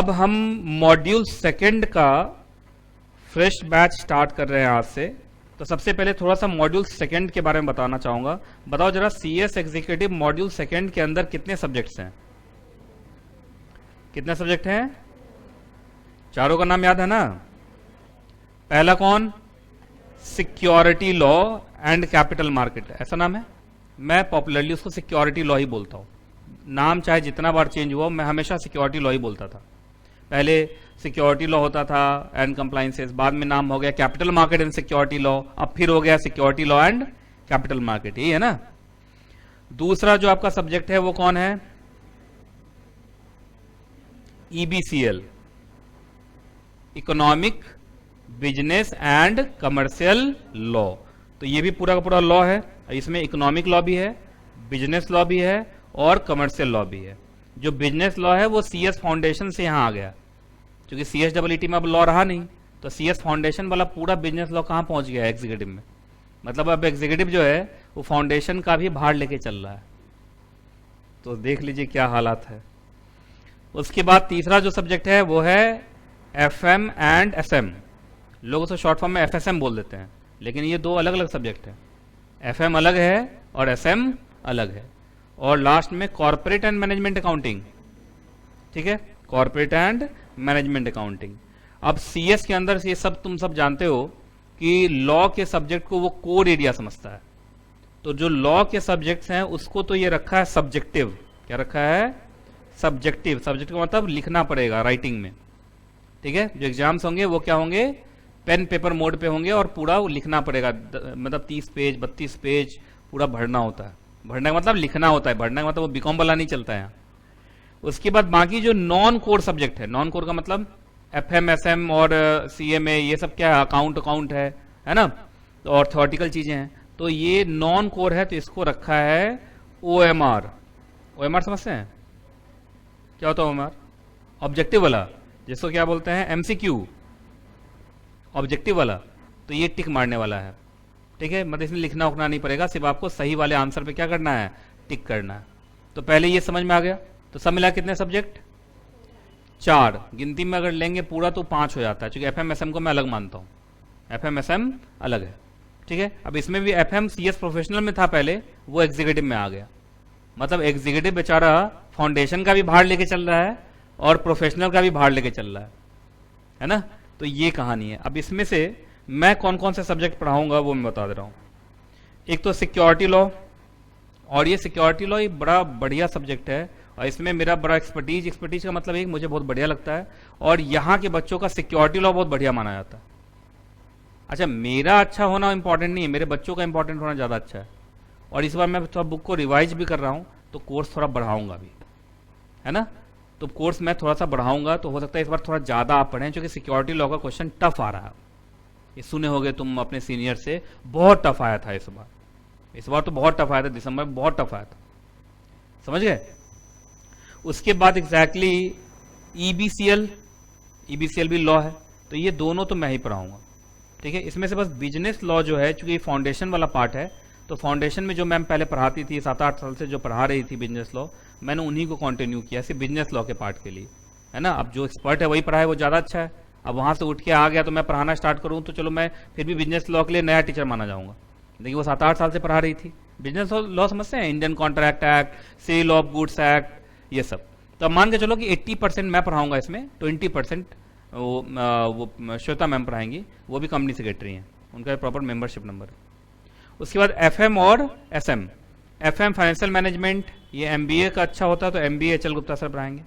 अब हम module second का फ्रेश बैच स्टार्ट कर रहे हैं आज से। तो सबसे पहले थोड़ा सा मॉड्यूल सेकंड के बारे में बताना चाहूंगा। बताओ जरा, सीएस एग्जीक्यूटिव मॉड्यूल सेकंड के अंदर कितने सब्जेक्ट्स हैं? कितने सब्जेक्ट हैं? चारों का नाम याद है ना? पहला कौन? Security law and capital market, ऐसा नाम है। मैं पॉपुलरली उसको सिक्योरिटी लॉ ही बोलता हूं। नाम चाहे जितना बार चेंज हुआ, मैं हमेशा सिक्योरिटी लॉ ही बोलता था। पहले सिक्योरिटी लॉ होता था एंड कंप्लायंसेस, बाद में नाम हो गया capital market and security law, अब फिर हो गया security law and capital market, यही है ना। दूसरा जो आपका सब्जेक्ट है वो कौन है? EBCL, economic business and commercial law. तो ये भी पूरा का पूरा लॉ है। इसमें इकोनॉमिक लॉ भी है, बिजनेस लॉ भी है और कमर्शियल लॉ भी है। जो बिजनेस लॉ है वो सीएस फाउंडेशन से यहां आ गया, क्योंकि सीएसडब्ल्यूटी में अब लॉ रहा नहीं, तो सीएस फाउंडेशन वाला पूरा बिजनेस लॉ कहां पहुंच गया है? एग्जीक्यूटिव में। मतलब अब एग्जीक्यूटिव जो है वो फाउंडेशन का भी भार लेके चल रहा है। तो देख लीजिए क्या हालात है। उसके बाद तीसरा जो सब्जेक्ट है वो है एफएम एंड एसएम। लोग उसे शॉर्ट फॉर्म में एफएसएम बोल देते हैं, लेकिन ये दो अलग अलग सब्जेक्ट है। एफएम अलग है और एसएम अलग है। और लास्ट में कॉर्पोरेट एंड मैनेजमेंट अकाउंटिंग, ठीक है, कॉर्पोरेट एंड मैनेजमेंट अकाउंटिंग। अब सीएस के अंदर ये सब तुम सब जानते हो कि लॉ के सब्जेक्ट को वो कोर एरिया समझता है। तो जो लॉ के सब्जेक्ट्स हैं उसको तो ये रखा है सब्जेक्टिव। क्या रखा है? सब्जेक्टिव। सब्जेक्ट का मतलब लिखना पड़ेगा राइटिंग में, ठीक है। जो एग्जाम्स होंगे वो क्या होंगे? पेन पेपर मोड पे होंगे और पूरा लिखना पड़ेगा। मतलब 30 पेज 32 पेज पूरा भरना होता है। भरने का मतलब लिखना होता है, भरने का मतलब वो बीकॉम वाला नहीं चलता है। उसके बाद बाकी जो नॉन कोर सब्जेक्ट है, नॉन कोर का मतलब एफएम एसएम और सीएमए, ये सब क्या है? अकाउंट है ना, और थ्योरेटिकल चीजें हैं। तो ये नॉन कोर है, तो इसको रखा है ओएमआर। ओएमआर समझते हैं क्या होता है? ओएमआर ऑब्जेक्टिव वाला, जिसको क्या बोलते हैं? एमसीक्यू, ऑब्जेक्टिव वाला। तो ये टिक मारने वाला है, ठीक है। मतलब इसमें लिखना उखना नहीं पड़ेगा, सिर्फ आपको सही वाले आंसर पे क्या करना है? टिक करना है। तो पहले ये समझ में आ गया। तो सब मिला कितने सब्जेक्ट? 4। गिनती में अगर लेंगे पूरा तो 5 हो जाता है, क्योंकि एफएम एसएम को मैं अलग मानता हूं। एफएम एसएम अलग है, ठीक है। अब इसमें भी एफएम सीएस प्रोफेशनल में था पहले, वो एग्जीक्यूटिव में आ गया। मतलब एग्जीक्यूटिव बेचारा फाउंडेशन का भी भार लेके चल रहा है और प्रोफेशनल का भी भार लेके चल रहा है ना। तो ये कहानी है। अब इसमें से मैं कौन कौन से सब्जेक्ट पढ़ाऊंगा वो मैं बता दे रहा हूं। एक तो सिक्योरिटी लॉ, और ये सिक्योरिटी लॉ एक बड़ा बढ़िया सब्जेक्ट है और इसमें मेरा बड़ा एक्सपर्टीज का मतलब एक मुझे बहुत बढ़िया लगता है, और यहाँ के बच्चों का सिक्योरिटी लॉ बहुत बढ़िया माना जाता है। अच्छा, मेरा अच्छा होना इंपॉर्टेंट नहीं है, मेरे बच्चों का इंपॉर्टेंट होना ज्यादा अच्छा है। और इस बार मैं थोड़ा बुक को रिवाइज भी कर रहा हूं, तो कोर्स थोड़ा बढ़ाऊंगा भी, है ना। तो कोर्स मैं थोड़ा सा बढ़ाऊंगा, तो हो सकता है इस बार थोड़ा ज्यादा आप पढ़ें, क्योंकि सिक्योरिटी लॉ का क्वेश्चन टफ आ रहा है। ये सुने होगे तुम अपने सीनियर से, बहुत टफ आया था इस बार। इस बार तो बहुत टफ आया था, दिसंबर में बहुत टफ आया था, समझ गए। उसके बाद एग्जैक्टली ईबीसीएल भी लॉ है, तो ये दोनों तो मैं ही पढ़ाऊंगा, ठीक है। इसमें से बस बिजनेस लॉ जो है, चूंकि फाउंडेशन वाला पार्ट है, तो फाउंडेशन में जो मैम पहले पढ़ाती थी 7-8 साल से जो पढ़ा रही थी बिजनेस लॉ, मैंने उन्हीं को कंटिन्यू किया सिर्फ बिजनेस लॉ के पार्ट के लिए, है ना। अब जो एक्सपर्ट है वही पढ़ाए, वो ज्यादा अच्छा है। अब वहां से उठ के आ गया तो मैं पढ़ाना स्टार्ट करूं, तो चलो मैं फिर भी बिजनेस लॉ के लिए नया टीचर माना जाऊंगा। देखिए वो 7-8 साल से पढ़ा रही थी। बिजनेस लॉ समझते हैं? Indian Contract Act, Sale of Goods Act, ये सब। तो अब मान के चलो कि 80% मैं पढ़ाऊंगा इसमें, 20% वो श्वेता मैम पढ़ाएंगी, वो भी कंपनी सेक्रेटरी हैं, उनका प्रॉपर मेंबरशिप नंबर। उसके बाद एफएम और एसएम। एफएम फाइनेंशियल मैनेजमेंट, ये एमबीए का अच्छा होता है, तो एमबीए एचएल गुप्ता सर पढ़ाएंगे।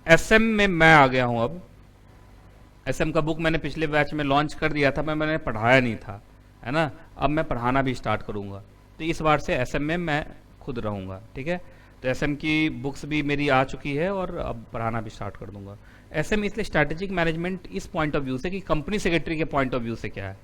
एसएम में मैं आ गया हूं अब। एसएम का बुक मैंने पिछले बैच में लॉन्च कर दिया था, मैंने पढ़ाया नहीं था, है ना। अब मैं पढ़ाना भी स्टार्ट करूंगा, तो इस बार से एसएम में मैं खुद रहूंगा, ठीक है। तो एसएम की बुक्स भी मेरी आ चुकी है और अब पढ़ाना भी स्टार्ट कर दूंगा। एसएम इसलिए स्ट्रैटेजिक मैनेजमेंट इस पॉइंट ऑफ व्यू से कि कंपनी सेक्रेटरी के पॉइंट ऑफ व्यू से क्या है।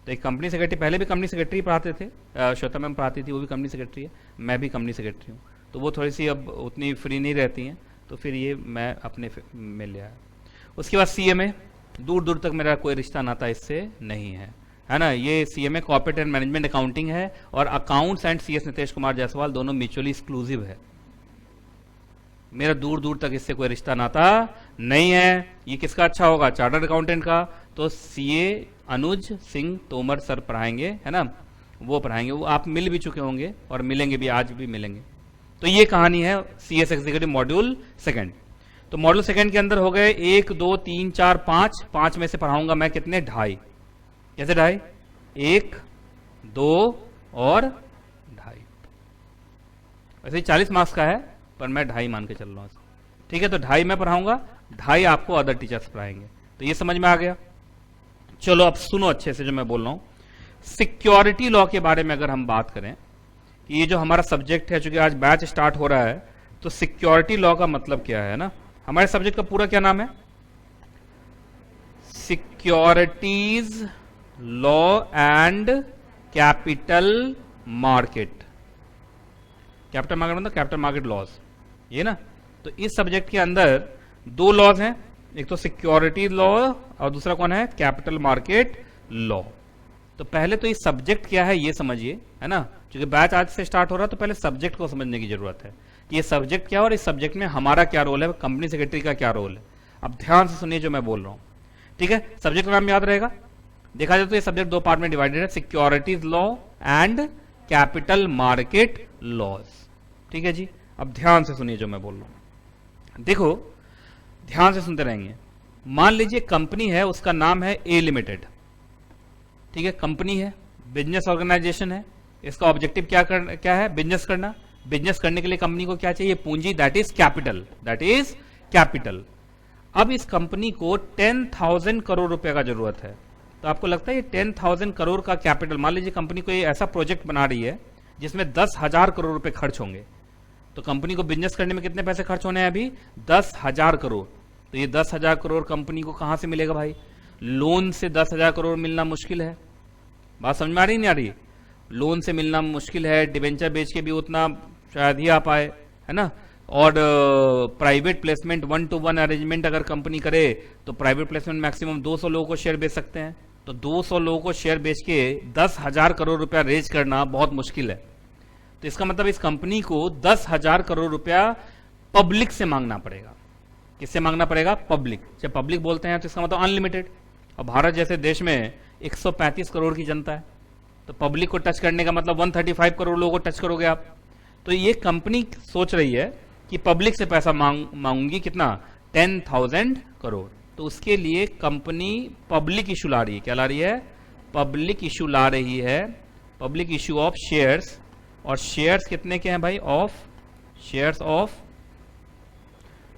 तो एक कंपनी सेक्रेटरी, पहले भी कंपनी सेक्रेटरी पढ़ाते थे, श्वेता मैम पढ़ाती थी, वो भी कंपनी सेक्रेटरी है, मैं भी कंपनी सेक्रेटरी हूँ, तो वो थोड़ी सी अब उतनी फ्री नहीं रहती हैं, तो फिर ये मैं अपने में ले आया। उसके बाद सीएमए, दूर दूर तक मेरा कोई रिश्ता नाता इससे नहीं है ना। ये CMA corporate and management accounting है, और accounts and CS Nitesh Kumar Jaiswal दोनों म्यूचुअली एक्सक्लूसिव है। मेरा दूर दूर तक इससे कोई रिश्ता नाता नहीं है। ये किसका अच्छा होगा? चार्टर्ड अकाउंटेंट का। तो सीए अनुज सिंह तोमर सर पढ़ाएंगे, है ना, वो पढ़ाएंगे। वो आप मिल भी चुके होंगे और मिलेंगे भी, आज भी मिलेंगे। तो ये कहानी है सीएस एग्जीक्यूटिव मॉड्यूल सेकंड। तो मॉड्यूल सेकंड के अंदर हो गए 1 2 3 4 5, 5 में से पढ़ाऊंगा मैं कितने? 2.5। कैसे 2.5? 1 2 और 2.5। वैसे ही 40 मार्क्स का है, पर मैं 2.5 मान के चल रहा हूं। ठीक है, तो 2.5 मैं पढ़ाऊंगा, 2.5 आपको अदर टीचर्स पढ़ाएंगे। तो ये समझ में आ गया। चलो अब सुनो अच्छे से जो मैं बोल रहा हूं। सिक्योरिटी लॉ के बारे में अगर हम बात करें कि ये जो हमारा सब्जेक्ट है, चूंकि आज बैच स्टार्ट हो रहा है, तो सिक्योरिटी लॉ का मतलब क्या है ना? हमारे सब्जेक्ट का पूरा क्या नाम है? Securities law and capital market. Capital market मतलब कैपिटल मार्केट लॉज, ये ना। तो इस सब्जेक्ट के अंदर 2 लॉज हैं, एक तो सिक्योरिटी लॉ और दूसरा कौन है? Capital market law. तो पहले तो ये सब्जेक्ट क्या है ये समझिए, है ना। क्योंकि बैच आज से स्टार्ट हो रहा है, तो पहले सब्जेक्ट को समझने की जरूरत है कि ये सब्जेक्ट क्या है और इस सब्जेक्ट में हमारा क्या रोल है, कंपनी सेक्रेटरी का क्या रोल है। अब ध्यान से सुनिए जो मैं बोल रहा हूं, ठीक है। सब्जेक्ट का नाम याद रहेगा। देखा जाए तो ये सब्जेक्ट 2 पार्ट में डिवाइडेड है, securities law and capital market laws. ठीक है जी। अब ध्यान से सुनिए जो मैं बोल रहा हूं, देखो ध्यान से सुनते रहेंगे। मान लीजिए कंपनी है, उसका नाम है ए लिमिटेड। ठीक है, कंपनी है, बिजनेस ऑर्गेनाइजेशन है। इसका ऑब्जेक्टिव क्या है? बिजनेस करना। बिजनेस करने के लिए कंपनी को क्या चाहिए? पूंजी, that is capital, that is capital. अब इस कंपनी को 10,000 करोड़ रुपए का जरूरत है। तो आपको लगता है ये 10,000 करोड़ का कैपिटल, मान लीजिए कंपनी को ये ऐसा प्रोजेक्ट बना रही है जिसमें 10,000 करोड़ रुपए खर्च होंगे। तो कंपनी को बिजनेस करने में कितने पैसे खर्च होने हैं? अभी 10,000 करोड़। तो ये 10,000 करोड़ कंपनी को कहां से मिलेगा भाई? लोन से 10,000 करोड़ मिलना मुश्किल है। बात समझ में आ रही नहीं आ रही? लोन से मिलना मुश्किल है, डिबेंचर बेच के भी उतना शायद ही आ पाए, है ना। और प्राइवेट प्लेसमेंट 1-to-1 अरेंजमेंट अगर कंपनी करे तो प्राइवेट प्लेसमेंट मैक्सिमम 200 लोगों को शेयर बेच सकते हैं। तो 200 लोगों को शेयर बेच के 10,000 करोड़ रुपया रेज करना बहुत मुश्किल है। तो इसका मतलब इस कंपनी को 10,000 करोड़ रुपया पब्लिक से मांगना पड़ेगा। किससे मांगना पड़ेगा? पब्लिक। जब पब्लिक बोलते हैं तो इसका मतलब अनलिमिटेड। और भारत जैसे देश में 135 करोड़ की जनता है, तो पब्लिक को टच करने का मतलब 135 करोड़ लोगों को टच करोगे आप। तो ये कंपनी सोच रही है कि पब्लिक से पैसा मांगूंगी, कितना? 10,000 करोड़। तो उसके लिए कंपनी पब्लिक इशू ला रही है। क्या ला रही है? पब्लिक इशू ला रही है, पब्लिक इशू ऑफ शेयर्स। और शेयर्स कितने के हैं भाई? Shares of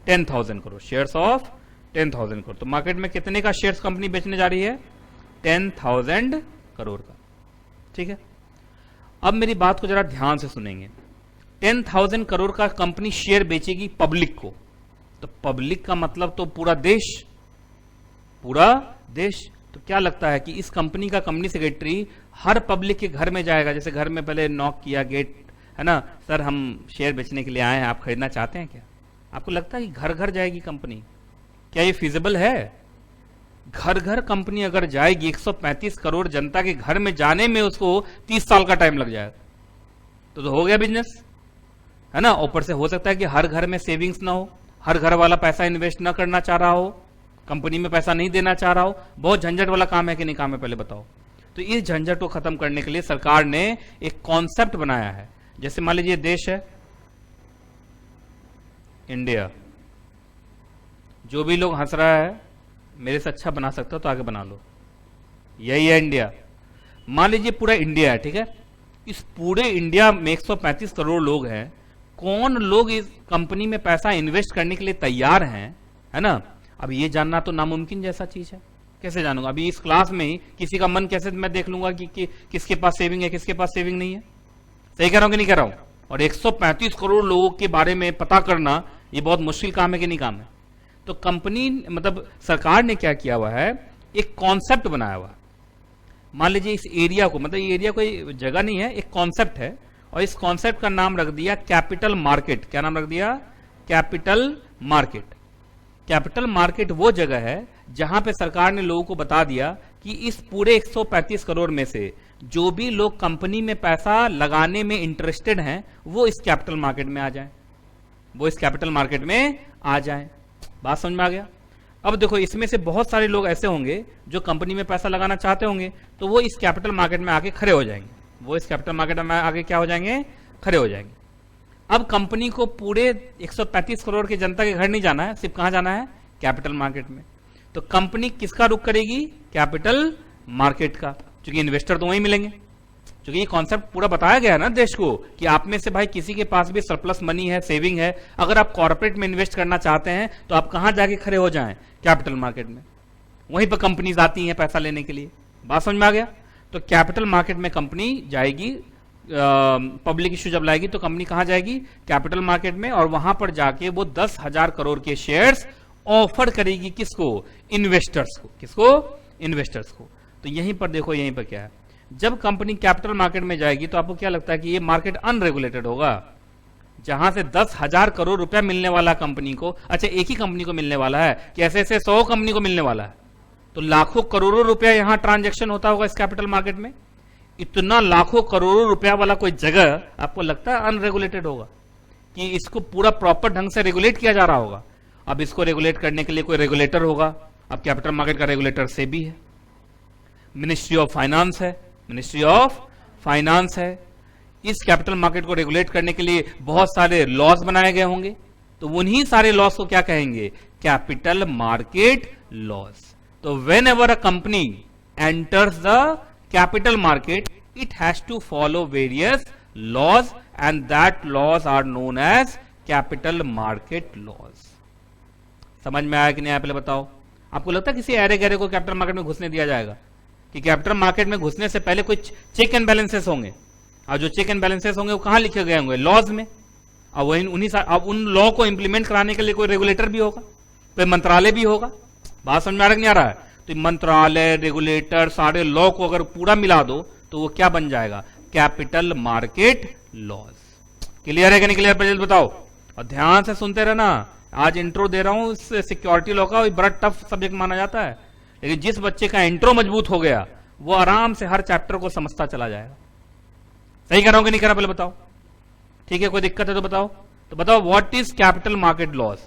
10,000 crore, shares of 10,000 crore. तो मार्केट में कितने का शेयर्स कंपनी बेचने जा रही है? 10,000 करोड़ का। ठीक है, अब मेरी बात को जरा ध्यान से सुनेंगे। 10,000 करोड़ का कंपनी शेयर बेचेगी पब्लिक को, तो पब्लिक का मतलब तो पूरा देश, पूरा देश। तो क्या लगता है कि इस कंपनी का कंपनी सेक्रेटरी हर पब्लिक के घर में जाएगा? जैसे घर में पहले नॉक किया, गेट, है ना, सर हम शेयर बेचने के लिए आए हैं, आप खरीदना चाहते हैं क्या? आपको लगता है कि घर घर जाएगी कंपनी? क्या ये फिजिबल है? घर घर कंपनी अगर जाएगी, 135 करोड़ जनता के घर में जाने में उसको 30 साल का टाइम लग जाएगा, तो हो गया बिजनेस, है ना। ऊपर से हो सकता है कि हर घर में सेविंग्स ना हो, हर घर वाला पैसा इन्वेस्ट ना करना चाह रहा हो, कंपनी में पैसा नहीं देना चाह रहा हो। बहुत झंझट वाला काम है कि नहीं काम है, पहले बताओ। तो इस झंझट को खत्म करने के लिए सरकार ने एक कॉन्सेप्ट बनाया है। जैसे मान लीजिए देश है इंडिया, जो भी लोग हंस रहा है मेरे से अच्छा बना सकता हो तो आगे बना लो, यही है इंडिया। मान लीजिए पूरा इंडिया है, ठीक है। इस पूरे इंडिया में 135 करोड़ लोग हैं। कौन लोग इस कंपनी में पैसा इन्वेस्ट करने के लिए तैयार हैं, है ना। अब ये जानना तो नामुमकिन जैसा चीज है। कैसे जानूंगा? अभी इस क्लास में ही किसी का मन कैसे मैं देख लूंगा कि किसके पास सेविंग है, किसके पास सेविंग नहीं है? सही कह रहा हूं कि नहीं कह रहा हूं? और 135 करोड़ लोगों के बारे में पता करना ये बहुत मुश्किल काम है कि नहीं काम है? तो कंपनी मतलब सरकार ने क्या किया हुआ है, एक कॉन्सेप्ट बनाया हुआ। मान लीजिए इस एरिया को, मतलब ये एरिया कोई जगह नहीं है, एक कॉन्सेप्ट है, और इस कॉन्सेप्ट का नाम रख दिया कैपिटल मार्केट। क्या नाम रख दिया? Capital market. कैपिटल मार्केट वो जगह है जहां पे सरकार ने लोगों को बता दिया कि इस पूरे 135 करोड़ में से जो भी लोग कंपनी में पैसा लगाने में इंटरेस्टेड हैं वो इस कैपिटल मार्केट में आ जाएं। वो इस कैपिटल मार्केट में आ जाएं। बात समझ में आ गया? अब देखो, इसमें से बहुत सारे लोग ऐसे होंगे जो कंपनी में पैसा लगाना चाहते होंगे, तो वो इस कैपिटल मार्केट में आके खड़े हो जाएंगे। वो इस कैपिटल मार्केट में आगे क्या हो जाएंगे? खड़े हो जाएंगे। अब कंपनी को पूरे 135 करोड़ की जनता के घर नहीं जाना है, सिर्फ कहां जाना है? कैपिटल मार्केट में। तो कंपनी किसका रुख करेगी? कैपिटल मार्केट का, क्योंकि इन्वेस्टर तो वहीं मिलेंगे। क्योंकि ये कॉन्सेप्ट पूरा बताया गया है ना देश को कि आप में से भाई किसी के पास भी सरप्लस मनी है, सेविंग है, अगर आप कॉर्पोरेट में इन्वेस्ट करना चाहते हैं तो आप कहां जाके खड़े हो जाएं? कैपिटल मार्केट में। वहीं पर कंपनीज आती हैं पैसा लेने के लिए। बात समझ में आ गया? तो कैपिटल मार्केट में कंपनी जाएगी, पब्लिक इश्यू जब लाएगी तो कंपनी कहां जाएगी? कैपिटल मार्केट में। और वहां पर जाके वो 10,000 करोड़ के शेयर्स ऑफर करेगी। किसको? इन्वेस्टर्स को। किसको? इन्वेस्टर्स को। तो यहीं पर देखो, यहीं पर क्या है, जब कंपनी कैपिटल मार्केट में जाएगी तो आपको क्या लगता है कि ये मार्केट अनरेगुलेटेड होगा? जहां से 10,000 करोड़ रुपया मिलने वाला कंपनी को, अच्छा एक ही कंपनी को मिलने वाला है कि ऐसे ऐसे 100 कंपनी को मिलने वाला है? तो लाखों करोड़ों रुपया यहां ट्रांजैक्शन होता होगा इस कैपिटल मार्केट में। इतना लाखों करोड़ों रुपया वाला कोई जगह आपको लगता है अनरेगुलेटेड होगा? कि इसको पूरा प्रॉपर ढंग से रेगुलेट किया जा रहा होगा? अब इसको रेगुलेट करने के लिए कोई रेगुलेटर होगा। अब कैपिटल मार्केट का रेगुलेटर सेबी है, मिनिस्ट्री ऑफ फाइनेंस है, मिनिस्ट्री ऑफ फाइनेंस है। इस कैपिटल मार्केट को रेगुलेट करने के लिए बहुत सारे लॉज बनाए गए होंगे। तो उन्हीं सारे लॉज को क्या कहेंगे? Capital market laws. तो whenever a company enters the capital market, it has to follow various laws and that laws are known as capital market laws. समझ में आया कि नहीं आया? पहले बताओ। आपको लगता है किसी ऐरे गहरे को कैपिटल मार्केट में घुसने दिया जाएगा? कि कैपिटल मार्केट में घुसने से पहले कुछ चेक एंड बैलेंसेस होंगे, और जो चेक एंड बैलेंसेस होंगे वो कहां लिखे गए होंगे? लॉज में। अब अब उन लॉ को इंप्लीमेंट कराने के लिए कोई रेगुलेटर भी होगा, कोई मंत्रालय भी होगा। बात समझ में आ रहा नहीं आ रहा है? तो मंत्रालय, रेगुलेटर, सारे लॉ को अगर पूरा मिला दो तो वो क्या बन जाएगा? Capital market laws. क्लियर है कि नहीं क्लियर? पहले बताओ और ध्यान से सुनते रहना। आज इंट्रो दे रहा हूं सिक्योरिटी लॉ का, बड़ा टफ सब्जेक्ट माना जाता है, लेकिन जिस बच्चे का इंट्रो मजबूत हो गया वो आराम से हर चैप्टर को समझता चला जाएगा। सही कर रहा हूं कि नहीं कर रहा? पहले बताओ। ठीक है, कोई दिक्कत है तो बताओ। तो बताओ, what is capital market laws?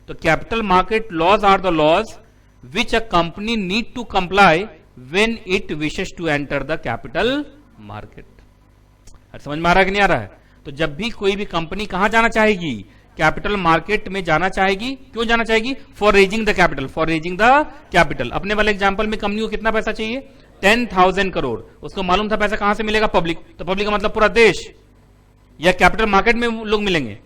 तो capital market laws are the laws which a company need to comply when it wishes to enter the capital market. समझ में आ रहा है कि नहीं आ रहा है? तो जब भी कोई भी कंपनी कहां जाना चाहेगी? कैपिटल मार्केट में जाना चाहेगी। क्यों जाना चाहेगी? For raising the capital. For raising the capital. अपने वाले एग्जांपल में कंपनी को कितना पैसा चाहिए? 10,000 करोड़। उसको मालूम था पैसा कहां से मिलेगा? पब्लिक। तो पब्लिक का मतलब पूरा देश या कैपिटल मार्केट में लोग मिलेंगे।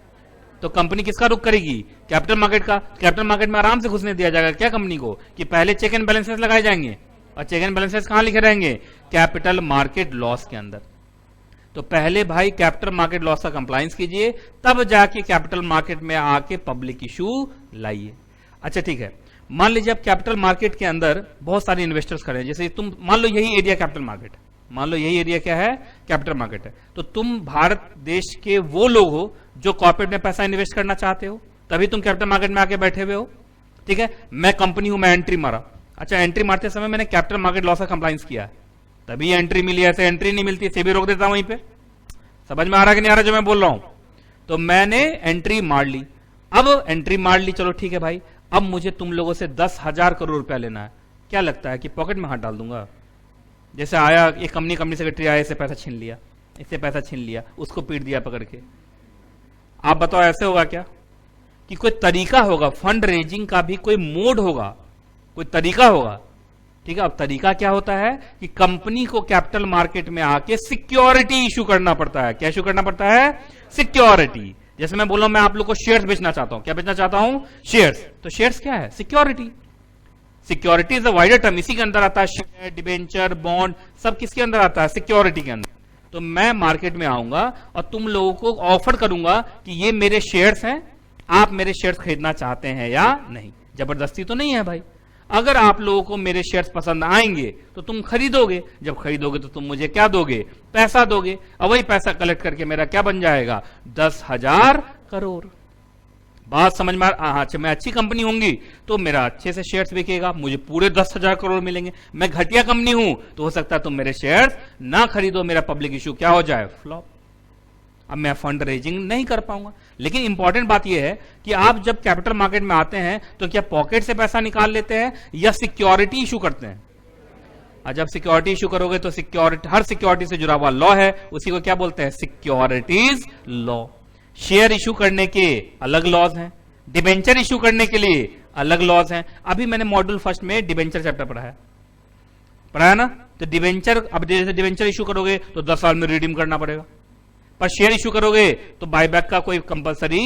तो कंपनी किसका रुख करेगी? कैपिटल मार्केट का। कैपिटल मार्केट में आराम से घुसने दिया जाएगा क्या कंपनी को? कि पहले चेक एंड बैलेंसेस लगाए जाएंगे, और चेक एंड बैलेंसेस कहां लिखे रहेंगे? कैपिटल मार्केट लॉस के अंदर। तो पहले भाई कैपिटल मार्केट लॉस का कंप्लायंस कीजिए, तब जाके कैपिटल मार्केट में आके पब्लिक इशू लाइए। अच्छा ठीक है, मान लीजिए अब कैपिटल मार्केट के अंदर बहुत सारे इन्वेस्टर्स खड़े हैं। जैसे तुम मान लो यही एरिया कैपिटल मार्केट, मान लो यही एरिया क्या है? कैपिटल मार्केट है। तो तुम भारत देश के वो लोग हो जो कॉर्पोरेट में पैसा इन्वेस्ट करना चाहते हो, तभी तुम कैपिटल मार्केट में आके बैठे हुए हो। ठीक है, मैं कंपनी हूं, मैं एंट्री मारा। अच्छा, एंट्री मारते समय मैंने कैपिटल मार्केट लॉस का कंप्लायंस किया है, तभी एंट्री मिली। ऐसे एंट्री नहीं मिलती, सेबी रोक देता वहीं पे। समझ में आ रहा कि नहीं आ रहा जो मैं बोल रहा हूं? तो मैंने एंट्री मार ली। अब एंट्री मार ली, चलो ठीक है भाई, अब मुझे तुम लोगों से 10,000 करोड़ रुपया लेना है। क्या लगता है कि पॉकेट में हाथ डाल दूंगा? जैसे आया एक कंपनी सेक्रेटरी आया, इससे पैसा छीन लिया, इससे पैसा छीन लिया, उसको पीट दिया पकड़ के। आप बताओ ऐसे होगा क्या? कि कोई तरीका होगा, फंड रेजिंग का भी कोई मोड होगा, कोई तरीका होगा। ठीक है, अब तरीका क्या होता है कि कंपनी को कैपिटल मार्केट में आके सिक्योरिटी इशू करना पड़ता है। क्या इशू करना पड़ता है? सिक्योरिटी। जैसे मैं बोल रहा हूं, मैं आप लोग को शेयर्स बेचना चाहता हूं। क्या बेचना चाहता हूं? शेयर्स। तो शेयर्स क्या है? Security. Security is a wider term, इसी के अंदर आता है शेयर, डिबेंचर, बॉन्ड, सब किसके अंदर आता है? सिक्योरिटी के अंदर। तो मैं मार्केट में आऊंगा और तुम लोगों को ऑफर करूंगा कि ये मेरे शेयर्स हैं, आप मेरे शेयर्स खरीदना चाहते हैं या नहीं। जबरदस्ती तो नहीं है भाई। अगर आप लोगों को मेरे शेयर्स पसंद आएंगे तो तुम खरीदोगे, जब खरीदोगे तो तुम मुझे क्या दोगे? पैसा दोगे, और वही पैसा कलेक्ट करके मेरा क्या बन जाएगा? 10,000 करोड़। बात समझ में? अच्छा, मैं अच्छी कंपनी होंगी तो मेरा अच्छे से शेयर्स बिकेगा, मुझे पूरे 10,000 करोड़ मिलेंगे। मैं घटिया कंपनी हूं तो हो सकता है तुम मेरे शेयर्स ना खरीदो, मेरा पब्लिक इशू क्या हो जाए? फ्लॉप। अब मैं फंड रेजिंग नहीं कर पाऊंगा। लेकिन इंपॉर्टेंट बात यह है कि आप जब कैपिटल मार्केट में आते हैं तो क्या पॉकेट से पैसा निकाल लेते हैं या सिक्योरिटी इशू करते हैं? और जब सिक्योरिटी इशू करोगे तो सिक्योरिटी, हर सिक्योरिटी से जुड़ा हुआ लॉ है, उसी को क्या बोलते हैं? Securities law. शेयर इशू करने के अलग लॉज हैं, डिबेंचर इशू करने के लिए अलग लॉज हैं। अभी मैंने मॉड्यूल फर्स्ट में डिबेंचर चैप्टर पढ़ाया ना। तो डिबेंचर, अब जैसे डिबेंचर इशू करोगे तो 10 साल में रिडीम करना पड़ेगा, पर शेयर इशू करोगे तो बायबैक का कोई कंपलसरी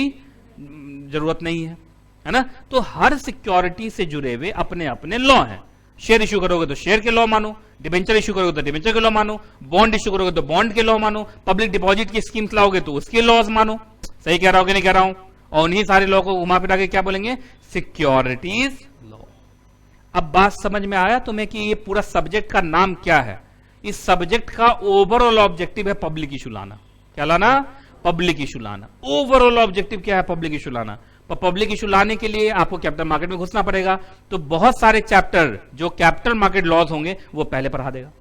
जरूरत नहीं है ना। तो हर सिक्योरिटी से जुड़े हुए अपने अपने लॉ हैं। शेयर इशू करोगे तो शेयर के लॉ मानो, डिबेंचर इशू करोगे तो डिबेंचर के लॉ मानो, बॉन्ड इशू करोगे तो बॉन्ड के लॉ मानो, पब्लिक डिपॉजिट की स्कीम लाओगे तो उसके लॉज मानो। सही कह रहा हूं कि नहीं कह रहा हूं? और उन्हीं सारे लॉ को घुमा फिरा के क्या बोलेंगे? Securities law. अब बात समझ में आया तुम्हें कि ये पूरा सब्जेक्ट का नाम क्या है? इस सब्जेक्ट का ओवरऑल ऑब्जेक्टिव है पब्लिक इशू लाना। क्या लाना? पब्लिक इशू लाना। ओवरऑल ऑब्जेक्टिव क्या है? पब्लिक इशू लाना। पर पब्लिक इशू लाने के लिए आपको कैपिटल मार्केट में घुसना पड़ेगा, तो बहुत सारे चैप्टर जो कैपिटल मार्केट लॉज होंगे वो पहले पढ़ा देगा।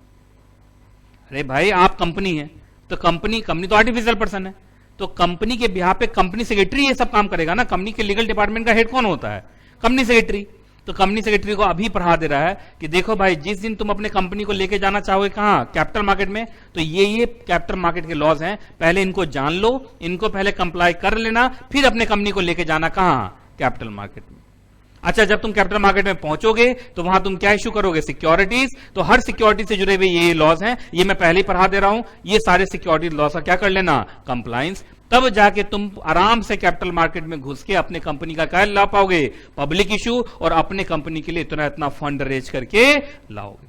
अरे भाई आप कंपनी है तो कंपनी तो आर्टिफिशियल पर्सन है, तो कंपनी के बिहाफ पे कंपनी सेक्रेटरी ये सब काम करेगा ना। कंपनी के लीगल डिपार्टमेंट का हेड कौन होता है? Company secretary. तो कंपनी सेक्रेटरी को अभी पढ़ा दे रहा है कि देखो भाई, जिस दिन तुम अपने कंपनी को लेके जाना चाहोगे कहां? कैपिटल मार्केट में, तो ये कैपिटल मार्केट के लॉज हैं, पहले इनको जान लो, इनको पहले कंप्लाई कर लेना, फिर अपने कंपनी को लेके जाना कहां? कैपिटल मार्केट में। अच्छा, जब तुम कैपिटल मार्केट में पहुंचोगे तो वहां तुम क्या इशू करोगे? सिक्योरिटीज। तो हर सिक्योरिटी से जुड़े हुए ये लॉज हैं, ये मैं पहले ही पढ़ा दे रहा हूं। ये सारे सिक्योरिटी लॉज का क्या कर लेना? कंप्लायंस। तब जाके तुम आराम से कैपिटल मार्केट में घुस के अपने कंपनी का क्या ला पाओगे? पब्लिक इशू, और अपने कंपनी के लिए इतना इतना फंड रेज करके लाओगे।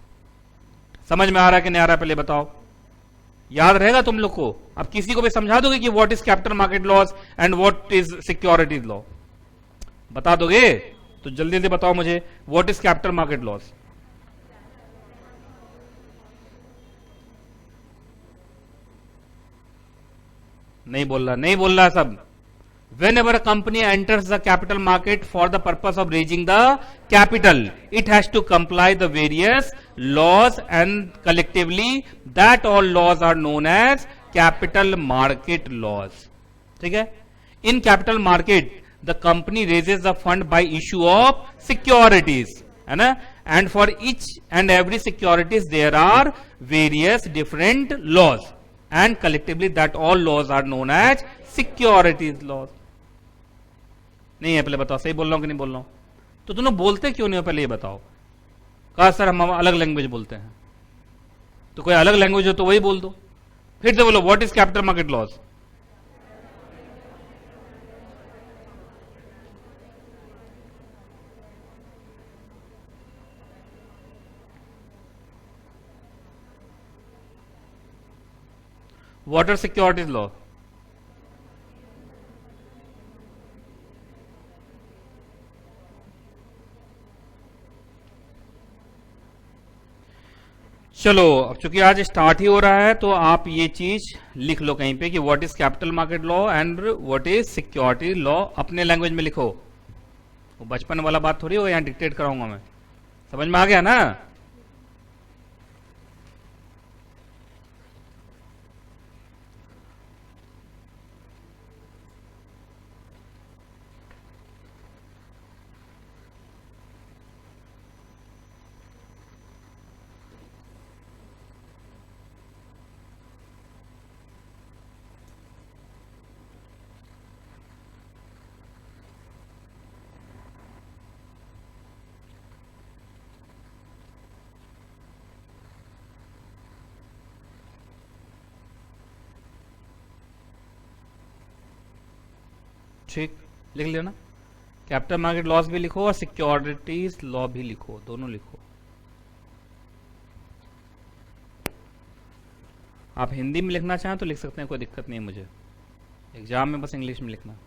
समझ में आ रहा है कि नहीं आ रहा? पहले बताओ, याद रहेगा तुम लोग को? अब किसी को भी समझा दोगे कि what is capital market laws and what is securities law? बता दोगे? तो जल्दी जल्दी बताओ मुझे, what is capital market laws? नहीं बोल रहा सब। Whenever a company enters the capital market for the purpose of raising the capital, it has to comply the various laws, and collectively that all laws are known as capital market laws. ठीक है? In capital market, the company raises the fund by issue of securities, है ना? And for each and every securities there are various different laws, and collectively that all laws are known as securities laws. नहीं है? पहले बताओ, सही बोल रहा हूं कि नहीं बोल रहा हूं? तो तुम लोग बोलते क्यों नहीं हो? पहले ये बताओ। कहा सर हम अलग लैंग्वेज बोलते हैं। तो कोई अलग लैंग्वेज हो तो वही बोल दो। फिर से बोलो, what is capital market laws? What are securities law? चलो, अब चूंकि आज स्टार्ट ही हो रहा है तो आप ये चीज लिख लो कहीं पे कि what is capital market law and what is security law. अपने लैंग्वेज में लिखो। वो बचपन वाला बात थोड़ी हो, यहां डिक्टेट कराऊंगा मैं। समझ में आ गया ना? ठीक, लिख लिया ना? कैपिटल मार्केट लॉस भी लिखो और सिक्योरिटीज लॉ भी लिखो, दोनों लिखो। आप हिंदी में लिखना चाहें तो लिख सकते हैं, कोई दिक्कत नहीं है मुझे। एग्जाम में बस इंग्लिश में लिखना।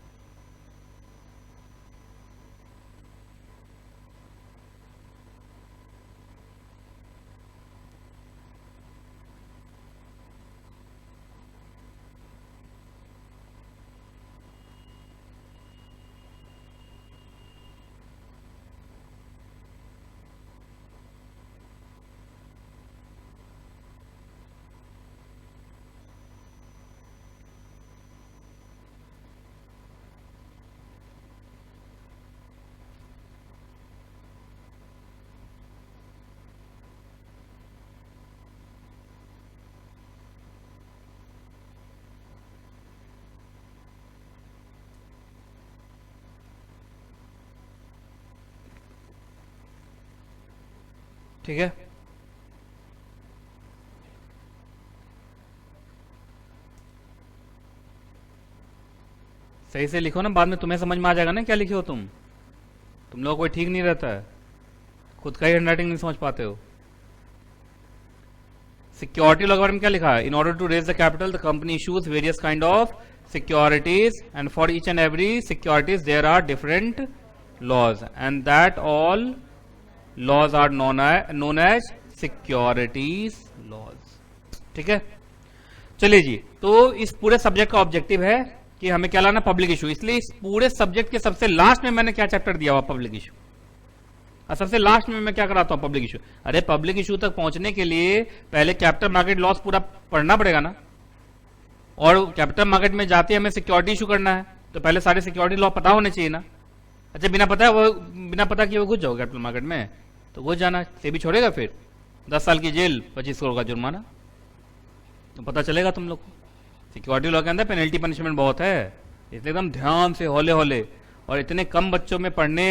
ठीक है, सही से लिखो ना, बाद में तुम्हें समझ में आ जाएगा ना क्या लिखे हो तुम लोग कोई ठीक नहीं रहता है, खुद का ही हैंडराइटिंग नहीं समझ पाते हो। सिक्योरिटी लॉ के बारे में क्या लिखा है? In order to raise the capital the company issues various kind of securities and for each and every securities there are different laws and that all laws are known as securities laws. ठीक है, चलिए जी, तो इस पूरे subject का objective है कि हमें क्या लाना, पब्लिक इशू। इसलिए इस पूरे सब्जेक्ट के सबसे लास्ट में मैंने क्या चैप्टर दिया हुआ, पब्लिक इशू। और सबसे लास्ट में मैं क्या कराता हूं, पब्लिक इशू। अरे पब्लिक इशू तक पहुंचने के लिए पहले कैपिटल मार्केट लॉस पूरा पढ़ना पड़ेगा ना, और कैपिटल मार्केट में जाते हमें सिक्योरिटी इशू करना है तो पहले सारे सिक्योरिटी लॉ पता होने चाहिए ना। अच्छा, बिना पता कि वो घुस जाओ कैपिटल मार्केट में तो घुस जाना, सेबी छोड़ेगा फिर 10 साल की जेल 25 करोड़ का जुर्माना, तो पता चलेगा तुम लोग को। सिक्योरिटी लॉ के अंदर पेनल्टी पनिशमेंट बहुत है, इसलिए एकदम ध्यान से हौले हौले। और इतने कम बच्चों में पढ़ने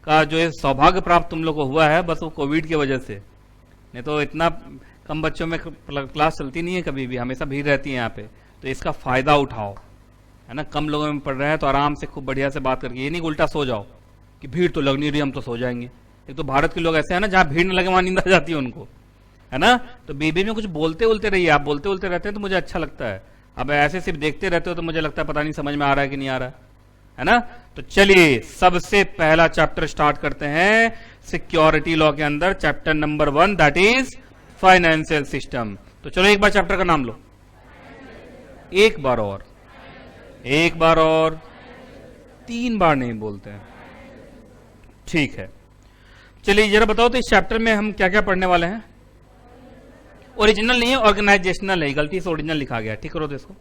का जो सौभाग्य प्राप्त तुम लोग को हुआ है बस वो कोविड की वजह से, नहीं तो इतना कम बच्चों में क्लास चलती नहीं है कभी भी, हमेशा भीड़ रहती है यहाँ पे। तो इसका फायदा उठाओ, है ना। कम लोगों में पढ़ रहे हैं तो आराम से खूब बढ़िया से बात करके, ये नहीं उल्टा सो जाओ कि भीड़ तो लग नहीं रही हम तो सो जाएंगे। एक तो भारत के लोग ऐसे है ना, जहाँ भीड़ न लगे वहां नींद आ जाती है उनको, है ना। तो बीबी में कुछ बोलते उलते रहिए, आप बोलते उलते रहते हैं तो मुझे अच्छा लगता है। अब ऐसे सिर्फ देखते रहते हो तो मुझे लगता है पता नहीं समझ में आ रहा है कि नहीं आ रहा है ना। तो चलिए सबसे पहला चैप्टर स्टार्ट करते हैं सिक्योरिटी लॉ के अंदर, chapter number 1 that is financial system. तो चलो एक बार चैप्टर का नाम लो, एक बार और, एक बार और, 3 बार नहीं बोलते हैं, ठीक है। चलिए जरा बताओ तो इस चैप्टर में हम क्या क्या पढ़ने वाले हैं। ओरिजिनल नहीं है, ऑर्गेनाइजेशनल है, गलती से ओरिजिनल लिखा गया, ठीक करो तो इसको।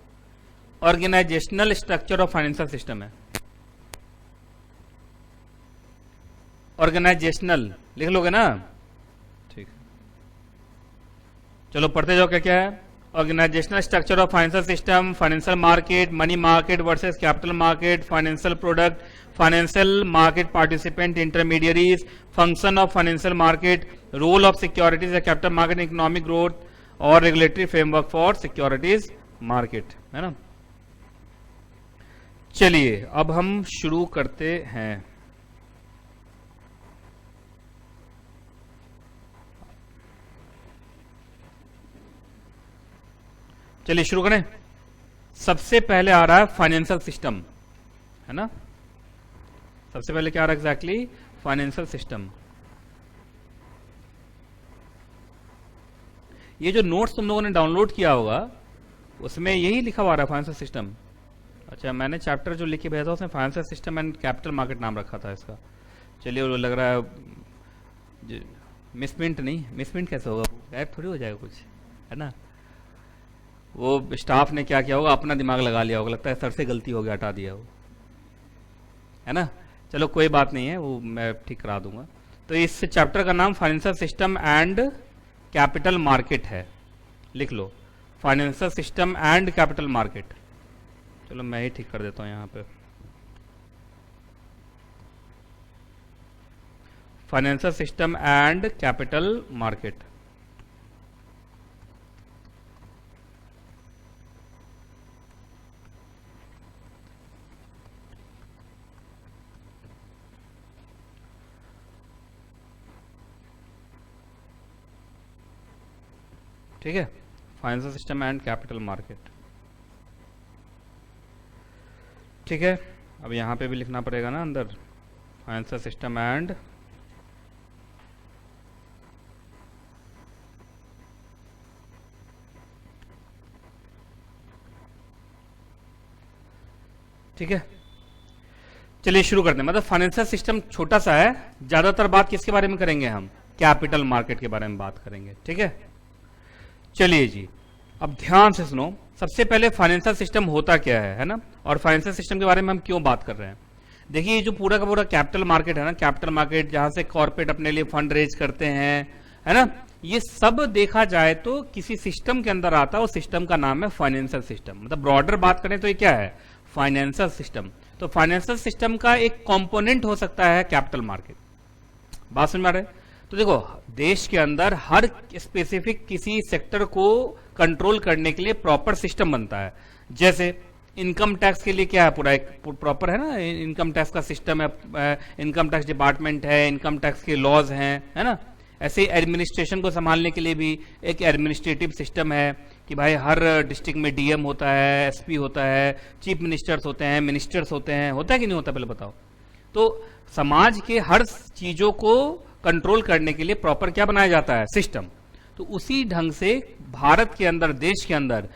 Organisational structure of financial system है, ऑर्गेनाइजेशनल लिख लोगे ना, ठीक। चलो पढ़ते जाओ क्या क्या है। Organisational structure of financial system, financial market, money market versus capital market, financial product, financial market participant, intermediaries, function of financial market, role of securities capital market, economic growth और regulatory framework for securities market, है ना। चलिए अब हम शुरू करते हैं। चलिए शुरू करें। सबसे पहले आ रहा है फाइनेंशियल सिस्टम, है ना। सबसे पहले क्या आ रहा है एग्जैक्टली, फाइनेंशियल सिस्टम। ये जो नोट्स तुम लोगों ने डाउनलोड किया होगा उसमें यही लिखा हुआ है फाइनेंशियल सिस्टम। अच्छा, मैंने चैप्टर जो लिख के भेजा था उसमें financial system and capital market नाम रखा था इसका। चलिए वो लग रहा है मिसप्रिंट, नहीं मिसप्रिंट कैसे होगा, गायब थोड़ी हो जाएगा कुछ, है ना। वो स्टाफ ने क्या किया होगा, अपना दिमाग लगा लिया होगा, लगता है सर से गलती हो गया, हटा दिया वो, है ना। चलो कोई बात नहीं है, वो मैं ठीक करा दूंगा। तो इस चैप्टर का नाम financial system and capital market है, लिख लो, financial system and capital market. चलो मैं ही ठीक कर देता हूं यहां पे, financial system and capital market. ठीक है, financial system and capital market, ठीक है। अब यहां पे भी लिखना पड़ेगा ना अंदर, फाइनेंशियल सिस्टम एंड ठीक है। चलिए शुरू करते हैं। मतलब फाइनेंशियल सिस्टम छोटा सा है, ज्यादातर बात किसके बारे में करेंगे हम, कैपिटल मार्केट के बारे में बात करेंगे, ठीक है। चलिए जी, अब ध्यान से सुनो। सबसे पहले फाइनेंशियल सिस्टम होता क्या है ना, और फाइनेंशियल सिस्टम के बारे में हम क्यों बात कर रहे हैं। देखिए ये जो पूरा का पूरा कैपिटल मार्केट है ना, कैपिटल मार्केट जहां से कॉर्पोरेट अपने लिए फंड रेज करते हैं, है ना, ये सब देखा जाए तो किसी सिस्टम के अंदर आता है, वो सिस्टम का नाम है फाइनेंशियल सिस्टम। मतलब ब्रॉडर बात करें तो ये क्या है, फाइनेंशियल सिस्टम। तो फाइनेंशियल सिस्टम का एक कंपोनेंट हो सकता है कैपिटल मार्केट, बात समझ में आ रहा है। तो देखो, देश के अंदर हर स्पेसिफिक किसी सेक्टर को कंट्रोल करने के लिए प्रॉपर सिस्टम बनता है। जैसे इनकम टैक्स के लिए क्या है, पूरा एक प्रॉपर है ना, इनकम टैक्स का सिस्टम है, इनकम टैक्स डिपार्टमेंट है, इनकम टैक्स के लॉज हैं, है ना। ऐसे एडमिनिस्ट्रेशन को संभालने के लिए भी एक एडमिनिस्ट्रेटिव सिस्टम है कि भाई हर डिस्ट्रिक्ट में डीएम होता है, एसपी होता है, चीफ मिनिस्टर्स होते हैं, मिनिस्टर्स होते हैं, होता है कि नहीं होता, पहले बताओ। तो समाज के हर चीजों को कंट्रोल करने के लिए प्रॉपर क्या बनाया जाता है, सिस्टम। तो उसी ढंग से भारत के अंदर, देश के अंदर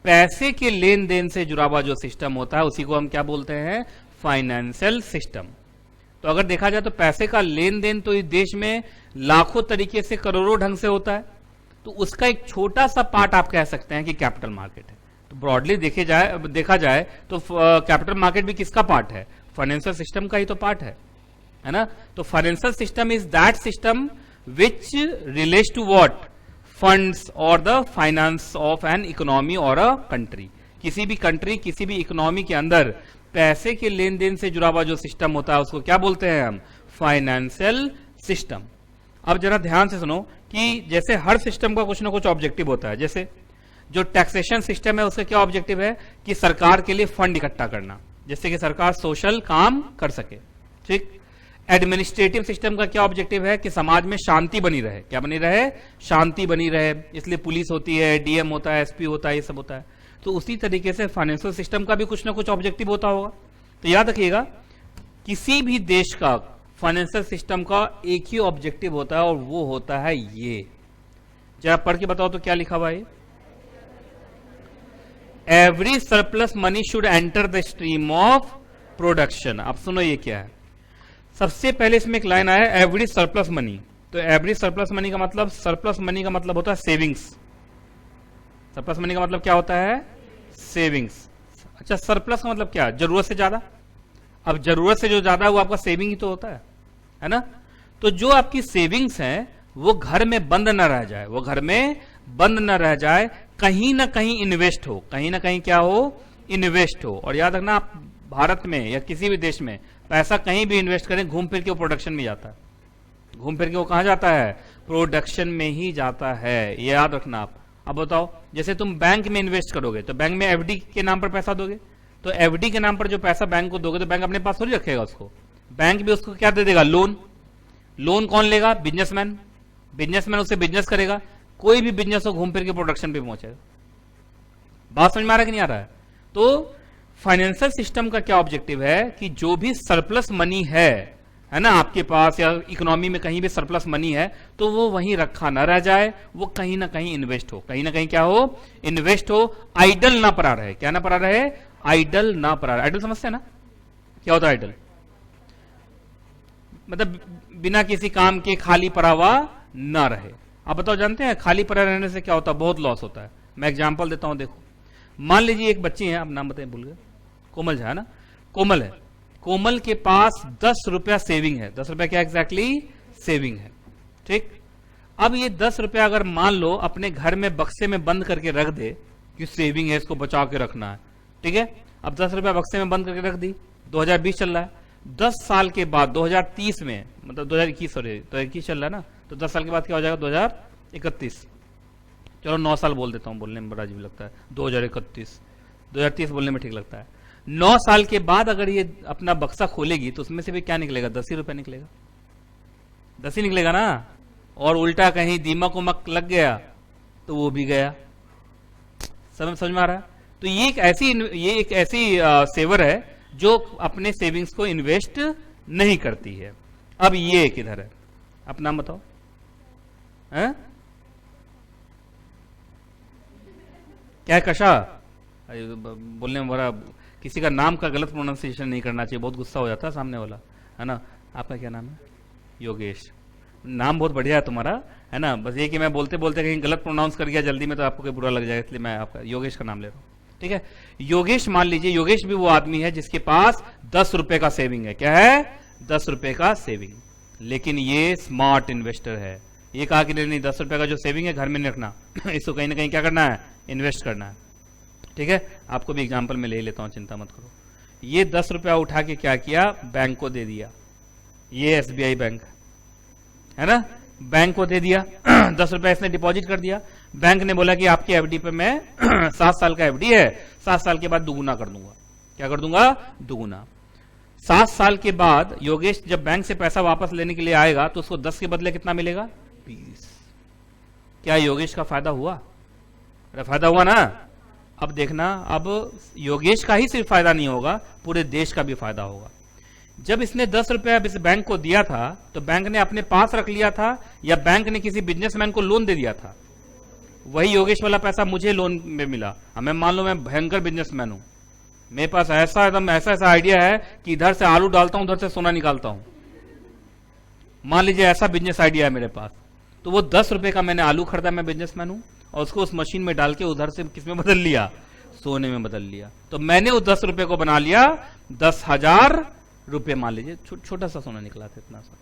पैसे के लेन देन से जुड़ा हुआ जो सिस्टम होता है उसी को हम क्या बोलते हैं, फाइनेंशियल सिस्टम। तो अगर देखा जाए तो पैसे का लेन देन तो इस देश में लाखों तरीके से, करोड़ों ढंग से होता है। तो उसका एक छोटा सा पार्ट आप कह सकते हैं कि कैपिटल मार्केट है। तो ब्रॉडली देखा जाए तो कैपिटल मार्केट भी किसका पार्ट है, फाइनेंशियल सिस्टम का ही तो पार्ट है ना। तो financial system is that system which relates to what, funds और the finance of an economy और अ कंट्री। किसी भी कंट्री, किसी भी इकोनॉमी के अंदर पैसे के लेन देन से जुड़ा हुआ जो सिस्टम होता है उसको क्या बोलते हैं हम, फाइनेंशियल सिस्टम। अब जरा ध्यान से सुनो कि जैसे हर सिस्टम का कुछ ना कुछ ऑब्जेक्टिव होता है। जैसे जो टैक्सेशन सिस्टम है उसका क्या ऑब्जेक्टिव है कि सरकार के लिए फंड इकट्ठा करना, जिससे कि सरकार सोशल काम कर सके, ठीक। एडमिनिस्ट्रेटिव सिस्टम का क्या ऑब्जेक्टिव है कि समाज में शांति बनी रहे, क्या बनी रहे, शांति बनी रहे, इसलिए पुलिस होती है, डीएम होता है, एसपी होता है, ये सब होता है। तो उसी तरीके से फाइनेंशियल सिस्टम का भी कुछ ना कुछ ऑब्जेक्टिव होता होगा। तो याद रखिएगा, किसी भी देश का फाइनेंशियल सिस्टम का एक ही ऑब्जेक्टिव होता है और वो होता है ये, जरा पढ़ के बताओ तो क्या लिखा हुआ है, every surplus money should enter the stream of production. अब सुनो ये क्या है। सबसे पहले इसमें एक लाइन आया, एवरी सरप्लस मनी। तो एवरी सरप्लस मनी का मतलब, सरप्लस मनी का मतलब होता है सेविंग्स। सरप्लस मनी का मतलब क्या होता है, सेविंग्स। अच्छा, सरप्लस का मतलब क्या, जरूरत से ज्यादा। अब जरूरत से जो ज्यादा है वो आपका सेविंग ही तो होता है ना। तो जो आपकी सेविंग्स है वो घर में बंद न रह जाए, वो घर में बंद न रह जाए, कहीं ना कहीं इन्वेस्ट हो, कहीं ना कहीं क्या हो, इन्वेस्ट हो। और याद रखना, आप भारत में या किसी भी देश में पैसा कहीं भी इन्वेस्ट करें, घूम फिर के वो प्रोडक्शन में जाता है, घूम फिर के वो कहां जाता है, प्रोडक्शन में ही जाता है, ये याद रखना आप। अब बताओ, जैसे तुम बैंक में इन्वेस्ट करोगे तो बैंक में एफडी के नाम पर पैसा दोगे, तो एफडी के नाम पर जो पैसा बैंक को दोगे तो बैंक अपने पास थोड़ी रखेगा उसको, बैंक भी उसको क्या दे देगा, लोन। लोन कौन लेगा, बिजनेसमैन। बिजनेसमैन उससे बिजनेस करेगा, कोई भी बिजनेस हो घूम फिर के प्रोडक्शन पे पहुंचेगा। बात समझ में आ रहा है कि नहीं आ रहा है। तो फाइनेंशियल सिस्टम का क्या ऑब्जेक्टिव है कि जो भी सरप्लस मनी है ना आपके पास, या इकोनॉमी में कहीं भी सरप्लस मनी है, तो वो वहीं रखा ना रह जाए, वो कहीं ना कहीं इन्वेस्ट हो, कहीं ना कहीं क्या हो, इन्वेस्ट हो, आइडल ना पड़ा रहे। क्या ना पड़ा रहे, आइडल ना पड़ा रहे। आइडल समझते हैं ना, क्या होता है आइडल, मतलब बिना किसी काम के खाली पड़ा हुआ ना रहे। आप बताओ, जानते हैं खाली पड़ा रहने से क्या होता है, बहुत लॉस होता है। मैं एग्जांपल देता हूं, देखो मान लीजिए एक बच्ची है, आप नाम बताएं, भूल गए, कोमल झा है ना, कोमल है, कोमल के पास 10 रुपया सेविंग है। 10 रुपया क्या एग्जैक्टली सेविंग है, ठीक। अब ये 10 रुपया अगर मान लो अपने घर में बक्से में बंद करके रख दे कि सेविंग है, इसको बचा के रखना है, ठीक है। अब 10 रुपया बक्से में बंद करके रख दी, 2020 चल रहा है, 10 साल के बाद 2030 में, मतलब 2021 चल रहा है ना, तो 10 साल के बाद क्या हो जाएगा, 2031। चलो 9 साल बोल देता हूं, बोलने में बड़ा अजीब लगता है, 2031, 2030 बोलने में ठीक लगता है। 9 साल के बाद अगर ये अपना बक्सा खोलेगी तो उसमें से भी क्या निकलेगा, 10 ही रुपया निकलेगा, 10 ही निकलेगा ना। और उल्टा कहीं दीमक उमक लग गया तो वो भी गया। समझ में आ रहा है। तो ये एक ऐसी सेवर है जो अपने सेविंग्स को इन्वेस्ट नहीं करती है। अब ये किधर है, अपना बताओ, है क्या है, कशा, बोलने में बड़ा, किसी का नाम का गलत प्रोनाउंसिएशन नहीं करना चाहिए, बहुत गुस्सा हो जाता है सामने वाला, है ना। आपका क्या नाम है, योगेश। नाम बहुत बढ़िया है तुम्हारा, है ना, बस ये कि मैं बोलते बोलते कहीं गलत प्रोनाउंस कर गया जल्दी में तो आपको कोई बुरा लग जाएगा, इसलिए मैं आपका योगेश का नाम ले रहा हूँ, ठीक है। योगेश, मान लीजिए योगेश भी वो आदमी है जिसके पास 10 रुपए का सेविंग है। क्या है, 10 रुपए का सेविंग। लेकिन ये स्मार्ट इन्वेस्टर है, ये कहा कि नहीं, 10 रुपए का जो सेविंग है घर में नहीं रखना, इसको कहीं ना कहीं क्या करना है, इन्वेस्ट करना है, ठीक है। आपको भी एग्जाम्पल में ले लेता हूं, चिंता मत करो। ये 10 रुपया उठा के क्या किया, बैंक को दे दिया। ये एसबीआई बैंक है ना, बैंक को दे दिया 10 रुपया इसने डिपॉजिट कर दिया। बैंक ने बोला कि आपकी एफडी पे मैं 7 साल का एफडी है, 7 साल के बाद दुगुना कर दूंगा। क्या कर दूंगा? दुगुना। 7 साल के बाद योगेश जब बैंक से पैसा वापस लेने के लिए आएगा तो उसको 10 के बदले कितना मिलेगा? 20। क्या योगेश का फायदा हुआ? अरे फायदा हुआ ना। अब देखना, अब योगेश का ही सिर्फ फायदा नहीं होगा, पूरे देश का भी फायदा होगा। जब इसने 10 रुपया इस बैंक को दिया था तो बैंक ने अपने पास रख लिया था या बैंक ने किसी बिजनेसमैन को लोन दे दिया था? वही योगेश वाला पैसा मुझे लोन में मिला। हमें मान लो मैं भयंकर बिजनेसमैन हूं, मेरे पास ऐसा एकदम ऐसा आइडिया है कि इधर से आलू डालता हूं, उधर से सोना निकालता हूं। मान लीजिए ऐसा बिजनेस आइडिया है मेरे पास, तो वो 10 रुपए का मैंने आलू खरीदा, मैं बिजनेसमैन हूं, और उसको उस मशीन में डाल के उधर से किसमें बदल लिया? सोने में बदल लिया। तो मैंने उस 10 रुपए को बना लिया 10,000 रुपए। मान लीजिए छोटा सा सोना निकला था, इतना सा,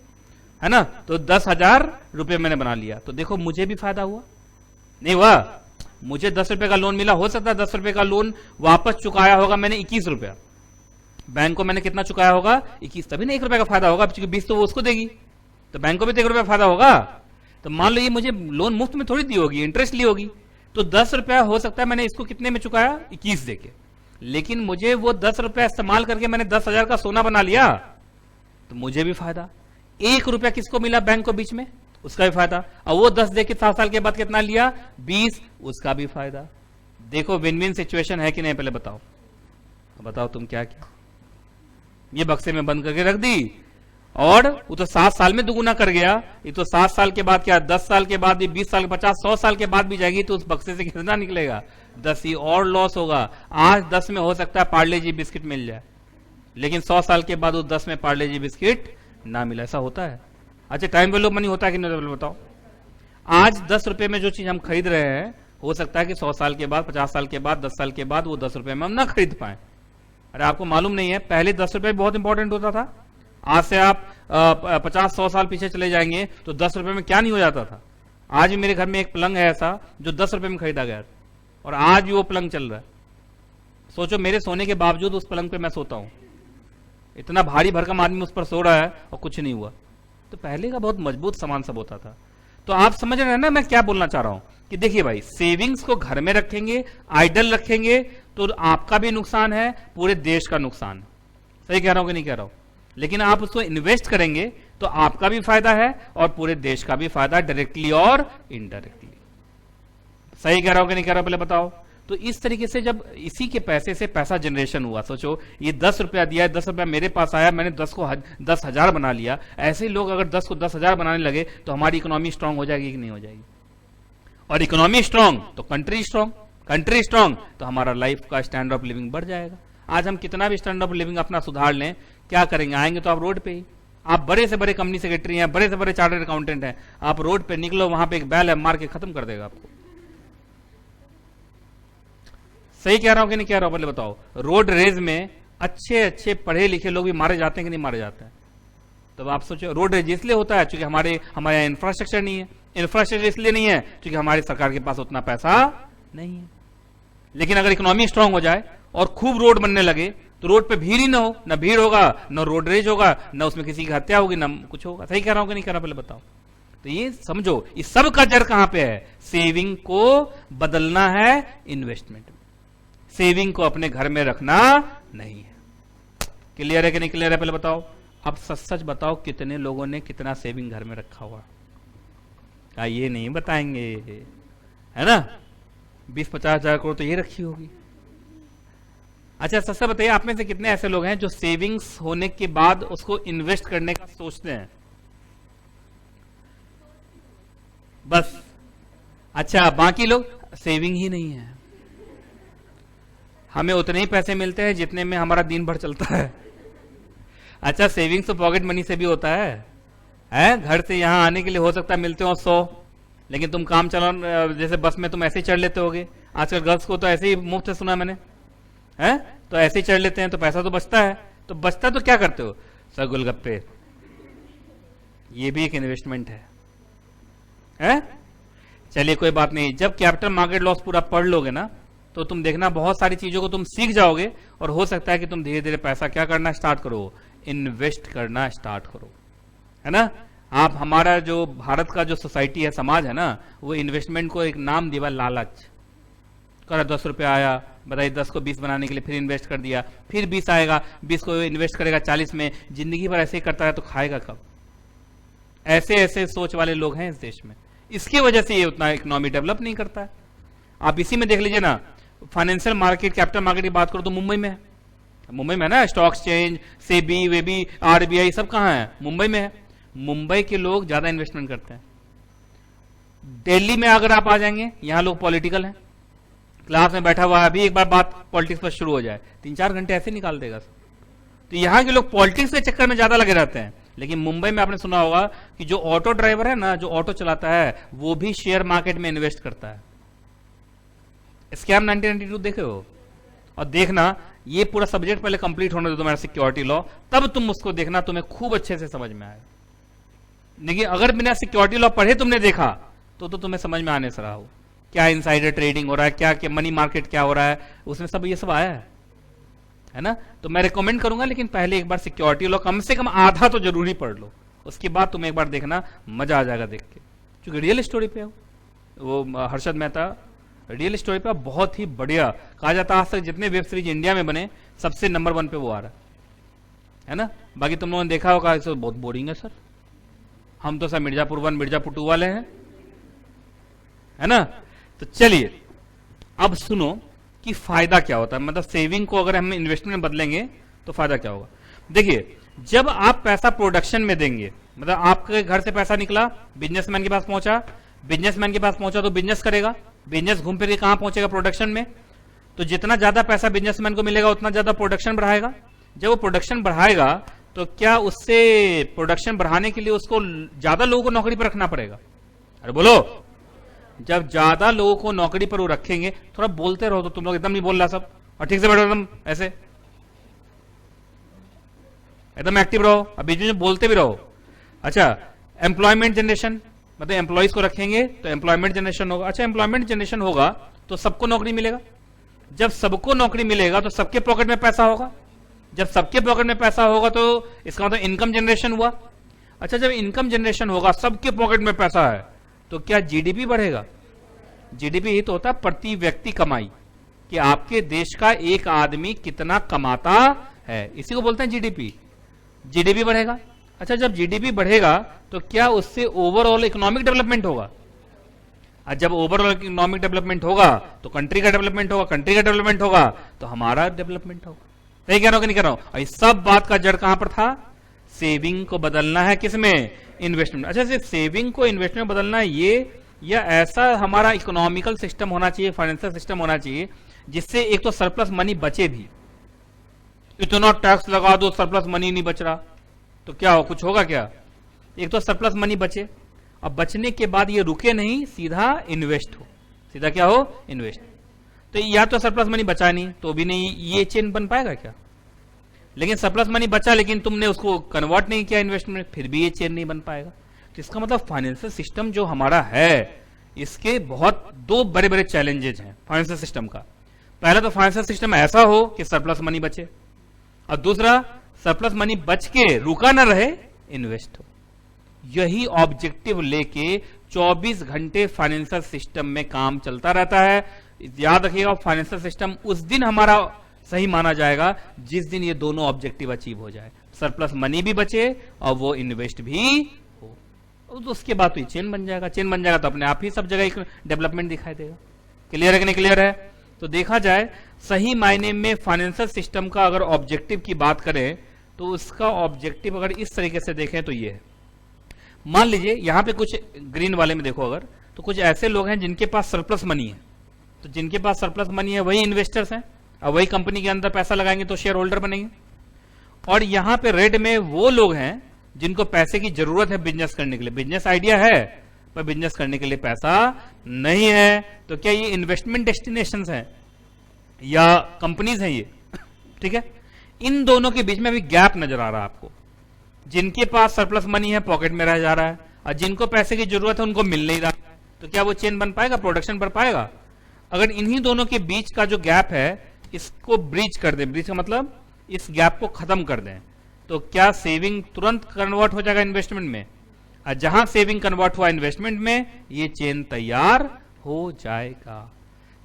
है ना? तो 10,000 रुपए मैंने बना लिया। तो देखो मुझे भी फायदा हुआ, नहीं हुआ? मुझे 10 रुपए का लोन मिला, हो सकता है 10 रुपए का लोन वापस चुकाया होगा मैंने 21 रुपया, बैंक को मैंने कितना चुकाया होगा? 21, तभी ना 1 रुपए का फायदा होगा, क्योंकि 20 तो वो उसको देगी, तो बैंक को भी तो 1 रुपया फायदा होगा। तो मान लो ये मुझे लोन मुफ्त में थोड़ी दी होगी, इंटरेस्ट ली होगी। तो 10 रुपया हो सकता है मैंने इसको कितने में चुकाया? 21 देके, लेकिन मुझे वो 10 रुपया इस्तेमाल करके मैंने 10,000 का सोना बना लिया, तो मुझे भी फायदा। 1 रुपया किसको मिला? बैंक को बीच में, उसका भी फायदा। और वो 10 देके 7 साल के बाद कितना लिया? 20, उसका भी फायदा। देखो विन विन सिचुएशन है कि नहीं? पहले बताओ, बताओ तुम क्या क्या। ये बक्से में बंद करके रख दी, और वो तो 7 साल में दुगुना कर गया। ये तो 7 साल के बाद क्या, 10 साल के बाद भी, 20 साल, 50, 100 साल के बाद भी जाएगी, तो उस बक्से से कितना निकलेगा? 10 ही, और लॉस होगा। आज 10 में हो सकता है पार्ले जी बिस्किट मिल जाए, लेकिन 100 साल के बाद उस 10 में पार्ले जी बिस्किट ना मिला। ऐसा होता है। अच्छा, टाइम वैल्यू मनी होता है कि नहीं? बताओ। आज 10 रुपए में जो चीज हम खरीद रहे हैं, हो सकता है कि 100 साल के बाद, 50 साल के बाद, 10 साल के बाद वो 10 रुपए में हम ना खरीद पाए। अरे आपको मालूम नहीं है, पहले 10 रुपए बहुत इंपॉर्टेंट होता था। आज से आप 50-100 साल पीछे चले जाएंगे तो 10 रुपए में क्या नहीं हो जाता था। आज भी मेरे घर में एक पलंग है ऐसा जो 10 रुपए में खरीदा गया, और आज भी वो पलंग चल रहा है। सोचो, मेरे सोने के बावजूद उस पलंग पे मैं सोता हूं। इतना भारी भरकम आदमी उस पर सो रहा है और कुछ नहीं हुआ। तो पहले का बहुत मजबूत सामान सब होता था। तो आप समझ रहे हैं ना मैं क्या बोलना चाह रहा हूं? कि देखिए भाई, सेविंग्स को घर में रखेंगे, आइडल रखेंगे, तो आपका भी नुकसान है, पूरे देश का नुकसान है। सही कह रहा हूं कि नहीं कह रहा हूं? लेकिन आप उसको इन्वेस्ट करेंगे तो आपका भी फायदा है और पूरे देश का भी फायदा, डायरेक्टली और इनडायरेक्टली। सही कह रहा हूं कि नहीं कह रहा? पहले बताओ। तो इस तरीके से जब इसी के पैसे से पैसा जनरेशन हुआ, सोचो ये 10 रुपया दिया है, 10 रुपया मेरे पास आया, मैंने 10 को 10,000 बना लिया। ऐसे ही लोग अगर 10 को 10,000 बनाने लगे तो हमारी इकोनॉमी स्ट्रांग हो जाएगी कि नहीं हो जाएगी? और इकोनॉमी स्ट्रांग तो कंट्री स्ट्रांग, कंट्री स्ट्रांग तो हमारा लाइफ का स्टैंडर्ड ऑफ लिविंग बढ़ जाएगा। आज हम कितना भी स्टैंडर्ड ऑफ लिविंग अपना सुधार लें, क्या करेंगे? आएंगे तो आप रोड पे ही। आप बड़े से बड़े कंपनी सेक्रेटरी हैं, बड़े से बड़े चार्टर्ड अकाउंटेंट हैं, आप रोड पे निकलो, वहां पे एक बैल है, मार के खत्म कर देगा आपको। सही कह रहा हूं कि नहीं कह रहा हूं? पहले बताओ। रोड रेज में अच्छे अच्छे पढ़े लिखे लोग भी मारे जाते हैं कि नहीं मारे जाते हैं? तब आप सोचो, रोड रेज इसलिए होता है क्योंकि हमारे यहाँ इंफ्रास्ट्रक्चर नहीं है। इंफ्रास्ट्रक्चर इसलिए नहीं है क्योंकि हमारी सरकार के पास उतना पैसा नहीं है। लेकिन अगर इकोनॉमी स्ट्रांग हो जाए और खूब रोड बनने लगे तो रोड पे भीड़ ही ना हो, ना भीड़ होगा, ना रोड रेज होगा, ना उसमें किसी की हत्या होगी, ना कुछ होगा। सही कह रहा हूं कि नहीं कह रहा? पहले बताओ। तो ये समझो, इस सब का जड़ कहां पे है? सेविंग को बदलना है इन्वेस्टमेंट में। सेविंग को अपने घर में रखना नहीं है। क्लियर है कि नहीं क्लियर है? पहले बताओ। अब सच सच बताओ, कितने लोगों ने कितना सेविंग घर में रखा हुआ? ये नहीं बताएंगे, है ना? 20-50 हजार करोड़ तो ये रखी होगी। अच्छा, सच से बताइए, आप में से कितने ऐसे लोग हैं जो सेविंग्स होने के बाद उसको इन्वेस्ट करने का सोचते हैं? बस। अच्छा, बाकी लोग सेविंग ही नहीं है। हमें उतने ही पैसे मिलते हैं जितने में हमारा दिन भर चलता है। अच्छा, सेविंग्स तो पॉकेट मनी से भी होता है? घर से यहां आने के लिए हो सकता है मिलते हो 100, लेकिन तुम काम चलाओ, जैसे बस में तुम ऐसे ही चढ़ लेते होगे। आजकल गर्ल्स को तो ऐसे ही मुफ्त से सुना मैंने, है? तो ऐसे ही चढ़ लेते हैं, तो पैसा तो बचता है। तो बचता तो क्या करते हो? सर गोलगप्पे। ये भी एक इन्वेस्टमेंट है? चलिए कोई बात नहीं। जब कैपिटल मार्केट लॉस पूरा पढ़ लोगे ना, तो तुम देखना बहुत सारी चीजों को तुम सीख जाओगे, और हो सकता है कि तुम धीरे धीरे पैसा क्या करना स्टार्ट करो? इन्वेस्ट करना स्टार्ट करो, है ना? आप हमारा जो भारत का जो सोसाइटी है, समाज है ना, वो इन्वेस्टमेंट को एक नाम दिया लालच। करा 10 रुपया आया, बताइए 10 को 20 बनाने के लिए फिर इन्वेस्ट कर दिया, फिर 20 आएगा, 20 को इन्वेस्ट करेगा 40 में, जिंदगी भर ऐसे ही करता है तो खाएगा कब? ऐसे ऐसे सोच वाले लोग हैं इस देश में, इसकी वजह से ये उतना इकोनॉमी डेवलप नहीं करता है। आप इसी में देख लीजिए ना, फाइनेंशियल मार्केट, कैपिटल मार्केट की बात करो तो मुंबई में है, मुंबई में है ना, stock exchange, SEBI, Baby, RBI सब कहां है? मुंबई में है। मुंबई के लोग ज्यादा इन्वेस्टमेंट करते हैं। दिल्ली में अगर आप आ जाएंगे, यहां लोग पॉलिटिकल हैं, क्लास में बैठा हुआ है, अभी एक बार बात पॉलिटिक्स पर शुरू हो जाए 3-4 घंटे ऐसे निकाल देगा। तो यहां के लोग पॉलिटिक्स के चक्कर में ज्यादा लगे रहते हैं। लेकिन मुंबई में आपने सुना होगा कि जो ऑटो ड्राइवर है ना, जो ऑटो चलाता है, वो भी शेयर मार्केट में इन्वेस्ट करता है। स्कैम 1992 देखे हो? और देखना, ये पूरा सब्जेक्ट पहले कंप्लीट होने दो तुम्हारा सिक्योरिटी लॉ, तब तुम उसको देखना, तुम्हें खूब अच्छे से समझ में आएगा। लेकिन अगर बिना सिक्योरिटी लॉ पढ़े तुमने देखा तो तुम्हें समझ में आने से रहा हो क्या इनसाइडर ट्रेडिंग हो रहा है, क्या मनी मार्केट क्या हो रहा है, उसमें सब ये सब आया है ना। तो मैं रिकमेंड करूंगा, लेकिन पहले एक बार सिक्योरिटी लॉ कम से कम आधा तो जरूरी पढ़ लो, उसके बाद तुम एक बार देखना, मजा आ जाएगा देख के। क्योंकि रियल स्टोरी पे वो हर्षद मेहता रियल स्टोरी पे बहुत ही बढ़िया, कहा जाता है आज तक जितने वेब सीरीज इंडिया में बने सबसे नंबर 1 पे वो आ रहा है ना। बाकी तुम लोगों ने देखा होगा बहुत बोरिंग है सर, हम तो सर मिर्जापुर 1 मिर्जापुर 2 वाले हैं, है ना। तो चलिए अब सुनो कि फायदा क्या होता है, मतलब सेविंग को अगर हम इन्वेस्टमेंट में बदलेंगे तो फायदा क्या होगा। देखिए, जब आप पैसा प्रोडक्शन में देंगे, मतलब आपके घर से पैसा निकला, बिजनेसमैन के पास पहुंचा, बिजनेसमैन के पास पहुंचा तो बिजनेस करेगा, बिजनेस घूम फिर के कहां पहुंचेगा? प्रोडक्शन में। तो जितना ज्यादा पैसा बिजनेसमैन को मिलेगा उतना ज्यादा प्रोडक्शन बढ़ाएगा। जब वो प्रोडक्शन बढ़ाएगा तो क्या उससे प्रोडक्शन बढ़ाने के लिए उसको ज्यादा लोगों को नौकरी पर रखना पड़ेगा? अरे बोलो, जब ज्यादा लोगों को नौकरी पर वो रखेंगे, थोड़ा बोलते रहो तो, तुम लोग एकदम नहीं बोल रहा सब, और ठीक से बैठो एकदम ऐसे, एकदम एक्टिव रहो, अब बीच में बोलते भी रहो। अच्छा, एम्प्लॉयमेंट जनरेशन, मतलब एम्प्लॉइज को रखेंगे तो एम्प्लॉयमेंट जनरेशन होगा। अच्छा, एम्प्लॉयमेंट जनरेशन होगा तो सबको नौकरी मिलेगा। जब सबको नौकरी मिलेगा तो सबके पॉकेट में पैसा होगा। जब सबके पॉकेट में पैसा होगा तो इसका मतलब इनकम जनरेशन हुआ। अच्छा, जब इनकम जनरेशन होगा, सबके पॉकेट में पैसा है, तो क्या जीडीपी बढ़ेगा? जीडीपी ही तो होता है प्रति व्यक्ति कमाई, कि आपके देश का एक आदमी कितना कमाता है, इसी को बोलते हैं जीडीपी। जीडीपी बढ़ेगा। अच्छा, जब जीडीपी बढ़ेगा तो क्या उससे ओवरऑल इकोनॉमिक डेवलपमेंट होगा? और जब ओवरऑल इकोनॉमिक डेवलपमेंट होगा तो कंट्री का डेवलपमेंट होगा, कंट्री का डेवलपमेंट होगा तो हमारा डेवलपमेंट होगा। नहीं कह रहा हूं कि नहीं कह रहा हूं? और इस सब बात का जड़ कहां पर था? सेविंग को बदलना है, किसमें? इन्वेस्टमेंट। अच्छा, सिर्फ सेविंग को इन्वेस्टमेंट में बदलना है ये, या ऐसा हमारा इकोनॉमिकल सिस्टम होना चाहिए, फाइनेंशियल सिस्टम होना चाहिए जिससे एक तो सरप्लस मनी बचे भी। इतना टैक्स लगा दो सरप्लस मनी नहीं बच रहा तो क्या हो, कुछ होगा क्या? एक तो सरप्लस मनी बचे, अब बचने के बाद ये रुके नहीं, सीधा इन्वेस्ट हो, सीधा क्या हो? इन्वेस्ट। तो या तो सरप्लस मनी बचा नहीं तो भी नहीं, ये चेन बन पाएगा क्या? लेकिन सरप्लस मनी बचा लेकिन तुमने उसको कन्वर्ट नहीं किया इन्वेस्टमेंट, फिर भी ये चेन नहीं बन पाएगा। तो इसका मतलब फाइनेंशियल सिस्टम जो हमारा है, इसके बहुत 2 बड़े बड़े चैलेंजेस हैं फाइनेंशियल सिस्टम का। पहला तो फाइनेंशियल सिस्टम ऐसा हो कि सरप्लस मनी बचे, और दूसरा सरप्लस मनी बच के रुका ना रहे, इन्वेस्ट हो। यही ऑब्जेक्टिव लेके 24 घंटे फाइनेंशियल सिस्टम में काम चलता रहता है। याद रखिएगा, फाइनेंशियल सिस्टम उस दिन हमारा सही माना जाएगा जिस दिन ये दोनों ऑब्जेक्टिव अचीव हो जाए, सरप्लस मनी भी बचे और वो इन्वेस्ट भी हो, तो उसके बाद तो ये चेन बन जाएगा। चेन बन जाएगा तो अपने आप ही सब जगह एक डेवलपमेंट दिखाई देगा। क्लियर है कि नहीं क्लियर है? तो देखा जाए सही मायने में फाइनेंशियल सिस्टम का अगर ऑब्जेक्टिव की बात करें तो उसका ऑब्जेक्टिव अगर इस तरीके से देखें तो ये है। मान लीजिए यहां पे कुछ ग्रीन वाले में देखो अगर, तो कुछ ऐसे लोग हैं जिनके पास सरप्लस मनी है, तो जिनके पास सरप्लस मनी है वही इन्वेस्टर्स हैं, और वही कंपनी के अंदर पैसा लगाएंगे तो शेयर होल्डर बनेंगे। और यहां पे रेड में वो लोग हैं जिनको पैसे की जरूरत है बिजनेस करने के लिए, बिजनेस आइडिया है पर बिजनेस करने के लिए पैसा नहीं है। तो क्या ये इन्वेस्टमेंट डेस्टिनेशंस हैं या कंपनीज हैं ये? ठीक है, इन दोनों के बीच में अभी गैप नजर आ रहा है आपको। जिनके पास सरप्लस मनी है पॉकेट में रह जा रहा है, और जिनको पैसे की जरूरत है उनको मिल नहीं रहा है, तो क्या वो चेन बन पाएगा, प्रोडक्शन बढ़ पाएगा? अगर इन्हीं दोनों के बीच का जो गैप है इसको ब्रीच कर दें, ब्रीच का मतलब इस गैप को खत्म कर दें, तो क्या सेविंग तुरंत कन्वर्ट हो जाएगा इन्वेस्टमेंट में? और जहां सेविंग कन्वर्ट हुआ इन्वेस्टमेंट में, ये चेन तैयार हो जाएगा।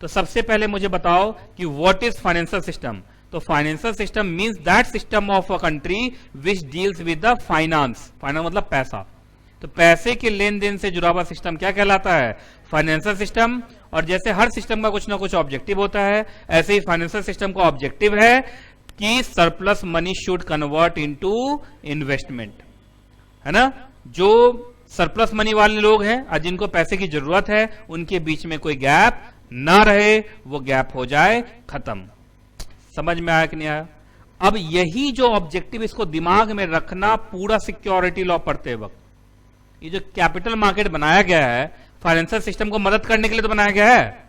तो सबसे पहले मुझे बताओ कि व्हाट इज फाइनेंशियल सिस्टम। तो financial system means that system of a country which deals with the finance. Finance मतलब पैसा। तो पैसे के लेन देन से जुड़ा हुआ सिस्टम क्या कहलाता है? Financial system. और जैसे हर सिस्टम का कुछ ना कुछ ऑब्जेक्टिव होता है, ऐसे ही फाइनेंशियल सिस्टम का ऑब्जेक्टिव है कि surplus money should convert into investment, है ना। जो सरप्लस मनी वाले लोग हैं और जिनको पैसे की जरूरत है, उनके बीच में कोई गैप ना रहे, वो गैप हो जाए खत्म। समझ में आया कि नहीं आया? अब यही जो ऑब्जेक्टिव, इसको दिमाग में रखना पूरा सिक्योरिटी लॉ पढ़ते वक्त। ये जो कैपिटल मार्केट बनाया गया है, फाइनेंशियल सिस्टम को मदद करने के लिए तो बनाया गया है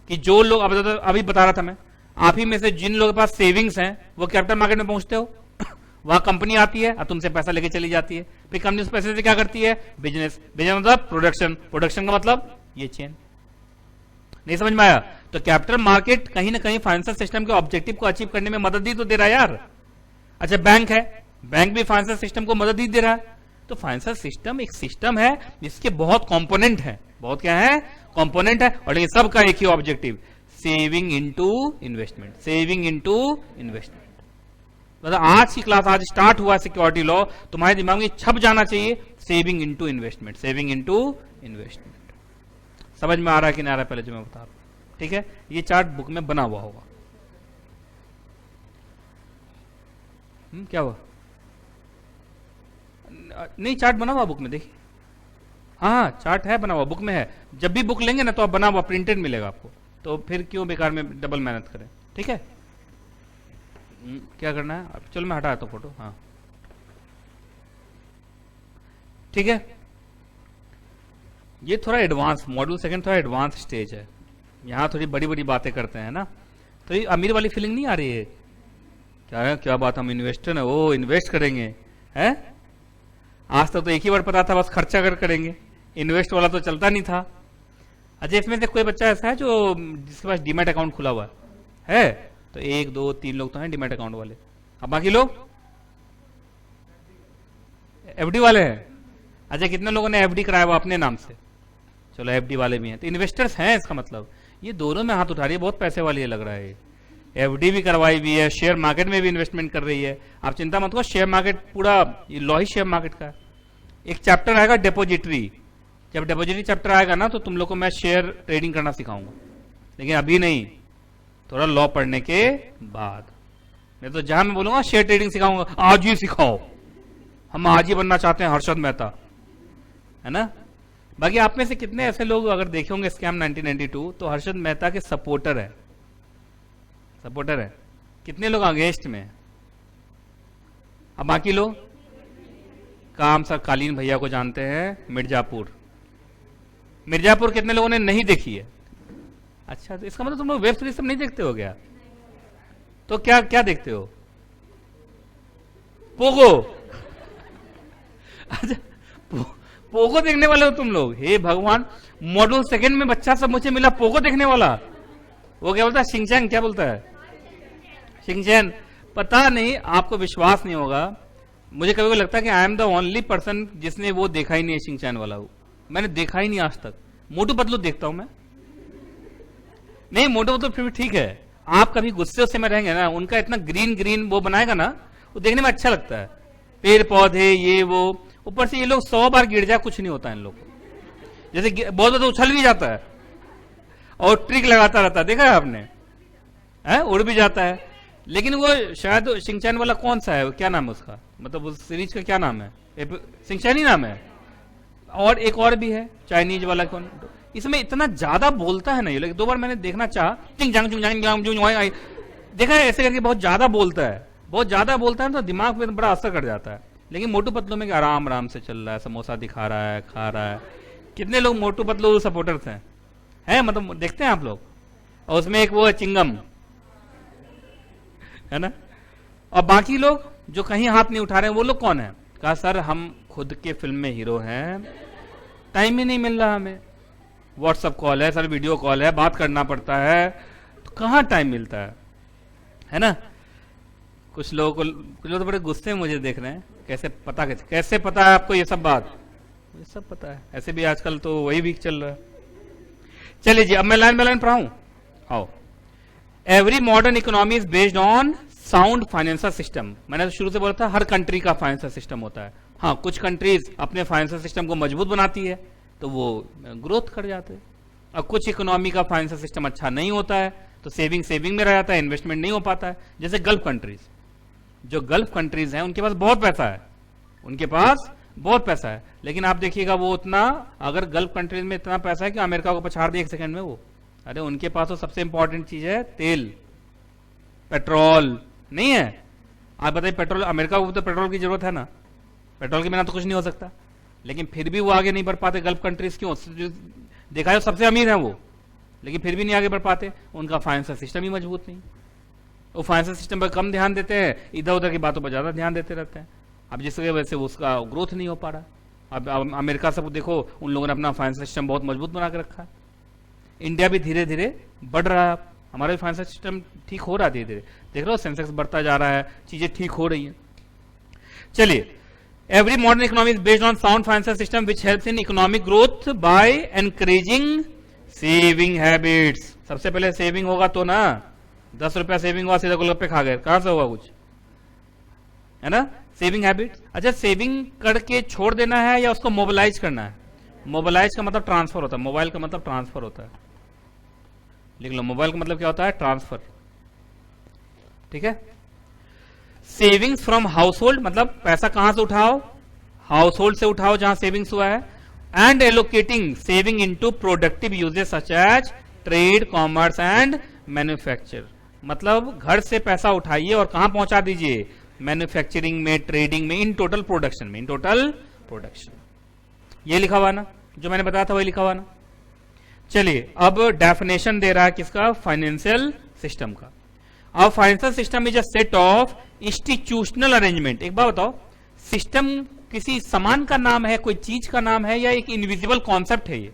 कि जो लोग, अभी बता रहा था मैं, आप ही में से जिन लोगों के पास सेविंग्स हैं, वो कैपिटल मार्केट में पहुंचते हो। वहां कंपनी आती है और तुमसे पैसा लेके चली जाती है। फिर कंपनी उस पैसे से क्या करती है? बिजनेस। बिजनेस मतलब प्रोडक्शन। प्रोडक्शन का मतलब ये चेन। नहीं समझ में आया? तो कैपिटल मार्केट कहीं ना कहीं फाइनेंशियल सिस्टम के ऑब्जेक्टिव को अचीव करने में मदद ही तो दे रहा है यार। अच्छा, बैंक है, बैंक भी फाइनेंशियल सिस्टम को मदद ही दे रहा है। तो फाइनेंशियल सिस्टम एक सिस्टम है जिसके बहुत कंपोनेंट है। बहुत क्या है? कंपोनेंट है। और ये सबका एक ही objective, saving into investment. Saving into investment मतलब आज की क्लास, आज स्टार्ट हुआ सिक्योरिटी लॉ, तुम्हारे दिमाग में छप जाना चाहिए, saving into investment, saving into investment. समझ में आ रहा है कि नहीं आ रहा है पहले जो मैं बता रहा हूं? ठीक है, ये चार्ट बुक में बना हुआ होगा। क्या हुआ? नहीं, चार्ट बना हुआ बुक में, देखिए। हाँ, चार्ट है, बना हुआ बुक में है। जब भी बुक लेंगे ना तो आप बना हुआ प्रिंटेड मिलेगा आपको, तो फिर क्यों बेकार में डबल मेहनत करें। ठीक है, क्या करना है अब? चलो मैं हटा देता हूं फोटो। हाँ ठीक है, ये थोड़ा एडवांस मॉड्यूल सेकंड, थोड़ा एडवांस स्टेज है। यहाँ थोड़ी बड़ी बड़ी बातें करते हैं ना, तो ये अमीर वाली फीलिंग नहीं आ रही है। क्या है, क्या बात, हम इन्वेस्टर है, वो इन्वेस्ट करेंगे हैं। आज तक तो एक ही बार पता था, बस खर्चा कर करेंगे, इन्वेस्ट वाला तो चलता नहीं था। अच्छा, इसमें से कोई बच्चा ऐसा है जो जिसके पास डीमैट अकाउंट खुला हुआ है? तो 1 2 3 लोग तो हैं डीमैट अकाउंट वाले। अब बाकी लोग एफडी वाले हैं। अच्छा, कितने लोगों ने एफडी कराया हुआ अपने नाम से? चलो, एफडी वाले भी हैं, तो इन्वेस्टर्स हैं। इसका मतलब ये दोनों में हाथ उठा रही है, बहुत पैसे वाली है लग रहा है। एफडी भी करवाई हुई है, शेयर मार्केट में भी इन्वेस्टमेंट कर रही है। आप चिंता मत करो, शेयर मार्केट पूरा लॉ ही शेयर मार्केट का है। एक चैप्टर आएगा डिपोजिटरी, जब डिपोजिटरी चैप्टर आएगा ना तो तुम लोग को मैं शेयर ट्रेडिंग करना सिखाऊंगा, लेकिन अभी नहीं, थोड़ा लॉ पढ़ने के बाद। मैं तो जहां मैं बोलूंगा शेयर ट्रेडिंग सिखाऊंगा, आज ही सिखाओ, हम आज ही बनना चाहते हैं हर्षद मेहता, है ना। बाकी आप में से कितने ऐसे लोग अगर देखे होंगे स्कैम 1992, तो हर्षद मेहता के सपोर्टर है, सपोर्टर है। कितने लोग अगेंस्ट में? अब बाकी लोग काम सर कालीन भैया को जानते हैं, मिर्जापुर। मिर्जापुर कितने लोगों ने नहीं देखी है? अच्छा, तो इसका मतलब तुम लोग वेब सीरीज सब नहीं देखते हो क्या? तो क्या क्या देखते हो? पोगो। अच्छा, पोगो देखने वाले हो तुम लोग? हे भगवान, मॉड्यूल सेकंड में बच्चा सब मुझे मिला पोगो देखने वाला। वो क्या बोलता है? शिंगचैन। क्या बोलता है? शिंगचैन। पता नहीं, आपको विश्वास नहीं होगा, मुझे कभी कभी लगता है कि I am the only person जिसने वो देखा ही नहीं है, शिंगचैन वाला। वो मैंने देखा ही नहीं आज तक। मोटू पतलू देखता हूं मैं। नहीं, मोटू पतलू फिर भी ठीक है, आप कभी गुस्से में रहेंगे ना, उनका इतना ग्रीन ग्रीन वो बनाएगा ना, वो देखने में अच्छा लगता है, पेड़ पौधे ये वो। ऊपर से ये लोग 100 बार गिर जाए कुछ नहीं होता इन लोग को, जैसे बहुत ज्यादा उछल भी जाता है और ट्रिक लगाता रहता है, देखा है आपने? उड़ भी जाता है। लेकिन वो शायद शिंगचैन वाला कौन सा है, क्या नाम है उसका, मतलब उस सीरीज का क्या नाम है? शिंगचैन ही नाम है। और एक और भी है चाइनीज वाला, कौन? इसमें इतना ज्यादा बोलता है ना ये, लेकिन 2 बार मैंने देखना चाहा, देखा है ऐसे करके बहुत ज्यादा बोलता है, बहुत ज्यादा बोलता है तो दिमाग पे बड़ा असर कर जाता है। लेकिन मोटू पतलू में आराम आराम से चल रहा है, समोसा दिखा रहा है, खा रहा है। कितने लोग मोटू पतलू सपोर्टर्स हैं? मतलब देखते हैं आप लोग? और उसमें एक वो है चिंगम, है ना। और बाकी लोग जो कहीं हाथ नहीं उठा रहे हैं, वो लोग कौन है? कहा सर हम खुद के फिल्म में हीरो हैं, टाइम ही नहीं मिल रहा हमें, व्हाट्सएप कॉल है सर, वीडियो कॉल है, बात करना पड़ता है, तो कहाँ टाइम मिलता है ना। कुछ लोग तो बड़े गुस्से में मुझे देख रहे हैं, कैसे पता है आपको ये सब बात? मुझे सब पता है, ऐसे भी आजकल तो वही वीक चल रहा है। चलिए जी, अब मैं लाइन बाय लाइन पढ़ाऊं। आओ, every modern economy is based on sound financial system. मैंने तो शुरू से बोला था हर कंट्री का फाइनेंशियल सिस्टम होता है। हाँ, कुछ कंट्रीज अपने फाइनेंशियल सिस्टम को मजबूत बनाती है तो वो ग्रोथ कर जाते हैं, और कुछ इकोनॉमी का फाइनेंशियल सिस्टम अच्छा नहीं होता है तो सेविंग में रह जाता है, इन्वेस्टमेंट नहीं हो पाता है। जैसे गल्फ कंट्रीज, जो गल्फ कंट्रीज हैं उनके पास बहुत पैसा है, उनके पास बहुत पैसा है, लेकिन आप देखिएगा वो उतना, अगर गल्फ कंट्रीज में इतना पैसा है कि अमेरिका को पछाड़ दे एक सेकंड में वो। अरे उनके पास तो सबसे इंपॉर्टेंट चीज है तेल, पेट्रोल नहीं है। आप बताइए, पेट्रोल, अमेरिका को तो पेट्रोल की जरूरत है ना, पेट्रोल के बिना तो कुछ नहीं हो सकता, लेकिन फिर भी वो आगे नहीं बढ़ पाते। गल्फ कंट्रीज क्यों? देखा जाए सबसे अमीर है वो, लेकिन फिर भी नहीं आगे बढ़ पाते, उनका फाइनेंशियल सिस्टम ही मजबूत नहीं। वो फाइनेंशियल सिस्टम पर कम ध्यान देते हैं, इधर उधर की बातों पर ज्यादा ध्यान देते रहते हैं। अब जिसकी वजह से उसका ग्रोथ नहीं हो पा रहा। अब अमेरिका सब देखो, उन लोगों ने अपना फाइनेंशियल सिस्टम बहुत मजबूत बना के रखा है। इंडिया भी धीरे धीरे बढ़ रहा है, हमारा भी फाइनेंशियल सिस्टम ठीक हो रहा है धीरे धीरे। देख रहे हो, सेंसेक्स बढ़ता जा रहा है, चीजें ठीक हो रही हैं। चलिए, every modern economy is based on sound financial system which helps in economic growth by encouraging saving habits. सबसे पहले सेविंग होगा तो ना, 10 रुपया सेविंग हुआ, सीधा गोलगप्पे खा गए, कहां से होगा कुछ, है ना? Saving habit. अच्छा, सेविंग करके छोड़ देना है या उसको मोबिलाइज करना है? मोबिलाइज का मतलब ट्रांसफर होता है, मोबाइल का मतलब ट्रांसफर होता है, लिख लो, मोबाइल का मतलब क्या होता है? ट्रांसफर। ठीक है। सेविंग्स फ्रॉम हाउस होल्ड, मतलब पैसा कहां से उठाओ? हाउस होल्ड से उठाओ जहां सेविंग्स हुआ है। And allocating saving into productive uses such as trade, commerce and manufacture. मतलब घर से पैसा उठाइए और कहां पहुंचा दीजिए? मैन्युफैक्चरिंग में, ट्रेडिंग में, इन टोटल प्रोडक्शन में, इन टोटल प्रोडक्शन। ये लिखा हुआ ना, जो मैंने बताया था वही लिखा हुआ ना। चलिए, अब डेफिनेशन दे रहा है किसका? फाइनेंशियल सिस्टम का। अब financial system is a set of institutional arrangement. एक बात बताओ, सिस्टम किसी सामान का नाम है, कोई चीज का नाम है, या एक इनविजिबल कॉन्सेप्ट है ये?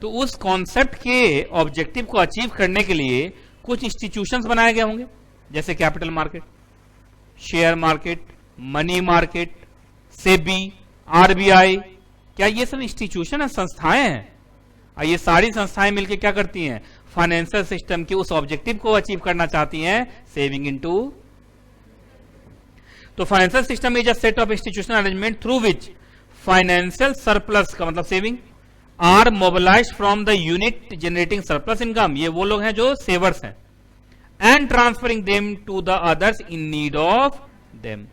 तो उस कॉन्सेप्ट के ऑब्जेक्टिव को अचीव करने के लिए कुछ इंस्टीट्यूशंस बनाए गए होंगे, जैसे capital market, share market, money market, SEBI, RBI. क्या ये सब इंस्टीट्यूशन है, संस्थाएं हैं? और ये सारी संस्थाएं मिलकर क्या करती हैं? फाइनेंशियल सिस्टम के उस ऑब्जेक्टिव को अचीव करना चाहती हैं, सेविंग इनटू। तो financial system is a set of institutional arrangement through which financial surplus, का मतलब saving, are mobilised from the unit generating surplus income. ये वो लोग हैं जो सेवर्स हैं, and transferring them to the others in need of them.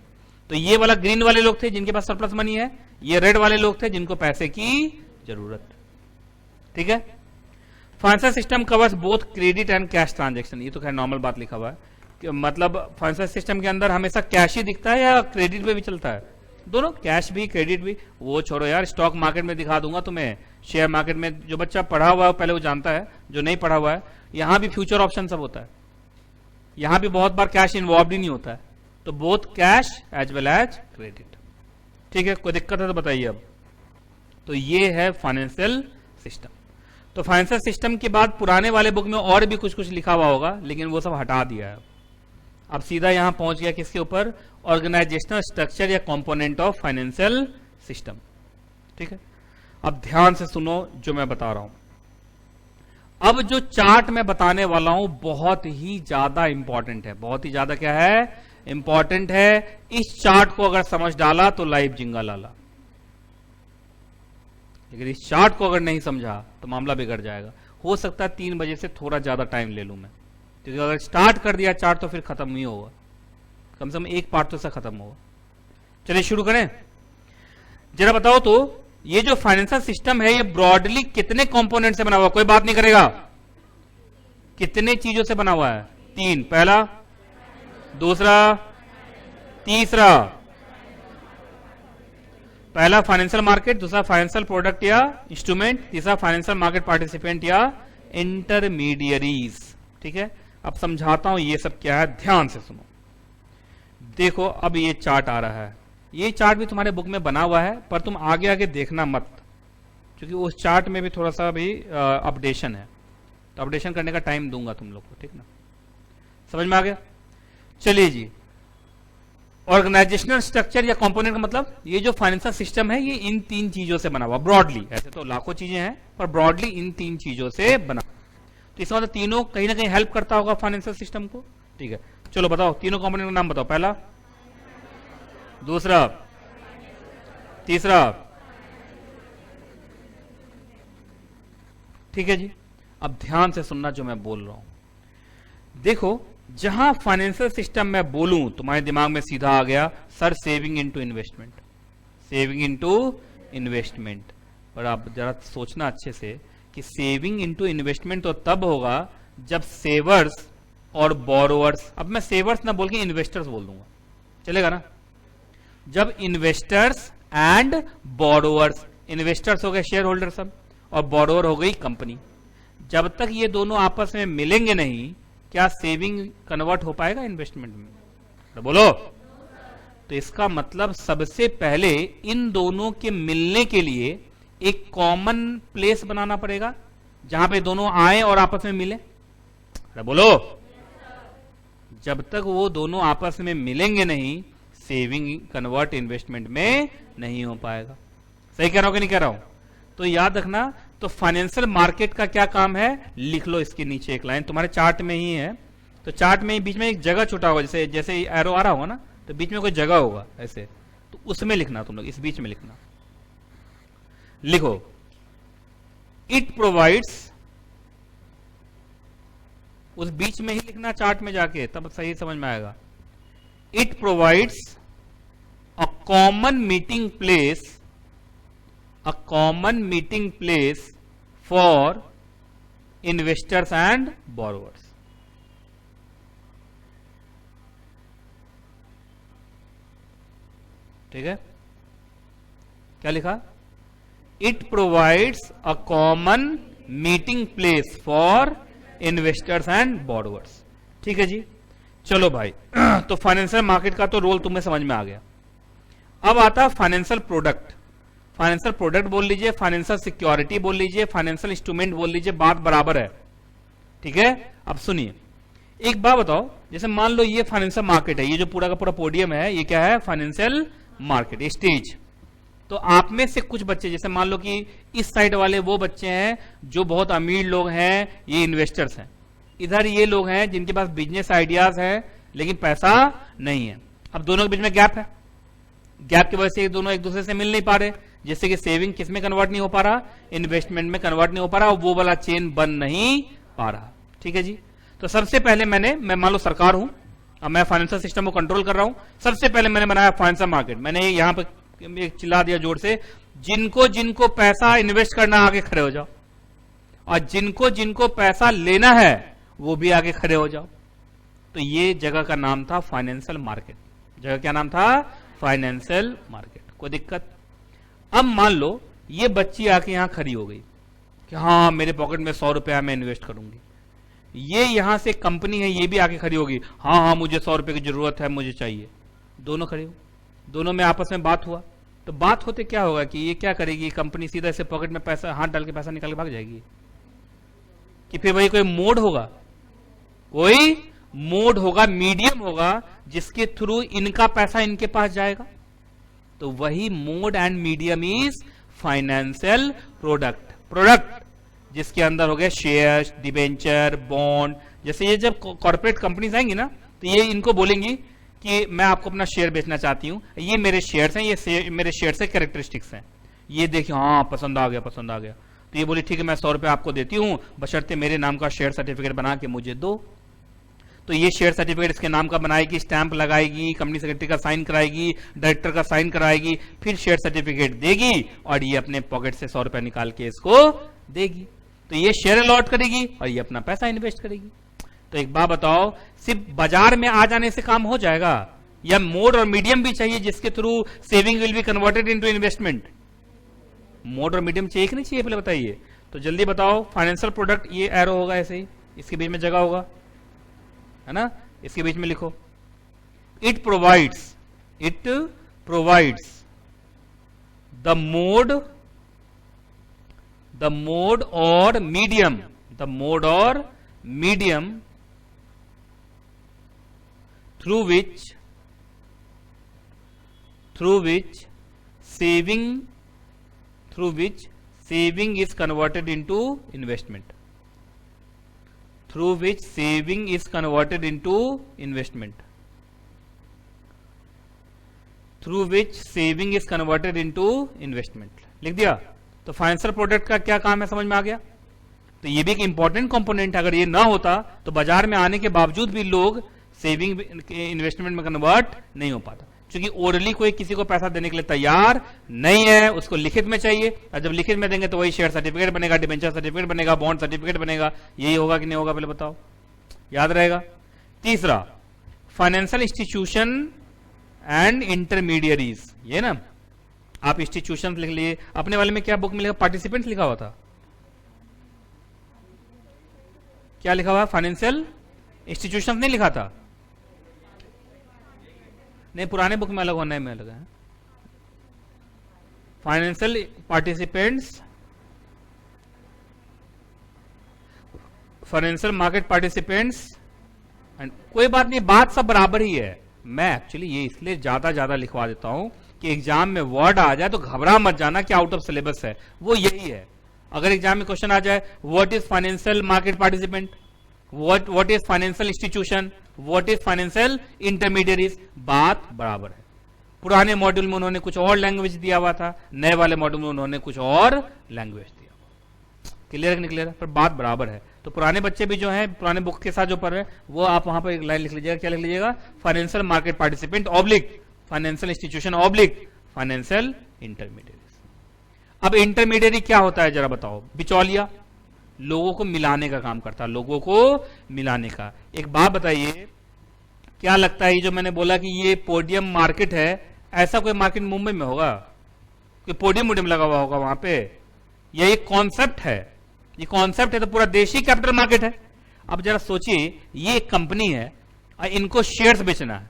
तो ये वाला ग्रीन वाले लोग थे जिनके पास सरप्लस मनी है, ये रेड वाले लोग थे जिनको पैसे की जरूरत। ठीक है। Financial system covers both credit and cash transaction. ये तो खैर नॉर्मल बात लिखा हुआ है कि मतलब फाइनेंशियल सिस्टम के अंदर हमेशा कैश ही दिखता है या क्रेडिट पे भी चलता है? दोनों, कैश भी क्रेडिट भी। वो छोड़ो यार, स्टॉक मार्केट में दिखा दूंगा तुम्हें, शेयर मार्केट में जो बच्चा पढ़ा हुआ है पहले वो जानता है, जो नहीं पढ़ा हुआ है, यहां भी फ्यूचर ऑप्शन सब होता है, यहां भी बहुत बार कैश इन्वॉल्व ही नहीं होता है। तो both cash as well as credit. ठीक है, कोई दिक्कत है तो बताइए अब। तो ये है फाइनेंशियल सिस्टम। तो फाइनेंशियल सिस्टम के बाद पुराने वाले बुक में और भी कुछ कुछ लिखा हुआ होगा, लेकिन वो सब हटा दिया है। अब सीधा यहां पहुंच गया किसके ऊपर? ऑर्गेनाइजेशनल स्ट्रक्चर या कंपोनेंट ऑफ फाइनेंशियल सिस्टम। ठीक है, अब ध्यान से सुनो जो मैं बता रहा हूं। अब जो चार्ट मैं बताने वाला हूं बहुत ही ज्यादा इंपॉर्टेंट है, बहुत ही ज्यादा क्या है? इंपॉर्टेंट है। इस चार्ट को अगर समझ डाला तो लाइव जिंगा लाला, लेकिन इस चार्ट को अगर नहीं समझा तो मामला बिगड़ जाएगा। हो सकता है 3 बजे से थोड़ा ज्यादा टाइम ले लूं मैं, क्योंकि अगर स्टार्ट कर दिया चार्ट तो फिर खत्म ही होगा, कम से कम एक पार्ट तो से खत्म होगा। चलिए शुरू करें। जरा बताओ तो, ये जो फाइनेंशियल सिस्टम है ये ब्रॉडली कितने कंपोनेंट से बना हुआ? कोई बात नहीं करेगा। कितने चीजों से बना हुआ है? 3। पहला, दूसरा, तीसरा। पहला फाइनेंशियल मार्केट, दूसरा फाइनेंशियल प्रोडक्ट या इंस्ट्रूमेंट, तीसरा फाइनेंशियल मार्केट पार्टिसिपेंट या इंटरमीडियरीज। ठीक है, अब समझाता हूं ये सब क्या है, ध्यान से सुनो। देखो, अब ये चार्ट आ रहा है, ये चार्ट भी तुम्हारे बुक में बना हुआ है, पर तुम आगे आगे देखना मत, क्योंकि उस चार्ट में भी थोड़ा सा भी अपडेशन है, तो अपडेशन करने का टाइम दूंगा तुम लोग को। ठीक ना, समझ में आ गया? चलिए जी, ऑर्गेनाइजेशनल स्ट्रक्चर या कंपोनेंट का मतलब ये जो फाइनेंशियल सिस्टम है ये इन तीन चीजों से बना हुआ ब्रॉडली, ऐसे तो लाखों चीजें हैं पर ब्रॉडली इन तीन चीजों से बना। तो इसका मतलब तीनों कहीं ना कहीं हेल्प करता होगा फाइनेंशियल सिस्टम को। ठीक है, चलो बताओ तीनों कंपोनेंट का नाम बताओ, पहला, दूसरा, तीसरा। ठीक है जी, अब ध्यान से सुनना जो मैं बोल रहा हूं। देखो, जहां फाइनेंशियल सिस्टम मैं बोलूं तुम्हारे दिमाग में सीधा आ गया sir saving into investment, saving into investment. पर आप जरा सोचना अच्छे से कि सेविंग इनटू इन्वेस्टमेंट तो तब होगा जब सेवर्स और बोरोवर्स, अब मैं सेवर्स ना बोल के इन्वेस्टर्स बोल दूंगा, चलेगा ना? जब इन्वेस्टर्स एंड बोरोवर्स, इन्वेस्टर्स हो गए शेयर होल्डर सब और बोरोवर हो गई कंपनी, जब तक ये दोनों आपस में मिलेंगे नहीं क्या सेविंग कन्वर्ट हो पाएगा इन्वेस्टमेंट में? तो बोलो। तो इसका मतलब सबसे पहले इन दोनों के मिलने के लिए एक कॉमन प्लेस बनाना पड़ेगा जहां पे दोनों आए और आपस में मिले। अरे बोलो। जब तक वो दोनों आपस में मिलेंगे नहीं सेविंग कन्वर्ट इन्वेस्टमेंट में नहीं हो पाएगा। सही कह रहा हूं कि नहीं कह रहा हूं? तो याद रखना, तो फाइनेंशियल मार्केट का क्या काम है, लिख लो इसके नीचे एक लाइन, तुम्हारे चार्ट में ही है। तो चार्ट में बीच में एक जगह छुटा होगा, जैसे जैसे एरो आ रहा होगा ना, तो बीच में कोई जगह होगा ऐसे, तो उसमें लिखना तुम लोग, इस बीच में लिखना। लिखो, इट प्रोवाइड्स, उस बीच में ही लिखना चार्ट में जाके, तब सही समझ में आएगा। It provides a common meeting place, a common meeting place for investors and borrowers। ठीक है, क्या लिखा? It provides a common meeting place for investors and borrowers। ठीक है जी, चलो भाई तो फाइनेंशियल मार्केट का तो रोल तुम्हें समझ में आ गया। अब आता फाइनेंशियल प्रोडक्ट। फाइनेंशियल प्रोडक्ट बोल लीजिए, फाइनेंशियल सिक्योरिटी बोल लीजिए, फाइनेंशियल इंस्ट्रूमेंट बोल लीजिए, बात बराबर है। ठीक है, अब सुनिए, एक बात बताओ, जैसे मान लो ये फाइनेंशियल मार्केट है, ये जो पूरा का पूरा पोडियम है ये क्या है, फाइनेंशियल मार्केट स्टेज। तो आप में से कुछ बच्चे, जैसे मान लो कि इस साइड वाले वो बच्चे हैं जो बहुत अमीर लोग हैं, ये इन्वेस्टर्स हैं। इधर ये लोग हैं जिनके पास बिजनेस आइडियाज है लेकिन पैसा नहीं है। अब दोनों के बीच में गैप है, गैप की वजह से दोनों एक दूसरे से मिल नहीं पा रहे, जिससे कि सेविंग किस में कन्वर्ट नहीं हो पा रहा, इन्वेस्टमेंट में कन्वर्ट नहीं हो पा रहा, वो वाला चेन बन नहीं पा रहा। ठीक है जी, तो सबसे पहले मैं मान लो सरकार हूं, अब मैं फाइनेंशियल सिस्टम को कंट्रोल कर रहा हूं। सबसे पहले मैंने बनाया फाइनेंशियल मार्केट, मैंने यहां पर एक चिल्ला दिया जोर से, जिनको जिनको पैसा इन्वेस्ट करना आगे खड़े हो जाओ, और जिनको जिनको पैसा लेना है वो भी आगे खड़े हो जाओ। तो ये जगह का नाम था फाइनेंशियल मार्केट। जगह क्या नाम था? Financial market. कोई दिक्कत? अब मान लो ये बच्ची आके यहां खड़ी हो गई कि हाँ मेरे पॉकेट में 100 रुपया मैं इन्वेस्ट करूंगी। ये यहां से कंपनी है, ये भी आके खड़ी होगी, हाँ हाँ मुझे 100 रुपए की जरूरत है, मुझे चाहिए। दोनों खड़े हो, दोनों में आपस में बात हुआ। तो बात होते क्या होगा कि ये क्या करेगी, कंपनी सीधा ऐसे पॉकेट में पैसा हाथ डाल के पैसा निकाल के भाग जाएगी, कि फिर वही कोई मोड होगा, कोई मोड होगा, मीडियम होगा जिसके थ्रू इनका पैसा इनके पास जाएगा। तो वही mode and medium is financial product. Product जिसके अंदर हो गए शेयर, डिबेंचर, बॉन्ड। जैसे ये जब कॉर्पोरेट कंपनीज आएंगी ना, तो ये इनको बोलेंगी कि मैं आपको अपना शेयर बेचना चाहती हूं, ये मेरे शेयर्स हैं, ये मेरे शेयर से कैरेक्टरिस्टिक्स हैं, ये देखिए हाँ पसंद आ गया, पसंद आ गया। तो ये बोली ठीक है मैं 100 रुपए आपको देती हूं, बशर्ते मेरे नाम का शेयर सर्टिफिकेट बना के मुझे दो। तो ये शेयर सर्टिफिकेट इसके नाम का बनाएगी, स्टैंप लगाएगी, कंपनी सेक्रेटरी का साइन कराएगी, डायरेक्टर का साइन कराएगी, फिर शेयर सर्टिफिकेट देगी और ये अपने पॉकेट से 100 रुपए निकाल के इसको देगी। तो ये शेयर अलॉट करेगी और ये अपना पैसा इन्वेस्ट करेगी। तो एक बात बताओ, सिर्फ बाजार में आ जाने से काम हो जाएगा या मोड और मीडियम भी चाहिए जिसके through saving will be converted into investment? Mode और मीडियम चाहिए कि नहीं चाहिए, पहले बताइए। तो जल्दी बताओ, फाइनेंशियल प्रोडक्ट ये एरो होगा ऐसे ही, इसके बीच में जगह होगा, है ना, इसके बीच में लिखो इट प्रोवाइड्स द मोड और medium through which saving is converted into investment. Through which saving is converted into investment. Through which saving is converted into investment. लिख दिया। तो फाइनेंशियल प्रोडक्ट का क्या काम है, समझ में आ गया। तो ये भी एक इंपॉर्टेंट कंपोनेंट है। अगर ये ना होता तो बाजार में आने के बावजूद भी लोग सेविंग इन्वेस्टमेंट में कन्वर्ट नहीं हो पाता, क्योंकि ओरली कोई किसी को पैसा देने के लिए तैयार नहीं है, उसको लिखित में चाहिए। और जब लिखित में देंगे तो वही शेयर सर्टिफिकेट बनेगा, डिबेंचर सर्टिफिकेट बनेगा, बॉन्ड सर्टिफिकेट बनेगा। यही होगा कि नहीं होगा, पहले बताओ, याद रहेगा। तीसरा, फाइनेंशियल इंस्टीट्यूशन एंड इंटरमीडियरीज, ये ना आप इंस्टीट्यूशन लिख लिए। अपने वाले में क्या बुक में लिखा, पार्टिसिपेंट्स लिखा हुआ था, क्या लिखा हुआ, फाइनेंशियल इंस्टीट्यूशन नहीं लिखा था। नहीं, पुराने बुक में अलग होना है, में अलग है। Financial participants, financial market participants, and कोई बात नहीं, बात सब बराबर ही है। मैं एक्चुअली ये इसलिए ज्यादा लिखवा देता हूं कि एग्जाम में वर्ड आ जाए तो घबरा मत जाना कि आउट ऑफ सिलेबस है, वो यही है। अगर एग्जाम में क्वेश्चन आ जाए what is financial market participant, what is financial institution, what is financial intermediaries, बात बराबर है। पुराने मॉड्यूल में उन्होंने कुछ और लैंग्वेज दिया हुआ था, नए वाले मॉड्यूल में उन्होंने कुछ और लैंग्वेज दिया। क्लियर है, नहीं क्लियर है, पर बात बराबर है। तो पुराने बच्चे भी जो है पुराने बुक के साथ जो पढ़ रहे हैं वो आप वहां पर एक लाइन लिख लीजिएगा, क्या लिख लीजिएगा, financial market participant oblique financial institution oblique financial intermediaries. अब इंटरमीडियरी क्या होता है जरा बताओ। बिचौलिया, लोगों को मिलाने का काम करता है, लोगों को मिलाने का। एक बात बताइए, क्या लगता है ये जो मैंने बोला कि ये पोडियम मार्केट है, ऐसा कोई मार्केट मुंबई में होगा, कोई पोडियम वोडियम लगा हुआ होगा वहां पे? ये एक कॉन्सेप्ट है, ये कॉन्सेप्ट है तो पूरा देश ही कैपिटल मार्केट है। अब जरा सोचिए, ये एक कंपनी है और इनको शेयर्स बेचना है।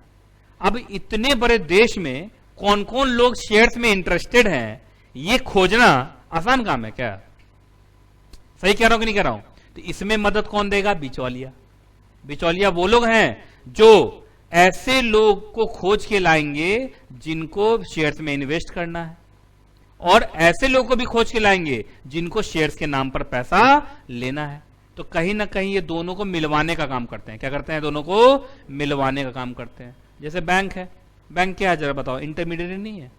अब इतने बड़े देश में कौन कौन लोग शेयर्स में इंटरेस्टेड हैं, ये खोजना आसान काम है क्या? सही कह रहा हूं कि नहीं कह रहा हूं? तो इसमें मदद कौन देगा? बिचौलिया। बिचौलिया वो लोग हैं जो ऐसे लोग को खोज के लाएंगे जिनको शेयर्स में इन्वेस्ट करना है, और ऐसे लोग को भी खोज के लाएंगे जिनको शेयर्स के नाम पर पैसा लेना है। तो कहीं ना कहीं ये दोनों को मिलवाने का काम करते हैं। क्या करते हैं? दोनों को मिलवाने का काम करते हैं। जैसे बैंक है, बैंक क्या है जरा बताओ? इंटरमीडिएट नहीं है।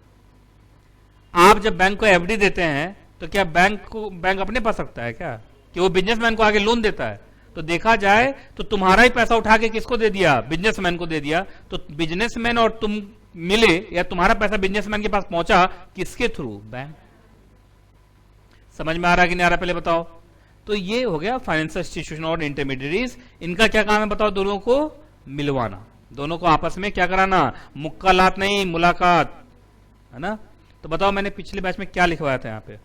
आप जब बैंक को एफडी देते हैं तो क्या बैंक अपने पास रखता है क्या कि वो बिजनेसमैन को आगे लोन देता है? तो देखा जाए तो तुम्हारा ही पैसा उठा के किसको दे दिया? बिजनेसमैन को दे दिया। तो बिजनेसमैन और तुम मिले, या तुम्हारा पैसा बिजनेसमैन के पास पहुंचा किसके थ्रू? बैंक। समझ में आ रहा है कि नहीं आ रहा? पहले बताओ। तो ये हो गया फाइनेंशियल इंस्टीट्यूशन और इंटरमीडियरीज। इनका क्या काम है बताओ? दोनों को मिलवाना, दोनों को आपस में क्या कराना? मुक्कालात नहीं, मुलाकात, है ना? तो बताओ, मैंने पिछले बैच में क्या लिखवाया था? यहाँ पे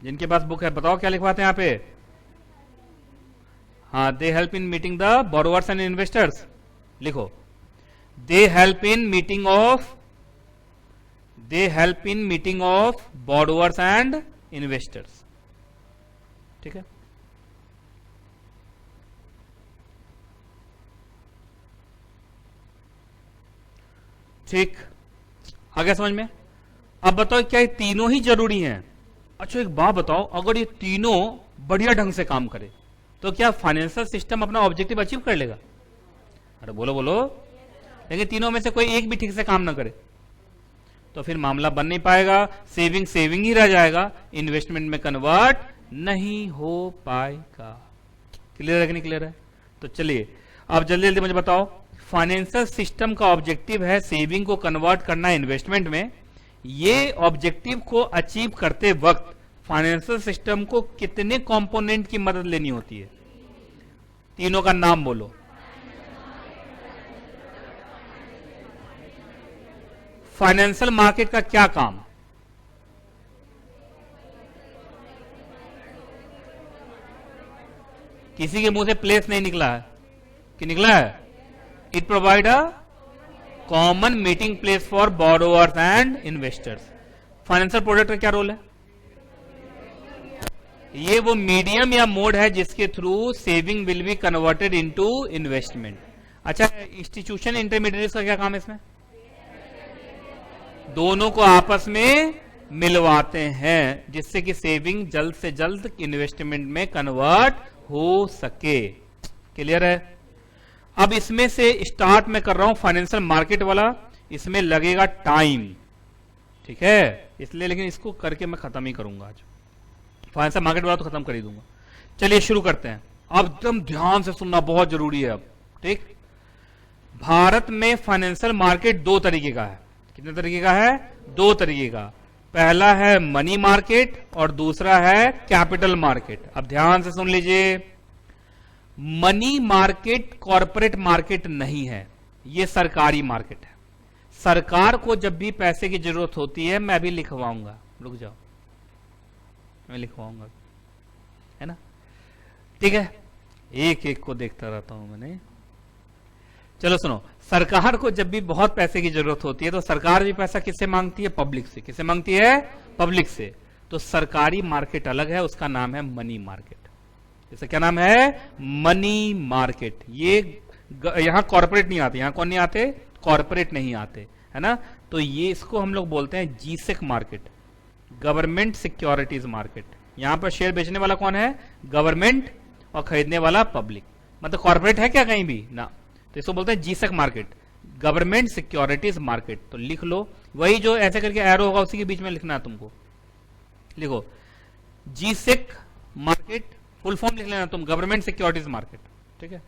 जिनके पास बुक है बताओ क्या लिखवाते हैं यहाँ पे? हाँ, they help in meeting the borrowers and investors. लिखो, they help in meeting of borrowers and investors. ठीक है, ठीक, आगे समझ में? अब बताओ, क्या ये तीनों ही जरूरी हैं? अच्छा, एक बात बताओ, अगर ये तीनों बढ़िया ढंग से काम करे तो क्या फाइनेंशियल सिस्टम अपना ऑब्जेक्टिव अचीव कर लेगा? अरे बोलो बोलो। लेकिन तीनों में से कोई एक भी ठीक से काम ना करे तो फिर मामला बन नहीं पाएगा, सेविंग ही रह जाएगा, इन्वेस्टमेंट में कन्वर्ट नहीं हो पाएगा। क्लियर है कि नहीं क्लियर है? तो चलिए अब जल्दी जल्दी मुझे बताओ, फाइनेंशियल सिस्टम का ऑब्जेक्टिव है सेविंग को कन्वर्ट करना इन्वेस्टमेंट में। ये ऑब्जेक्टिव को अचीव करते वक्त फाइनेंशियल सिस्टम को कितने कंपोनेंट की मदद लेनी होती है? तीनों का नाम बोलो। फाइनेंशियल मार्केट का क्या काम? किसी के मुंह से प्लेस नहीं निकला है कि निकला है? It provide a common meeting place for borrowers and investors. Financial product का क्या रोल है? ये वो मीडियम या मोड है जिसके through saving will be converted into investment. अच्छा, इंस्टीट्यूशन इंटरमीडिएट का क्या काम है इसमें? दोनों को आपस में मिलवाते हैं जिससे कि सेविंग जल्द से जल्द इन्वेस्टमेंट में कन्वर्ट हो सके। क्लियर है? अब इसमें से स्टार्ट मैं कर रहा हूं फाइनेंशियल मार्केट वाला, इसमें लगेगा टाइम, ठीक है, इसलिए, लेकिन इसको करके मैं खत्म ही करूंगा आज। फाइनेंशियल मार्केट वाला तो खत्म कर ही दूंगा। चलिए शुरू करते हैं। अब एकदम ध्यान से सुनना बहुत जरूरी है अब, ठीक। भारत में फाइनेंशियल मार्केट दो तरीके का है। कितने तरीके का है? दो तरीके का। पहला है मनी मार्केट और दूसरा है कैपिटल मार्केट। अब ध्यान से सुन लीजिए, मनी मार्केट कॉरपोरेट मार्केट नहीं है, यह सरकारी मार्केट है। सरकार को जब भी पैसे की जरूरत होती है, मैं अभी लिखवाऊंगा, रुक जाओ, मैं लिखवाऊंगा, है ना, ठीक है, एक एक को देखता रहता हूं मैंने। चलो सुनो, सरकार को जब भी बहुत पैसे की जरूरत होती है तो सरकार भी पैसा किससे मांगती है? पब्लिक से। किससे मांगती है? पब्लिक से। तो सरकारी मार्केट अलग है, उसका नाम है मनी मार्केट। इसका क्या नाम है? Money market. ये यहां कॉर्पोरेट नहीं आते, यहां कौन नहीं आते? कॉर्पोरेट नहीं आते, है ना। तो ये इसको हम लोग बोलते हैं G-sec market, government securities market. यहां पर शेयर बेचने वाला कौन है? गवर्नमेंट, और खरीदने वाला पब्लिक। मतलब कॉर्पोरेट है क्या कहीं भी? ना। तो इसको बोलते हैं G-sec market, government securities market. तो लिख लो, वही जो ऐसे करके एरो होगा उसी के बीच में लिखना है तुमको। लिखो जीसेक मार्केट, फुल फॉर्म लिख लेना तुम, गवर्नमेंट सिक्योरिटीज मार्केट, ठीक है।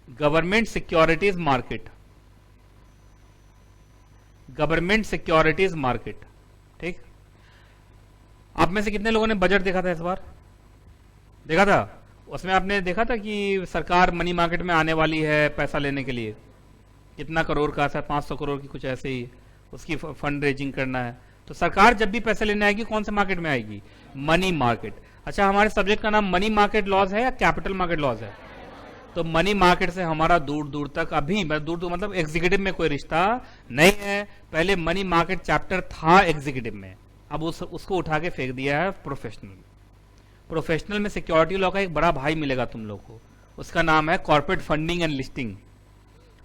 Government securities market, government securities market, ठीक। आप में से कितने लोगों ने बजट देखा था इस बार? देखा था? उसमें आपने देखा था कि सरकार मनी मार्केट में आने वाली है पैसा लेने के लिए, कितना करोड़ का, 500 करोड़ की कुछ ऐसे ही, उसकी फंड रेजिंग करना है। तो सरकार जब भी पैसे लेने आएगी कौन से मार्केट में आएगी? Money market. अच्छा, हमारे सब्जेक्ट का नाम मनी मार्केट लॉज है या कैपिटल मार्केट लॉज है? तो मनी मार्केट से हमारा दूर दूर तक अभी, दूर दूर मतलब एग्जीक्यूटिव में कोई रिश्ता नहीं है। पहले मनी मार्केट चैप्टर था एग्जीक्यूटिव में, अब उसको उठा के फेंक दिया है प्रोफेशनल। प्रोफेशनल में सिक्योरिटी लॉ का एक बड़ा भाई मिलेगा तुम लोग को, उसका नाम है कॉर्पोरेट फंडिंग एंड लिस्टिंग,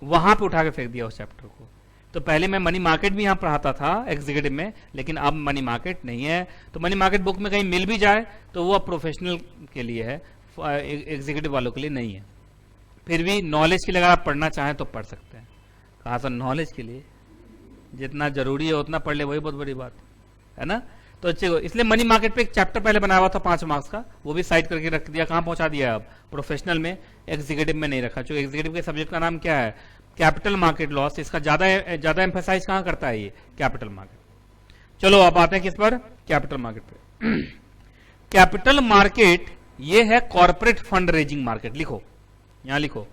वहां पे उठा के फेंक दिया उस चैप्टर को। तो पहले मैं मनी मार्केट भी यहां पढ़ाता था एग्जीक्यूटिव में, लेकिन अब मनी मार्केट नहीं है। तो मनी मार्केट बुक में कहीं मिल भी जाए तो वो प्रोफेशनल के लिए है, एग्जीक्यूटिव वालों के लिए नहीं है। फिर भी नॉलेज के लिए अगर आप पढ़ना चाहें तो पढ़ सकते हैं। कहा सर नॉलेज के लिए? जितना जरूरी है उतना पढ़ ले, वही बहुत बड़ी बात है ना। तो अच्छे, इसलिए मनी मार्केट पे एक चैप्टर पहले बनाया हुआ था 5 मार्क्स का, वो भी साइड करके रख दिया। कहां पहुंचा दिया? अब प्रोफेशनल में, एग्जीक्यूटिव में नहीं रखा। जो एग्जीक्यूटिव के सब्जेक्ट का नाम क्या है? Capital market loss. इसका ज्यादा एम्फेसाइज कहां करता है? ये कैपिटल मार्केट। चलो अब आते हैं किस पर? कैपिटल मार्केट पे। कैपिटल मार्केट ये है कॉर्पोरेट फंड रेजिंग मार्केट। लिखो, यहां लिखो,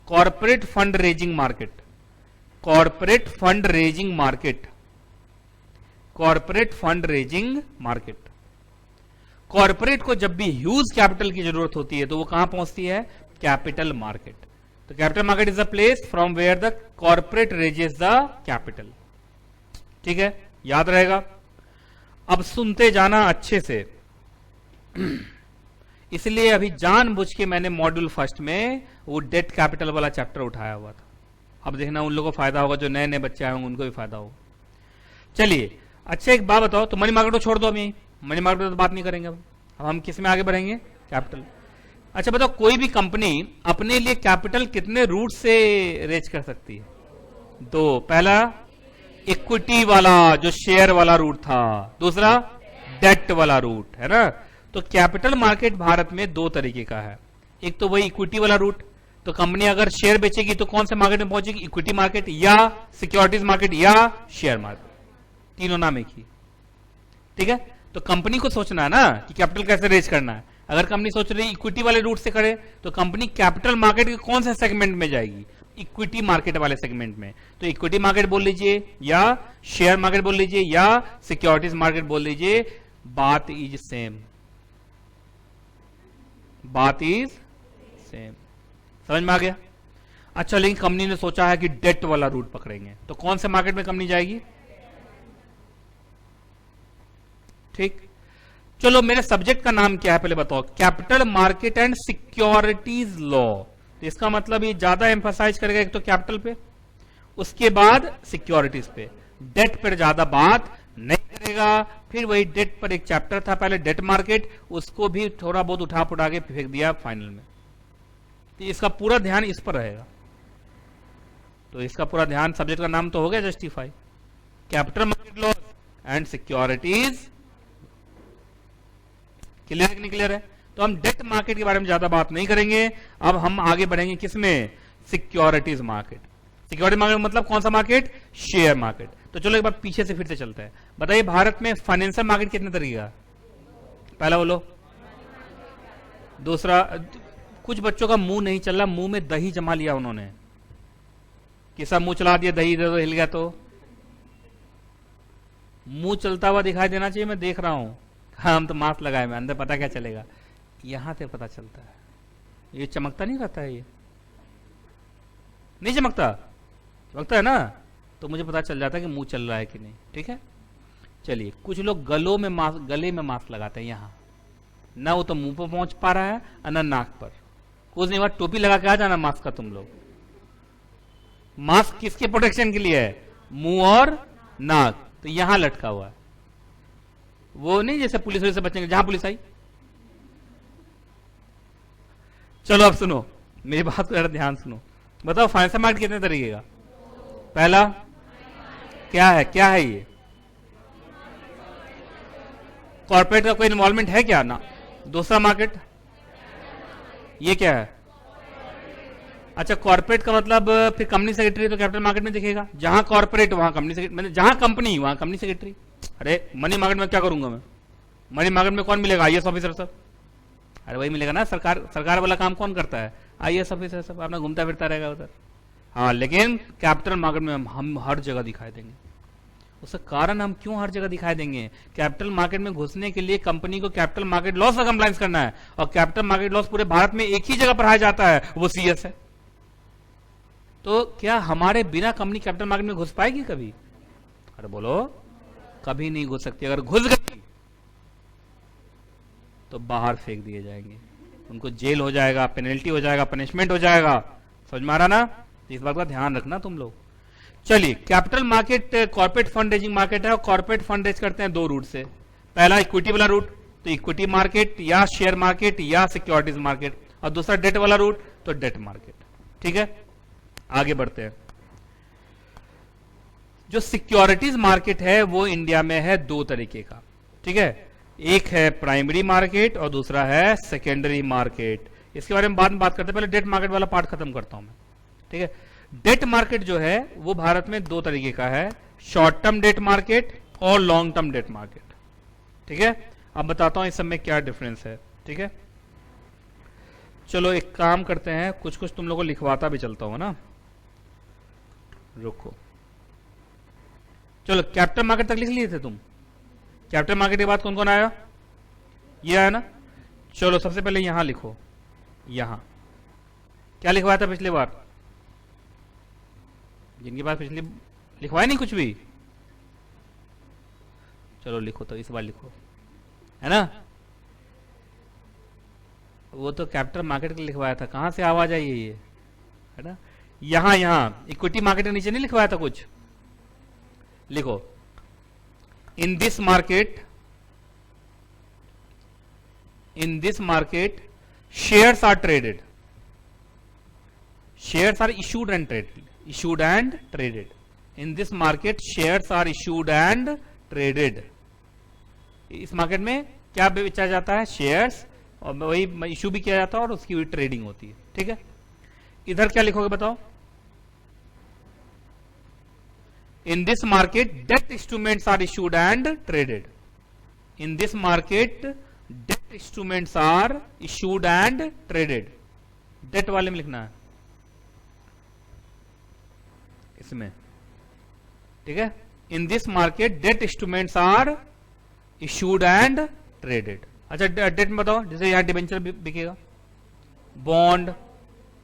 corporate fund raising market, corporate fund raising market, corporate fund raising market. Corporate को जब भी ह्यूज कैपिटल की जरूरत होती है तो वो कहां पहुंचती है? Capital market. तो capital market is the place from where the corporate raises the capital, ठीक है, याद रहेगा। अब सुनते जाना अच्छे से, इसलिए अभी जानबूझ के मैंने मॉड्यूल फर्स्ट में वो डेट कैपिटल वाला चैप्टर उठाया हुआ था। अब देखना उन लोगों को फायदा होगा, जो नए नए बच्चे आए होंगे उनको भी फायदा होगा। चलिए, अच्छा एक बात बताओ, तो मनी मार्केट को छोड़ दो, हम यही मनी मार्केट पर तो बात नहीं करेंगे। अब हम किस में आगे बढ़ेंगे? कैपिटल। अच्छा बताओ, कोई भी कंपनी अपने लिए कैपिटल कितने रूट से रेज कर सकती है? 2। पहला इक्विटी वाला, जो शेयर वाला रूट था, दूसरा डेट वाला रूट, है ना। तो कैपिटल मार्केट भारत में 2 तरीके का है। एक तो वही इक्विटी वाला रूट, तो कंपनी अगर शेयर बेचेगी तो कौन से मार्केट में पहुंचेगी? इक्विटी मार्केट या सिक्योरिटीज मार्केट या शेयर मार्केट, तीनों नाम एक ही, ठीक है। तो कंपनी को सोचना है ना कि कैपिटल कैसे रेज करना है। अगर कंपनी सोच रही इक्विटी वाले रूट से करे तो कंपनी कैपिटल मार्केट के कौन से सेगमेंट में जाएगी? इक्विटी मार्केट वाले सेगमेंट में। तो इक्विटी मार्केट बोल लीजिए या शेयर मार्केट बोल लीजिए या सिक्योरिटीज मार्केट बोल लीजिए, बात इज सेम, बात इज सेम। समझ में आ गया? अच्छा, लेकिन कंपनी ने सोचा है कि डेट वाला रूट पकड़ेंगे, तो कौन से मार्केट में कंपनी जाएगी? ठीक। चलो मेरे सब्जेक्ट का नाम क्या है पहले बताओ, capital market and securities law. तो इसका मतलब ये ज्यादा एम्फसाइज करेगा एक तो कैपिटल पे, उसके बाद सिक्योरिटीज पे, डेट पर ज्यादा बात नहीं करेगा। फिर वही डेट पर एक चैप्टर था पहले, डेट मार्केट, उसको भी थोड़ा बहुत उठा पुठा के फेंक दिया फाइनल में। तो इसका पूरा ध्यान इस पर रहेगा। तो इसका पूरा ध्यान, सब्जेक्ट का नाम तो हो गया justify, capital market law and securities. Clear है कि नहीं क्लियर है? तो हम डेट मार्केट के बारे में ज्यादा बात नहीं करेंगे। अब हम आगे बढ़ेंगे किसमें, सिक्योरिटीज मार्केट। सिक्योरिटी मार्केट मतलब कौन सा मार्केट, शेयर मार्केट। तो चलो एक बार पीछे से फिर से चलते हैं। बताइए भारत में फाइनेंशियल मार्केट कितने तरीके का, पहला बोलो। दूसरा, कुछ बच्चों का मुंह नहीं चल रहा, मुंह में दही जमा लिया उन्होंने, किसा मुंह चला दिया, दही दे दो हिल गया। तो मुंह चलता हुआ दिखाई देना चाहिए, मैं देख रहा हूं। हम तो मास्क लगाए में, अंदर पता क्या चलेगा, यहां से पता चलता है। ये चमकता नहीं रहता है, ये नहीं चमकता, चमकता है ना, तो मुझे पता चल जाता है कि मुंह चल रहा है कि नहीं। ठीक है, चलिए। कुछ लोग गलों में मास्क, गले में मास्क लगाते हैं, यहां ना वो तो मुंह पर पहुंच पा रहा है और ना नाक पर। कुछ नहीं, बात टोपी लगा के आ जाना मास्क का तुम लोग। मास्क किसके प्रोटेक्शन के लिए है, मुंह और नाक। तो यहां लटका हुआ है, वो नहीं जैसे पुलिस से बचेंगे, जहां पुलिस आई। चलो अब सुनो मेरी बात को, जरा ध्यान सुनो। बताओ फाइनेंशियल मार्केट कितने तरीके का, पहला क्या है, क्या है ये, कॉर्पोरेट का कोई इन्वॉल्वमेंट है क्या ना। दूसरा मार्केट, ये क्या है, अच्छा कॉर्पोरेट का मतलब फिर कंपनी सेक्रेटरी तो कैपिटल मार्केट में दिखेगा, जहां कॉर्पोरेट वहां कंपनी सेक्रेटरी, मतलब जहां कंपनी वहां कंपनी सेक्रेटरी। अरे मनी मार्केट में क्या करूंगा मैं, मनी मार्केट में कौन मिलेगा, आईएएस ऑफिसर सब। अरे वही मिलेगा ना, सरकार वाला काम कौन करता है, आईएएस ऑफिसर सब, अपना घूमता फिरता रहेगा उधर। हाँ, लेकिन कैपिटल मार्केट में हम हर जगह दिखाई देंगे। उसका कारण हम क्यों हर जगह दिखाई देंगे, कैपिटल मार्केट में घुसने के लिए कंपनी को कैपिटल मार्केट लॉस का कंप्लायंस करना है, और कैपिटल मार्केट लॉस पूरे भारत में एक ही जगह पढ़ाया जाता है, वो सीएस है। तो क्या हमारे बिना कंपनी कैपिटल मार्केट में घुस पाएगी कभी, अरे बोलो, कभी नहीं घुस सकती। अगर घुस गई तो बाहर फेंक दिए जाएंगे, उनको जेल हो जाएगा, पेनल्टी हो जाएगा, पनिशमेंट हो जाएगा। समझ में आ रहा ना, इस बात का ध्यान रखना तुम लोग। चलिए, capital market corporate fund raising market है, और कॉर्पोरेट फंड रेज करते हैं दो रूट से। पहला इक्विटी वाला रूट, तो इक्विटी मार्केट या शेयर मार्केट या सिक्योरिटीज मार्केट, और दूसरा डेट वाला रूट, तो डेट मार्केट। ठीक है, आगे बढ़ते हैं। जो सिक्योरिटीज मार्केट है वो इंडिया में है दो तरीके का। ठीक है, एक है प्राइमरी मार्केट और दूसरा है सेकेंडरी मार्केट। इसके बारे में बाद में बात करते हैं, पहले डेट मार्केट वाला पार्ट खत्म करता हूं मैं। ठीक है, डेट मार्केट जो है वो भारत में दो तरीके का है, शॉर्ट टर्म डेट मार्केट और लॉन्ग टर्म डेट मार्केट। ठीक है, अब बताता हूं इस सब में क्या डिफरेंस है। ठीक है, चलो एक काम करते हैं, कुछ कुछ तुम लोगों को लिखवाता भी चलता हूं ना, रुको। चलो कैपिटल मार्केट तक लिख लिए थे तुम, कैपिटल मार्केट के बाद कौन कौन आया, ये आया ना। चलो सबसे पहले यहां लिखो, यहां क्या लिखवाया था पिछली बार, जिनके पास पिछली लिखवाया नहीं कुछ भी, चलो लिखो, तो इस बार लिखो, है ना। वो तो कैपिटल मार्केट के लिखवाया था, कहां से आवाज आई है ये, है ना। यहां इक्विटी मार्केट के नीचे नहीं लिखवाया था कुछ, लिखो, इन this market shares are traded, shares are issued and traded, in this market shares are issued and traded। इस मार्केट में क्या बेचा जाता है, शेयर्स, और वही इशू भी किया जाता है और उसकी भी ट्रेडिंग होती है। ठीक है, इधर क्या लिखोगे बताओ, in this market debt instruments are issued and traded, in this market debt instruments are issued and traded, debt वाले में लिखना है इसमें। ठीक है, in this market debt instruments are issued and traded. अच्छा डेट में बताओ, जैसे यहां डिबेंचर बिकेगा, बॉन्ड,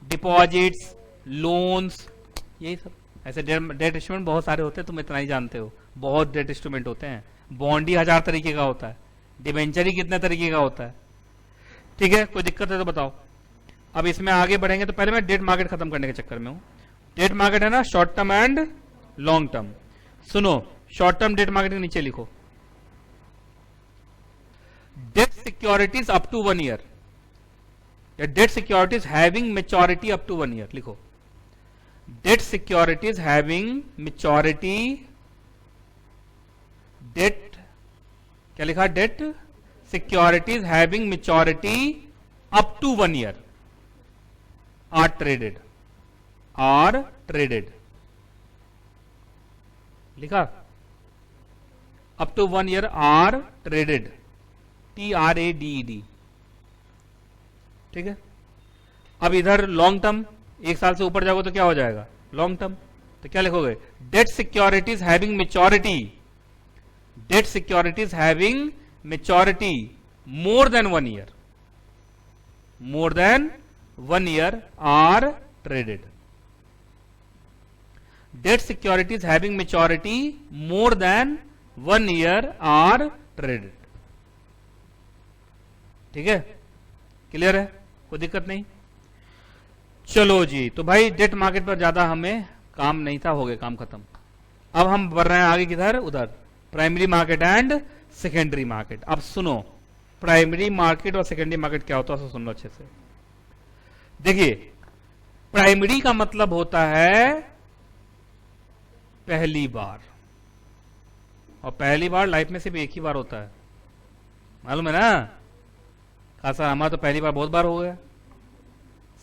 डिपॉजिट्स, लोन्स, यही सब। ऐसे डेट इंस्ट्रूमेंट बहुत सारे होते हैं, तुम इतना ही जानते हो, बहुत डेट इंस्ट्रूमेंट होते हैं। बॉन्ड ही 1000 तरीके का होता है, डिबेंचर ही कितने तरीके का होता है। ठीक है, कोई दिक्कत है तो बताओ। अब इसमें आगे बढ़ेंगे तो पहले मैं डेट मार्केट खत्म करने के चक्कर में हूं। डेट मार्केट है ना short term and long term. सुनो, शॉर्ट टर्म डेट मार्केट के नीचे लिखो debt securities up to 1 year, debt securities having maturity up to 1 year लिखो। Debt securities having maturity, debt क्या लिखा, debt securities having maturity up to 1 year are traded लिखा। Up to 1 year are traded, TRADED। ठीक है, अब इधर long term, 1 साल से ऊपर जाओगे तो क्या हो जाएगा, लॉन्ग टर्म। तो क्या लिखोगे, debt securities having maturity, debt securities having maturity more than 1 year, more than 1 year are traded. Debt securities having maturity more than 1 year are traded. ठीक है, क्लियर है, कोई दिक्कत नहीं। चलो जी, तो भाई डेट मार्केट पर ज्यादा हमें काम नहीं था, हो गया काम खत्म। अब हम बढ़ रहे हैं आगे किधर, उधर primary market and secondary market. अब सुनो, प्राइमरी मार्केट और सेकेंडरी मार्केट क्या होता है, सुन लो अच्छे से। देखिए, प्राइमरी का मतलब होता है पहली बार, और पहली बार लाइफ में सिर्फ एक ही बार होता है, मालूम है ना। कहा सर हमारा तो पहली बार बहुत बार हो गया।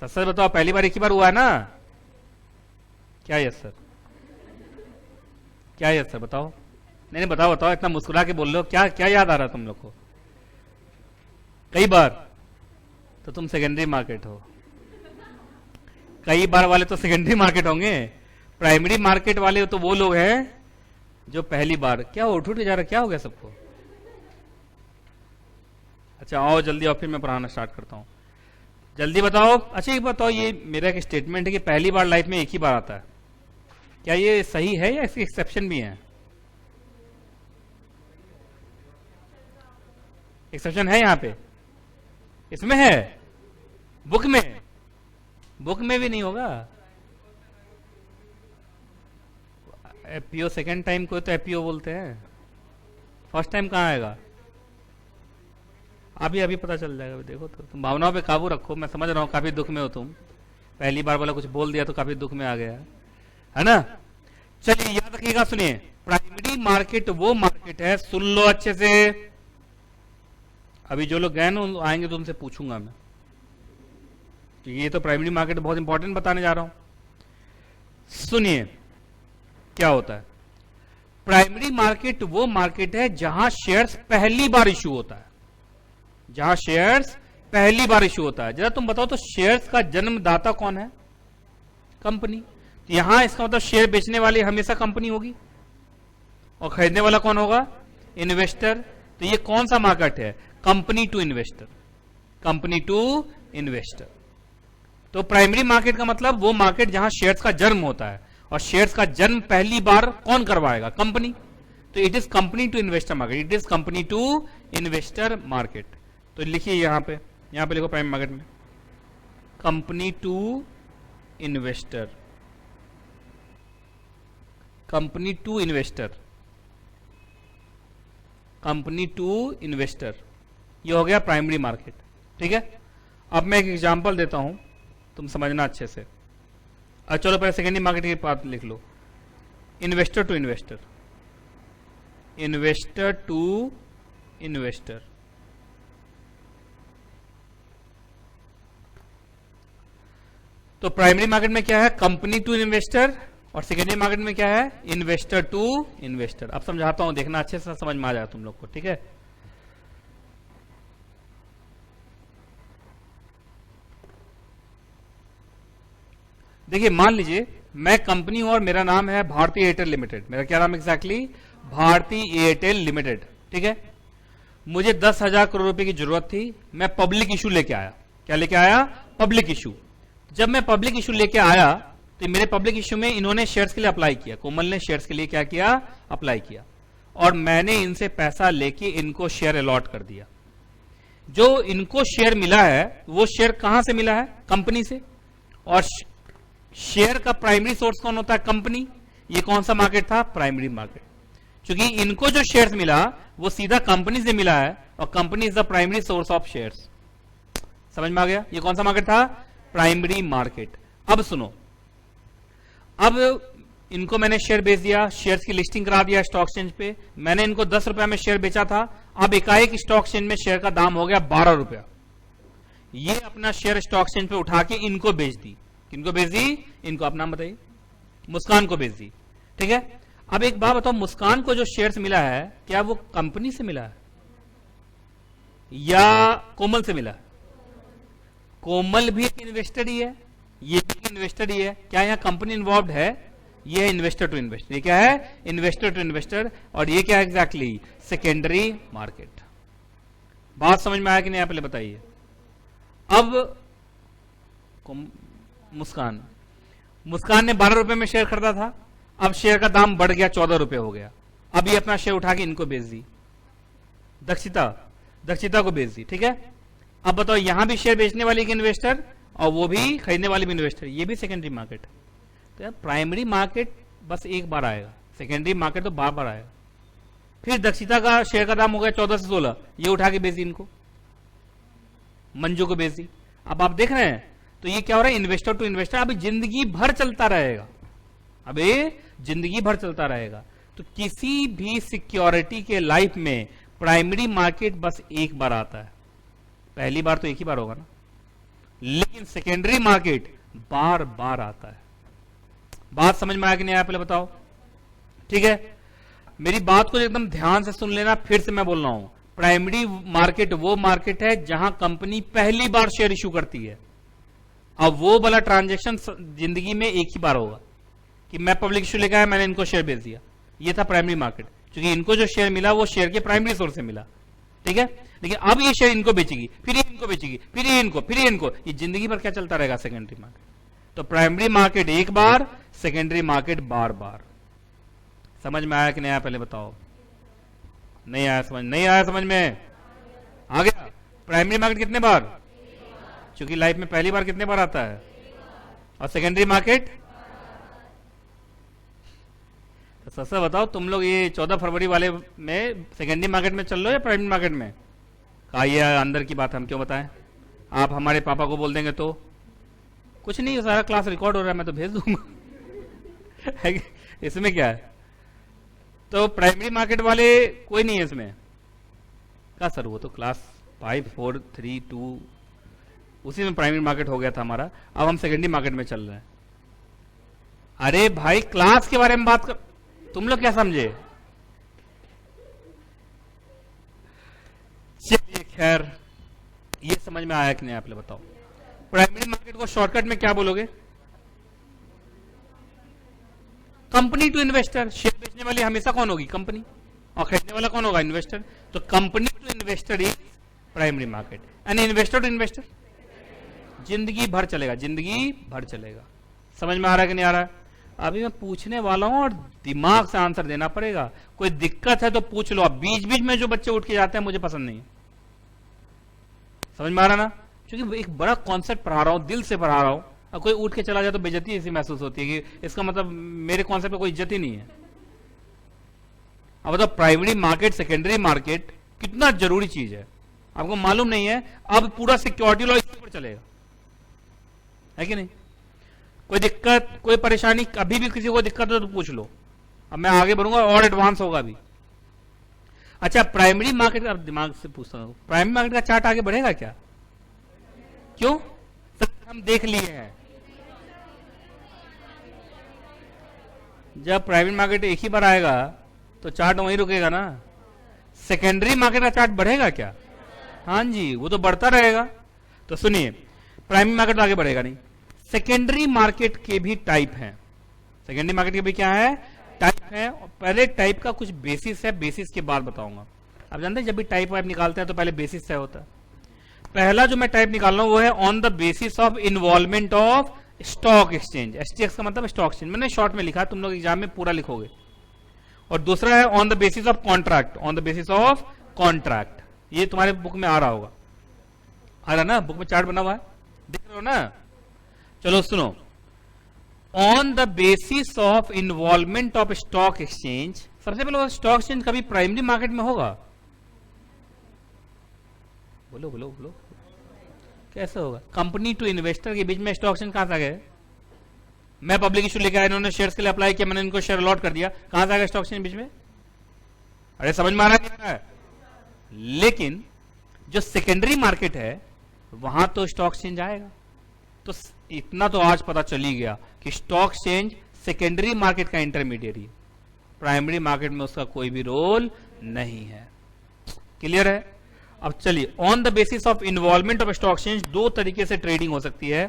सच सच बताओ, पहली बार एक ही बार हुआ है ना, क्या यस सर, क्या यस सर बताओ। नहीं नहीं बताओ बताओ, इतना मुस्कुरा के बोल लो, क्या क्या याद आ रहा है तुम लोग को, कई बार। तो तुम सेकेंडरी मार्केट हो, कई बार वाले तो सेकेंडरी मार्केट होंगे। प्राइमरी मार्केट वाले तो वो लोग हैं जो पहली बार। क्या उठ उठ जा रहा, क्या हो गया सबको। अच्छा आओ जल्दी, और फिर मैं पढ़ाना स्टार्ट करता हूं, जल्दी बताओ। अच्छा एक बताओ, ये मेरा एक स्टेटमेंट है कि पहली बार लाइफ में एक ही बार आता है, क्या ये सही है या इसके एक्सेप्शन भी है। एक्सेप्शन है यहां पे, इसमें है, बुक में, बुक में भी नहीं होगा। एपीओ सेकेंड टाइम को तो एपीओ बोलते हैं, फर्स्ट टाइम कहां आएगा, अभी अभी पता चल जाएगा। देखो तो तुम भावनाओं पे काबू रखो, मैं समझ रहा हूं काफी दुख में हो तुम, पहली बार वाला कुछ बोल दिया तो काफी दुख में आ गया है ना। चलिए याद रखिएगा, सुनिए, प्राइमरी मार्केट वो मार्केट है, सुन लो अच्छे से। अभी जो लोग गए ना आएंगे तो उनसे पूछूंगा मैं, ये तो प्राइमरी मार्केट बहुत इंपॉर्टेंट बताने जा रहा हूं। सुनिए क्या होता है, प्राइमरी मार्केट वो मार्केट है जहां शेयर्स पहली बार इशू होता है, जहां शेयर्स पहली बार इशू होता है। जरा तुम बताओ तो शेयर्स का जन्मदाता कौन है, कंपनी। तो यहां इसका मतलब शेयर बेचने वाली हमेशा कंपनी होगी, और खरीदने वाला कौन होगा, इन्वेस्टर। तो ये कौन सा मार्केट है, company to investor, company to investor. तो प्राइमरी मार्केट का मतलब वो मार्केट जहां शेयर्स का जन्म होता है, और शेयर्स का जन्म पहली बार कौन करवाएगा, कंपनी। तो it is company to investor market, it is company to investor market. तो लिखिए यहां पे लिखो प्राइमरी मार्केट में company to investor, company to investor, company to investor, ये हो गया प्राइमरी मार्केट। ठीक है, अब मैं एक एग्जांपल देता हूं, तुम समझना अच्छे से। अब चलो पहले सेकेंडरी मार्केट की बात लिख लो, investor to investor, investor to investor. तो प्राइमरी मार्केट में क्या है, कंपनी टू इन्वेस्टर, और सेकेंडरी मार्केट में क्या है, इन्वेस्टर टू इन्वेस्टर। अब समझाता हूं, देखना अच्छे से समझ में आ जाएगा तुम लोग को। ठीक है, देखिए मान लीजिए मैं कंपनी हूं और मेरा नाम है भारतीय एयरटेल लिमिटेड। मेरा क्या नाम एग्जैक्टली, भारतीय एयरटेल लिमिटेड। ठीक है, मुझे 10,000 करोड़ रुपए की जरूरत थी, मैं पब्लिक इशू लेके आया। क्या लेके आया, पब्लिक इशू। जब मैं पब्लिक इशू लेके आया तो मेरे पब्लिक इशू में इन्होंने शेयर्स के लिए अप्लाई किया, कोमल ने शेयर्स के लिए क्या किया, अप्लाई किया। और मैंने इनसे पैसा लेके इनको शेयर अलॉट कर दिया। जो इनको शेयर मिला है वो शेयर कहां से मिला है? कंपनी से। और शेयर का प्राइमरी सोर्स कौन होता है? कंपनी। ये कौन सा मार्केट था? Primary market. क्योंकि इनको जो शेयर्स मिला वो सीधा कंपनी से मिला है और company is the primary source of shares. समझ में आ गया? ये कौन सा मार्केट था? Primary market. अब सुनो, अब इनको मैंने शेयर बेच दिया, शेयर्स की लिस्टिंग करा दिया स्टॉक एक्सचेंज पे। मैंने इनको 10 रुपया में शेयर बेचा था, अब एकाएक स्टॉक एक्सचेंज में शेयर का दाम हो गया 12 रुपया। ये अपना शेयर स्टॉक एक्सचेंज पे उठा के इनको बेच दी। किनको बेच दी? इनको। आप नाम बताइए। मुस्कान को बेच दी। ठीक है। अब एक बात बताओ, मुस्कान को जो शेयर्स मिला है क्या वो कंपनी से मिला है या कोमल से मिला है? कोमल भी एक इन्वेस्टर ही है, ये भी इन्वेस्टर ही है। क्या यहां कंपनी इन्वॉल्व है? ये है इन्वेस्टर टू इन्वेस्टर। ये क्या है? Investor to investor. और ये क्या है एग्जैक्टली? Secondary market. बात समझ में आया कि नहीं? आप पहले बताइए। अब मुस्कान ने 12 रुपए में शेयर खरीदा था, अब शेयर का दाम बढ़ गया 14 रुपए हो गया। अब ये अपना शेयर उठा के इनको बेच दी, दक्षिता को बेच दी। ठीक है। अब बताओ, यहां भी शेयर बेचने वाली एक इन्वेस्टर और वो भी खरीदने वाली भी इन्वेस्टर, ये भी सेकेंडरी मार्केट। तो यार प्राइमरी मार्केट बस एक बार आएगा, सेकेंडरी मार्केट तो बार बार आएगा। फिर दक्षिता का शेयर का दाम हो गया 14 से 16, ये उठा के बेच दी इनको, मंजू को बेच दी। अब आप देख रहे हैं तो ये क्या हो रहा है? Investor to investor. अभी जिंदगी भर चलता रहेगा, अबे जिंदगी भर चलता रहेगा। तो किसी भी सिक्योरिटी के लाइफ में प्राइमरी मार्केट बस एक बार आता है, पहली बार तो एक ही बार होगा ना, लेकिन सेकेंडरी मार्केट बार बार आता है। बात समझ में आया कि नहीं आया? पहले बताओ। ठीक है, मेरी बात को एकदम ध्यान से सुन लेना। फिर से मैं बोल रहा हूं, प्राइमरी मार्केट वो मार्केट है जहां कंपनी पहली बार शेयर इश्यू करती है। अब वो वाला ट्रांजैक्शन जिंदगी में एक ही बार होगा कि मैं पब्लिक इश्यू लेकर आया, मैंने इनको शेयर बेच दिया। ये था प्राइमरी मार्केट, क्योंकि इनको जो शेयर मिला वो शेयर के प्राइमरी सोर्स से मिला। ठीक है। लेकिन अब ये शेयर इनको बेचेगी, फिर ये इनको बेचेगी, फिर ये इनको, फिर ये इनको, ये जिंदगी भर क्या चलता रहेगा? Secondary market. तो प्राइमरी मार्केट एक बार, सेकेंडरी मार्केट बार बार। समझ में आया कि नहीं आया? पहले बताओ। नहीं आया समझ? नहीं आया समझ में? आ गया? प्राइमरी मार्केट कितने बार? क्योंकि लाइफ में पहली बार कितने बार आता है? और सेकेंडरी मार्केट? तो सच बताओ, तुम लोग ये 14 फरवरी वाले में सेकेंडरी मार्केट में चल रहे हो या प्राइमरी मार्केट में? कहा ये अंदर की बात हम क्यों बताएं? आप हमारे पापा को बोल देंगे तो कुछ नहीं, सारा क्लास रिकॉर्ड हो रहा है, मैं तो भेज दूंगा। इसमें क्या है? तो प्राइमरी मार्केट वाले कोई नहीं है इसमें? क्या सर, वो तो क्लास 5, 4, 3, 2 उसी में प्राइमरी मार्केट हो गया था हमारा। अब हम सेकेंडरी मार्केट में चल रहे हैं। अरे भाई, क्लास के बारे में बात कर, तुम लोग क्या समझे? चलिए खैर, ये समझ में आया कि नहीं? आप लोग बताओ। प्राइमरी मार्केट को शॉर्टकट में क्या बोलोगे? Company to investor. शेयर बेचने वाली हमेशा कौन होगी? कंपनी। और खरीदने वाला कौन होगा? इन्वेस्टर। तो company to investor is primary market and investor to investor जिंदगी भर चलेगा, जिंदगी भर चलेगा। समझ में आ रहा है कि नहीं आ रहा है? अभी मैं पूछने वाला हूं और दिमाग से आंसर देना पड़ेगा। कोई दिक्कत है तो पूछ लो। अब बीच बीच में जो बच्चे उठ के जाते हैं मुझे पसंद नहीं है। समझ में आ रहा ना? क्योंकि एक बड़ा कॉन्सेप्ट पढ़ा रहा हूं, दिल से पढ़ा रहा हूं, और कोई उठ के चला जाए तो बेइज्जती ऐसी महसूस होती है कि इसका मतलब मेरे कॉन्सेप्ट में कोई इज्जत ही नहीं है। अब बताओ, प्राइमरी मार्केट, सेकेंडरी मार्केट कितना जरूरी चीज है, आपको मालूम नहीं है? अब पूरा सिक्योरिटी लॉ इसी पर चलेगा, है कि नहीं? कोई दिक्कत, कोई परेशानी, कभी भी किसी को दिक्कत हो तो पूछ लो। अब मैं आगे बढ़ूंगा और एडवांस होगा अभी। अच्छा, प्राइमरी मार्केट, अब दिमाग से पूछता हूं, प्राइमरी मार्केट का चार्ट आगे बढ़ेगा क्या? क्यों? सब हम देख लिए हैं। जब प्राइमरी मार्केट एक ही बार आएगा तो चार्ट वहीं रुकेगा ना। सेकेंडरी मार्केट का चार्ट बढ़ेगा क्या? हाँ जी, वो तो बढ़ता रहेगा। तो सुनिए, प्राइमरी मार्केट तो आगे बढ़ेगा नहीं। सेकेंडरी मार्केट के भी टाइप हैं। सेकेंडरी मार्केट के भी क्या है? टाइप है। पहले टाइप का कुछ बेसिस है, बेसिस के बाद बताऊंगा। आप जानते हैं जब भी टाइप वाइप निकालते हैं तो पहले बेसिस तय होता है। पहला जो मैं टाइप निकाल रहा हूं वो है on the basis of involvement of stock exchange. STX का मतलब स्टॉक एक्सचेंज, मैंने शॉर्ट में लिखा, तुम लोग एग्जाम में पूरा लिखोगे। और दूसरा है on the basis of contract, on the basis of contract. ये तुम्हारे बुक में आ रहा होगा, आ रहा ना, बुक में चार्ट बना हुआ है, देख रहे हो ना। चलो सुनो, on the basis of involvement of stock exchange, सबसे पहले स्टॉक एक्सचेंज कभी प्राइमरी मार्केट में होगा? बोलो बोलो बोलो, कैसे होगा? कंपनी टू इन्वेस्टर के बीच में स्टॉक एक्सचेंज कहां से आ गए? मैं पब्लिक इशू लेकर आया, इन्होंने शेयर्स के लिए अप्लाई किया, मैंने इनको शेयर अलॉट कर दिया, कहां से आ गया स्टॉक एक्सचेंज बीच में? अरे समझ में आ रहा है? लेकिन जो सेकेंडरी मार्केट है वहां तो स्टॉक एक्सचेंज आएगा। तो इतना तो आज पता चल ही गया कि स्टॉक एक्सचेंज सेकेंडरी मार्केट का इंटरमीडिएट है, प्राइमरी मार्केट में उसका कोई भी रोल नहीं है। क्लियर है? अब चलिए, on the basis of involvement of stock exchange दो तरीके से ट्रेडिंग हो सकती है।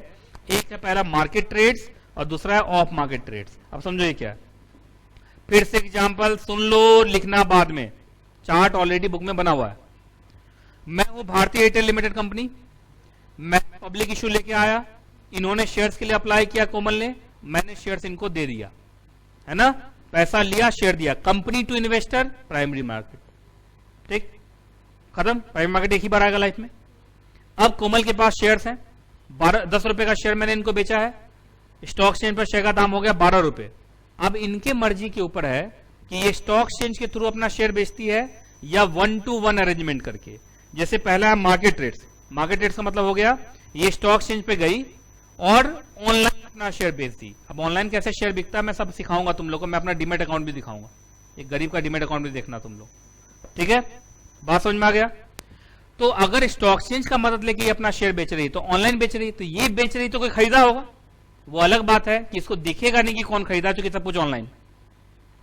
एक है पहला मार्केट ट्रेड्स और दूसरा है ऑफ मार्केट ट्रेड्स। अब समझो ये क्या है, फिर से एग्जांपल सुन लो, लिखना बाद में, चार्ट ऑलरेडी बुक में बना हुआ है। मैं हूं भारतीय एयरटेल लिमिटेड कंपनी, मैं पब्लिक इशू लेके आया, इन्होंने शेयर्स के लिए अप्लाई किया कोमल ने, मैंने शेयर्स इनको दे दिया, है ना, पैसा लिया, शेयर दिया। Company to investor primary market, ठीक, खत्म। प्राइमरी मार्केट एक ही बार आएगा लाइफ में। अब कोमल के पास शेयर्स हैं, 10 रुपए का शेयर मैंने इनको बेचा है, स्टॉक एक्सचेंज पर शेयर का दाम हो गया 12 रुपए। अब इनके मर्जी के ऊपर है कि ये स्टॉक एक्सचेंज के थ्रू अपना शेयर बेचती है या 1-to-1 अरेंजमेंट करके। जैसे पहला है मार्केट ट्रेड्स, मार्केट ट्रेड्स का मतलब हो गया ये स्टॉक एक्सचेंज पे गई और ऑनलाइन अपना शेयर बेच दी। अब ऑनलाइन कैसे शेयर बिकता है मैं सब सिखाऊंगा तुम लोग को, मैं अपना डीमेट अकाउंट भी दिखाऊंगा, एक गरीब का डीमेट अकाउंट भी देखना तुम लोग, ठीक है, बात समझ में आ गया। तो अगर स्टॉक एक्सचेंज का मदद लेके ये अपना शेयर बेच रही तो ऑनलाइन बेच रही, तो ये बेच रही तो कोई खरीदा होगा, वो अलग बात है कि इसको दिखेगा नहीं कि कौन खरीदा, क्योंकि सब कुछ ऑनलाइन,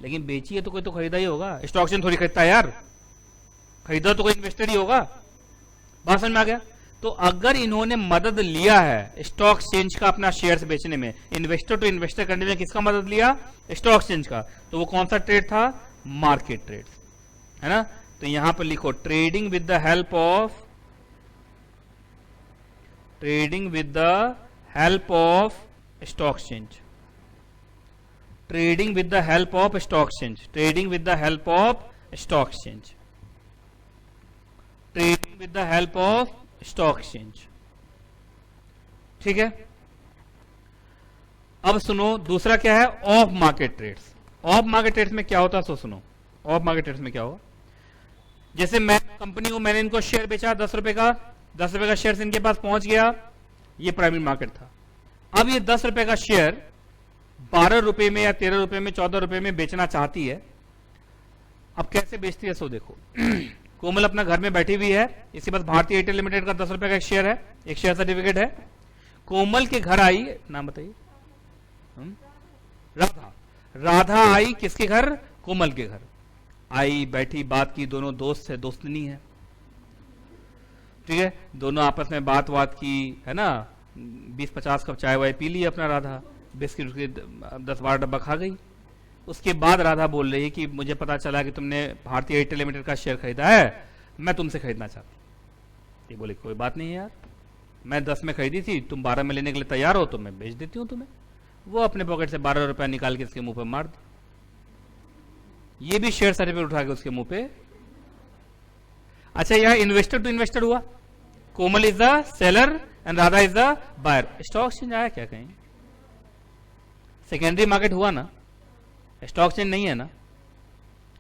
लेकिन बेची है तो कोई तो खरीदा ही होगा। स्टॉक एक्सचेंज थोड़ी खरीदता है यार, खरीदा तो कोई इन्वेस्टर ही होगा, बात समझ में आ गया। तो अगर इन्होंने मदद लिया है स्टॉक एक्सचेंज का अपना शेयर्स बेचने में, इन्वेस्टर टू इन्वेस्टर करने में, किसका मदद लिया? स्टॉक एक्सचेंज का, तो वो कौन सा ट्रेड था? मार्केट ट्रेड, है ना। तो यहां पर लिखो trading with the help of, trading with the help of stock exchange, trading with the help of stock exchange, trading with the help of stock exchange, trading with the help of stock exchange, ठीक है। अब सुनो दूसरा क्या है? Off market trades. Off market trades में क्या होता है सो सुनो, ऑफ मार्केट ट्रेड्स में क्या होगा? जैसे मैं कंपनी को, मैंने इनको शेयर बेचा 10 रुपए का, 10 रुपए का शेयर इनके पास पहुंच गया, ये प्राइमरी मार्केट था। अब ये 10 रुपए का शेयर 12 रुपए में या 13 रुपए में, 14 रुपए में बेचना चाहती है। अब कैसे बेचती है सो देखो कोमल अपना घर में बैठी हुई है, इसके पास भारतीय एयरटेल लिमिटेड का 10 रुपए का एक शेयर है, एक शेयर सर्टिफिकेट है। कोमल के घर आई, नाम बताइए, राधा, राधा आई किसके घर? कोमल के घर आई, बैठी, बात की, दोनों दोस्त है, दोस्तनी है, ठीक है, दोनों आपस में बात की, है ना, 20-50 कप चाय वाय पी ली अपना राधा, बिस्किट के 10-12 डब्बा खा गई। उसके बाद राधा बोल रही है कि मुझे पता चला कि तुमने भारतीय एयरटेल लिमिटेड का शेयर खरीदा है, मैं तुमसे खरीदना चाहती। ये बोले कोई बात नहीं है यार, मैं 10 में खरीदी थी, तुम 12 में लेने के लिए तैयार हो तो मैं बेच देती हूँ तुम्हें। वो अपने पॉकेट से 12 रुपया निकाल के इसके मुंह पे मार दी, ये भी शेयर सर्टिफिकेट उठा के उसके मुंह पे। अच्छा, यह इन्वेस्टर टू इन्वेस्टर हुआ, Komal is the seller and Radha is the buyer. Stock exchange आया क्या कहीं? सेकेंडरी मार्केट हुआ ना, स्टॉक एक्सचेंज नहीं है ना,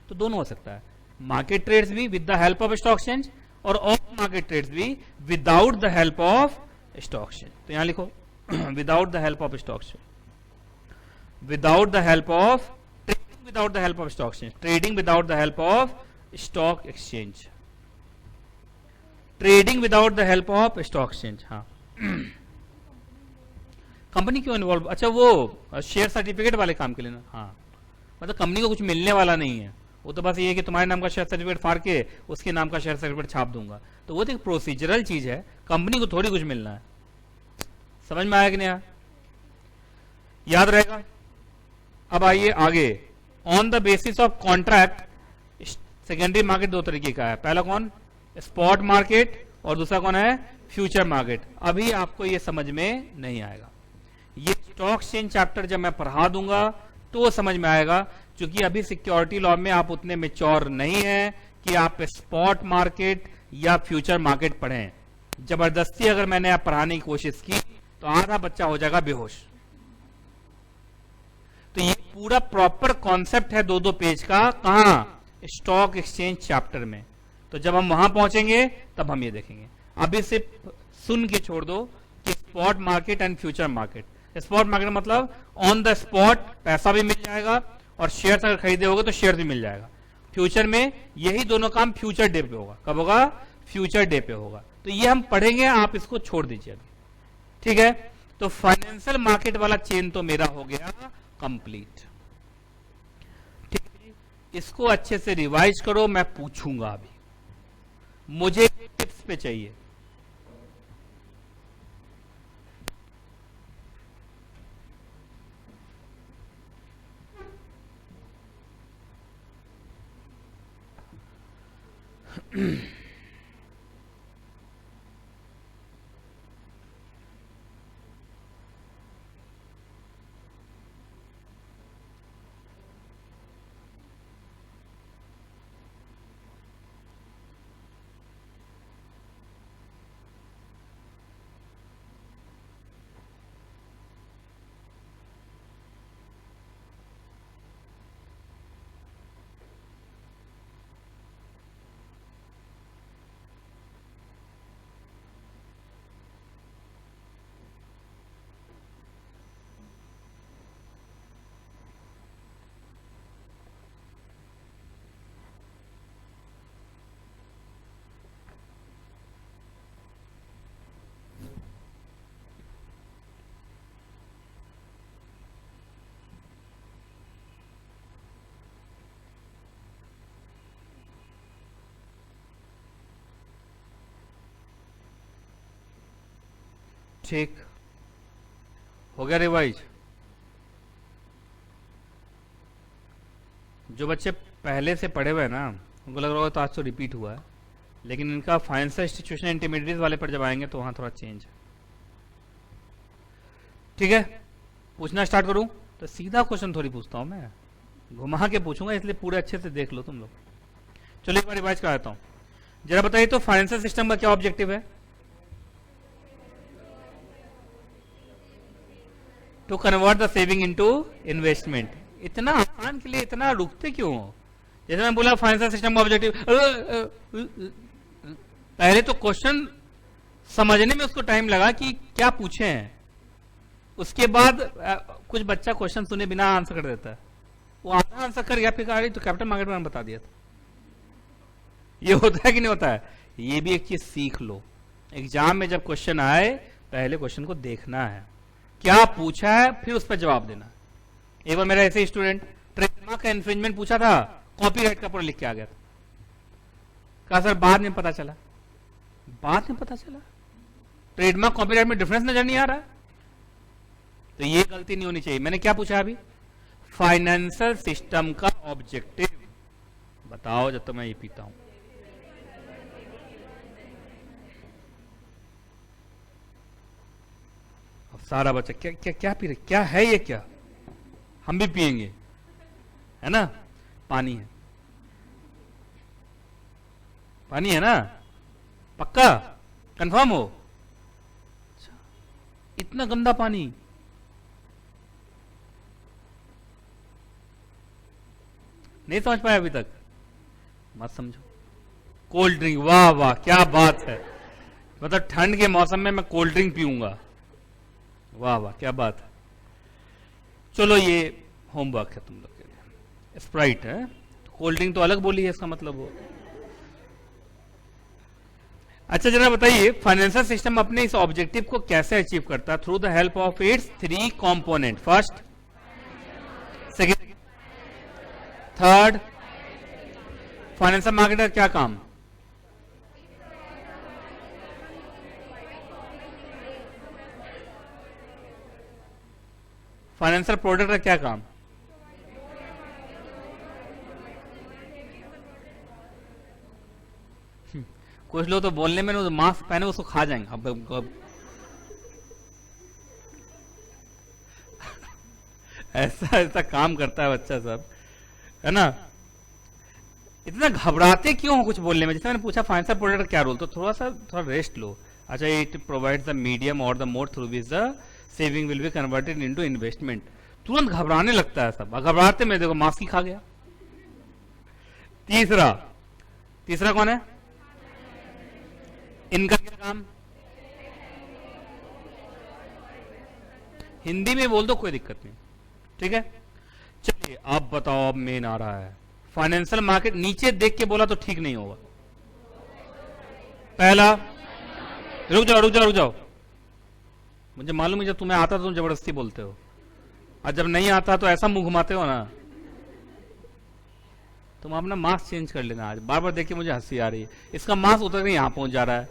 तो दोनों हो सकता है, मार्केट ट्रेड्स भी with the help of stock exchange और ऑफ मार्केट ट्रेड्स भी without the help of stock exchange. तो यहां लिखो without the help of stock exchange, without the help of, trading without the help of stock exchange, trading without the help of stock exchange, trading without the help of stock exchange. हाँ company क्यों involve? अच्छा, वो share certificate वाले काम के लिए ना, हाँ, मतलब कंपनी को कुछ मिलने वाला नहीं है, वो तो बस ये है कि तुम्हारे नाम का शेयर सर्टिफिकेट फाड़ के उसके नाम का शेयर सर्टिफिकेट छाप दूंगा, तो वो तो एक प्रोसीजरल चीज है, कंपनी को थोड़ी कुछ मिलना है। समझ में आया कि नहीं आया? याद रहेगा। अब आइए आगे, on the basis of contract, secondary market दो तरीके का है, पहला कौन? स्पॉट मार्केट, और दूसरा कौन है? Future market. अभी आपको ये समझ में नहीं आएगा, ये स्टॉक एक्सचेंज चैप्टर जब मैं पढ़ा दूंगा तो समझ में आएगा क्योंकि अभी सिक्योरिटी लॉ में आप उतने मेच्योर नहीं हैं कि आप स्पॉट मार्केट या फ्यूचर मार्केट पढ़ें। जबरदस्ती अगर मैंने आप पढ़ाने की कोशिश की तो आधा बच्चा हो जाएगा बेहोश। तो ये पूरा प्रॉपर कॉन्सेप्ट है 2-2 पेज का, कहां? स्टॉक एक्सचेंज चैप्टर में। तो जब हम वहां पहुंचेंगे तब हम ये देखेंगे। अभी सिर्फ सुन के छोड़ दो कि spot market and future market. Spot market मतलब ऑन द स्पॉट पैसा भी मिल जाएगा और शेयर्स अगर खरीदे होगे तो शेयर भी मिल जाएगा। फ्यूचर में यही दोनों काम फ्यूचर डे पे होगा। कब होगा? फ्यूचर डे पे होगा। तो ये हम पढ़ेंगे, आप इसको छोड़ दीजिए अभी, ठीक है। तो फाइनेंशियल मार्केट वाला चेन तो मेरा हो गया कंप्लीट, ठीक है। इसको अच्छे से रिवाइज करो, मैं पूछूंगा अभी, मुझे टिप्स पे चाहिए। ठीक हो गया रिवाइज। जो बच्चे पहले से पढ़े हुए हैं ना, उनको लग रहा होगा तो आज तो रिपीट हुआ है, लेकिन इनका फाइनेंशियल इंस्टीट्यूशन इंटरमीडिएट वाले पर जब आएंगे तो वहां थोड़ा चेंज है, ठीक है। पूछना स्टार्ट करूं तो सीधा क्वेश्चन थोड़ी पूछता हूं मैं, घुमा के पूछूंगा, इसलिए पूरे अच्छे से देख लो तुम लोग। चलो एक बार रिवाइज कराता हूं। जरा बताइए तो फाइनेंशियल सिस्टम का क्या ऑब्जेक्टिव है? To convert the saving into investment. इतना आसान के लिए इतना रुकते क्यों हो? जैसे मैं बोला फाइनेंशियल सिस्टम का ऑब्जेक्टिव, पहले तो क्वेश्चन समझने में उसको टाइम लगा कि क्या पूछे हैं, उसके बाद कुछ बच्चा क्वेश्चन सुने बिना आंसर कर देता है, वो आधा आंसर कर गया, फिर तो कैपिटल मार्केट में बता दिया था। ये होता है कि नहीं होता है? ये भी एक चीज सीख लो, एग्जाम में जब क्वेश्चन आए पहले क्वेश्चन को देखना है, क्या पूछा है, फिर उस पर जवाब देना। एक बार मेरा ऐसे स्टूडेंट ट्रेडमार्क का इन्फ्रिंजमेंट पूछा था, कॉपीराइट का पूरा लिख के आ गया था। कहा सर बाद में पता चला। बाद में पता चला? ट्रेडमार्क कॉपीराइट में डिफरेंस नजर नहीं आ रहा है? तो ये गलती नहीं होनी चाहिए। मैंने क्या पूछा अभी? फाइनेंशियल सिस्टम का ऑब्जेक्टिव बताओ, जब तक मैं ये पीता हूं। अब सारा बच्चा क्या क्या क्या पी रहे, क्या है ये, क्या हम भी पिएंगे, है ना? पानी है, पानी है ना? पक्का कंफर्म हो? इतना गंदा पानी, नहीं समझ पाया अभी तक? मत समझो। कोल्ड ड्रिंक, वाह वाह क्या बात है, मतलब ठंड के मौसम में मैं कोल्ड ड्रिंक पीऊंगा, वाह वाह क्या बात है। चलो ये होमवर्क है तुम लोग के लिए। स्प्राइट है, कोल्ड ड्रिंक तो अलग बोली है, इसका मतलब वो। अच्छा जरा बताइए, फाइनेंशियल सिस्टम अपने इस ऑब्जेक्टिव को कैसे अचीव करता है? Through the help of its 3 component, first, second, third. Financial market का क्या काम? फाइनेंशियल प्रोडक्ट का क्या काम? कुछ लोग तो बोलने में तो मास्क पहने उसको खा जाएंगे। अब ऐसा ऐसा काम करता है बच्चा सब। है ना। इतना घबराते क्यों हो कुछ बोलने में? जैसे मैंने पूछा फाइनेंशियल प्रोडक्ट का क्या रोल, तो थोड़ा रेस्ट लो। अच्छा, इट प्रोवाइड्स द मीडियम और the mode through which the saving will be converted into investment. तुरंत घबराने लगता है सब, घबराते में देखो मास्क ही खा गया। तीसरा, तीसरा कौन है? इनका क्या काम? हिंदी में बोल दो, कोई दिक्कत नहीं, ठीक है। चलिए आप बताओ, अब मेन आ रहा है फाइनेंशियल मार्केट। नीचे देख के बोला तो ठीक नहीं होगा। पहला, रुक जाओ रुक जाओ रुक जाओ, मुझे मालूम है जब तुम्हें आता तो तुम जबरदस्ती बोलते हो, और जब नहीं आता तो ऐसा मुंह घुमाते हो ना। तुम अपना मास्क चेंज कर लेना, आज बार बार देख के मुझे हंसी आ रही है। इसका मास्क उतर के यहां पहुंच जा रहा है।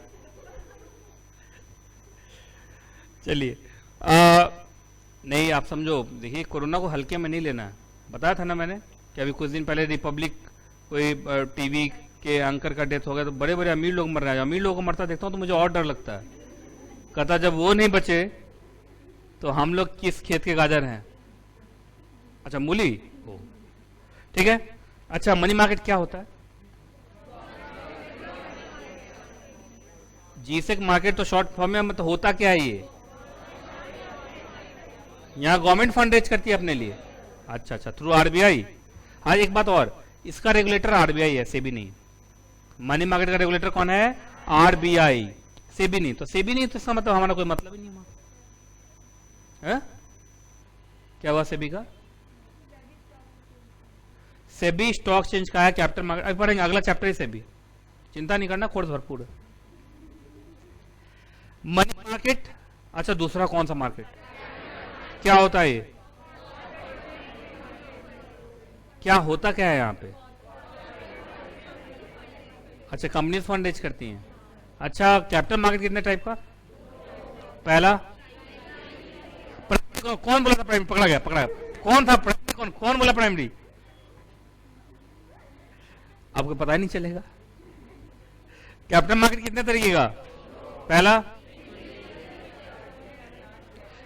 चलिए, नहीं आप समझो, देखिए कोरोना को हल्के में नहीं लेना है। बताया था ना मैंने कि अभी कुछ दिन पहले रिपब्लिक कोई टीवी के एंकर का डेथ हो गया, तो बड़े बड़े अमीर लोग मर रहे हैं। अमीर लोगों को मरता देखता हूँ तो मुझे और डर लगता है। कहता जब वो नहीं बचे तो हम लोग किस खेत के गाजर हैं? अच्छा, मूली। ओ ठीक है। अच्छा, मनी मार्केट क्या होता है? जीसेक मार्केट तो शॉर्ट फॉर्म में, मतलब होता क्या है ये? यहाँ गवर्नमेंट फंड रेज करती है अपने लिए। अच्छा अच्छा, थ्रू आरबीआई। हाँ, एक बात और, इसका रेगुलेटर आरबीआई है, सेबी नहीं। मनी मार्केट का रेगुलेटर कौन है? आरबीआई, सेबी नहीं। तो सेबी नहीं तो इसका मतलब हमारा कोई मतलब ही नहीं है। क्या हुआ सेबी का? सेबी स्टॉक चेंज का है, कैपिटल मार्केट। अभी पढ़ेंगे, अगला चैप्टर है सेबी, चिंता नहीं करना, कोर्स भरपूर है। Money market. अच्छा, दूसरा कौन सा मार्केट? क्या होता है ये? क्या होता क्या है यहाँ पे? अच्छा, कंपनीज फंड रेज करती हैं। अच्छा, कैपिटल मार्केट कितने टाइप का? पहला, कौन बोला था प्राइमरी? पकड़ा गया, पकड़ा गया। कौन था प्राइमरी? कौन बोला प्राइमरी? आपको पता ही नहीं चलेगा। कैपिटल मार्केट कितने तरीके का? पहला।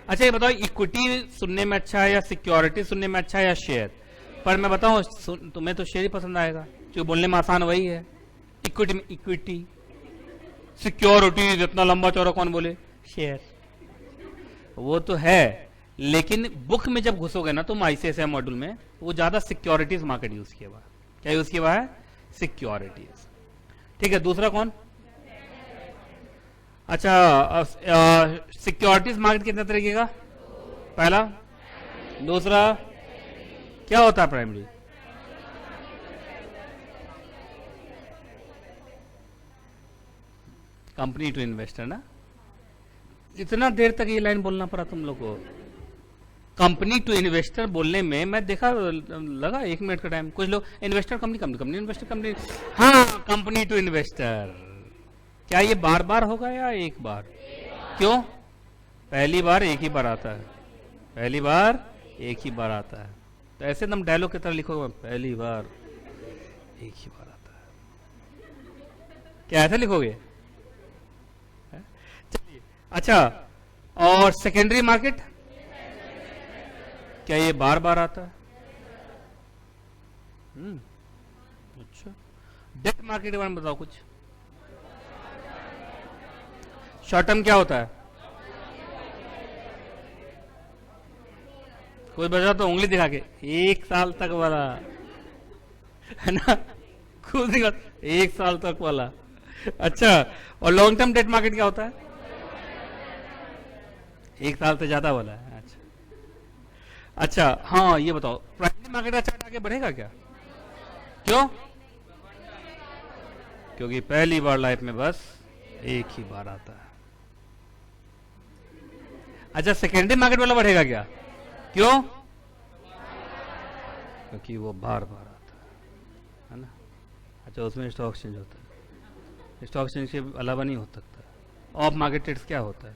अच्छा ये बताओ, इक्विटी सुनने में अच्छा है या सिक्योरिटी सुनने में अच्छा है या शेयर? पर मैं बताऊं, तुम्हें तो शेयर ही पसंद आएगा, जो बोलने में आसान वही है। इक्विटी में इक्विटी, सिक्योरिटी जितना लंबा चौड़ा कौन बोले? शेयर। वो तो है, लेकिन बुक में जब घुसोगे ना तुम आईसीआईसीआई मॉड्यूल में, वो ज्यादा सिक्योरिटीज मार्केट यूज किया हुआ। क्या यूज किया हुआ है? सिक्योरिटीज। ठीक है, दूसरा कौन? अच्छा, सिक्योरिटीज मार्केट कितने तरीके का? पहला। दूसरा क्या होता है? प्राइमरी। कंपनी टू इन्वेस्टर ना। इतना देर तक ये लाइन बोलना पड़ा तुम लोग को। कंपनी टू इन्वेस्टर बोलने में मैं देखा लगा 1 मिनट का टाइम। कुछ लोग investor company, company company investor company. हाँ, कंपनी टू इन्वेस्टर। क्या ये बार बार होगा या एक बार? क्यों? पहली बार एक ही बार आता है, पहली बार एक ही बार आता है। तो ऐसे तुम डायलॉग की तरह लिखोगे, पहली बार एक ही बार आता है। क्या ऐसा लिखोगे? चलिए, अच्छा, और सेकेंडरी मार्केट क्या ये बार बार आता है? अच्छा, डेट मार्केट के बारे में बताओ कुछ। शॉर्ट टर्म क्या होता है? कोई बता तो उंगली दिखा के, 1 साल तक वाला, है ना? खुद 1 साल तक वाला। अच्छा, और लॉन्ग टर्म डेट मार्केट क्या होता है? 1 साल से ज्यादा वाला है। अच्छा अच्छा, हाँ ये बताओ, प्राइमरी मार्केट का चार्ट आगे बढ़ेगा क्या? क्यों? क्योंकि पहली बार लाइफ में बस एक ही बार आता है। अच्छा, सेकेंडरी मार्केट वाला बढ़ेगा क्या? क्यों? क्योंकि वो बार बार आता है ना। अच्छा, उसमें स्टॉक एक्सचेंज होता है, स्टॉक एक्सचेंज के अलावा नहीं हो सकता। ऑफ मार्केट ट्रेड्स क्या होता है?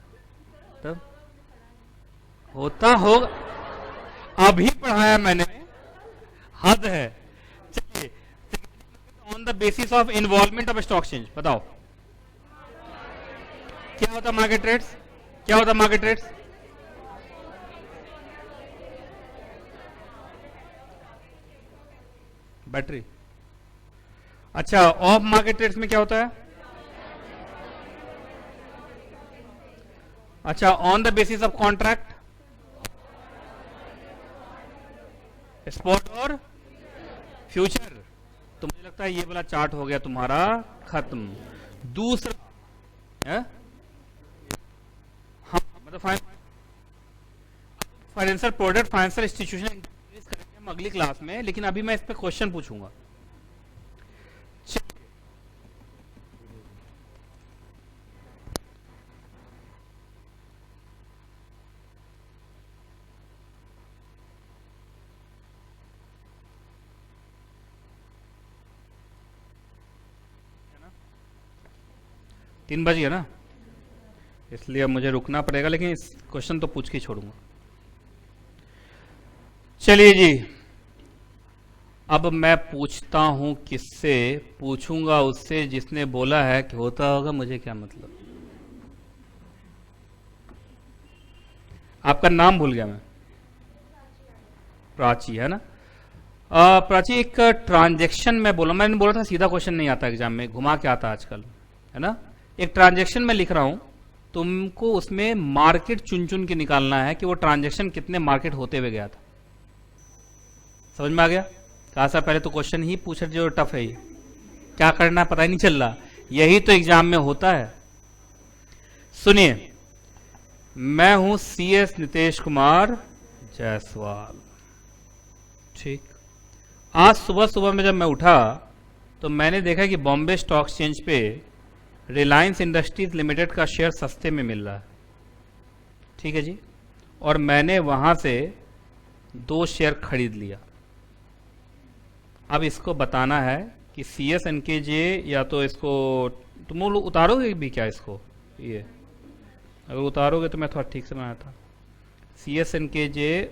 तब होता होगा, अभी पढ़ाया मैंने, हद है। चलिए, on the basis of involvement of stock exchange बताओ क्या होता है मार्केट ट्रेड्स? क्या होता है मार्केट ट्रेड्स? बैटरी। अच्छा, ऑफ मार्केट रेट्स में क्या होता है? अच्छा, on the basis of contract, spot और फ्यूचर। तो मुझे लगता है ये वाला चार्ट हो गया तुम्हारा खत्म। दूसरा है, हाँ मतलब फाइनेंशियल प्रोडक्ट, फाइनेंशियल इंस्टीट्यूशन करेंगे हम अगली क्लास में, लेकिन अभी मैं इस पे क्वेश्चन पूछूंगा। तीन बज गया ना, इसलिए अब मुझे रुकना पड़ेगा, लेकिन इस क्वेश्चन तो पूछ के ही छोड़ूंगा। चलिए जी, अब मैं पूछता हूं किससे? पूछूंगा उससे जिसने बोला है कि होता होगा, मुझे क्या मतलब। आपका नाम भूल गया मैं। प्राची है ना? प्राची, एक ट्रांजेक्शन में बोला, मैंने बोला था सीधा क्वेश्चन नहीं आता एग्जाम में, घुमा के आता आजकल, है ना? एक ट्रांजेक्शन में लिख रहा हूं, तुमको उसमें मार्केट चुन चुन के निकालना है कि वो ट्रांजेक्शन कितने मार्केट होते हुए गया था। समझ में आ गया? कहा सर पहले तो क्वेश्चन ही पूछ रहे जो टफ है, ये क्या करना है पता ही नहीं चल रहा। यही तो एग्जाम में होता है। सुनिए, मैं हूं CS नितेश कुमार जायसवाल। ठीक, आज सुबह सुबह में जब मैं उठा तो मैंने देखा कि बॉम्बे स्टॉक एक्सचेंज पे रिलायंस इंडस्ट्रीज लिमिटेड का शेयर सस्ते में मिल रहा है। ठीक है जी, और मैंने वहां से 2 शेयर खरीद लिया। अब इसको बताना है कि CSNKJ, या तो इसको तुम लोग उतारोगे भी क्या इसको? ये अगर उतारोगे तो मैं थोड़ा ठीक से बनाया था। CSNKJ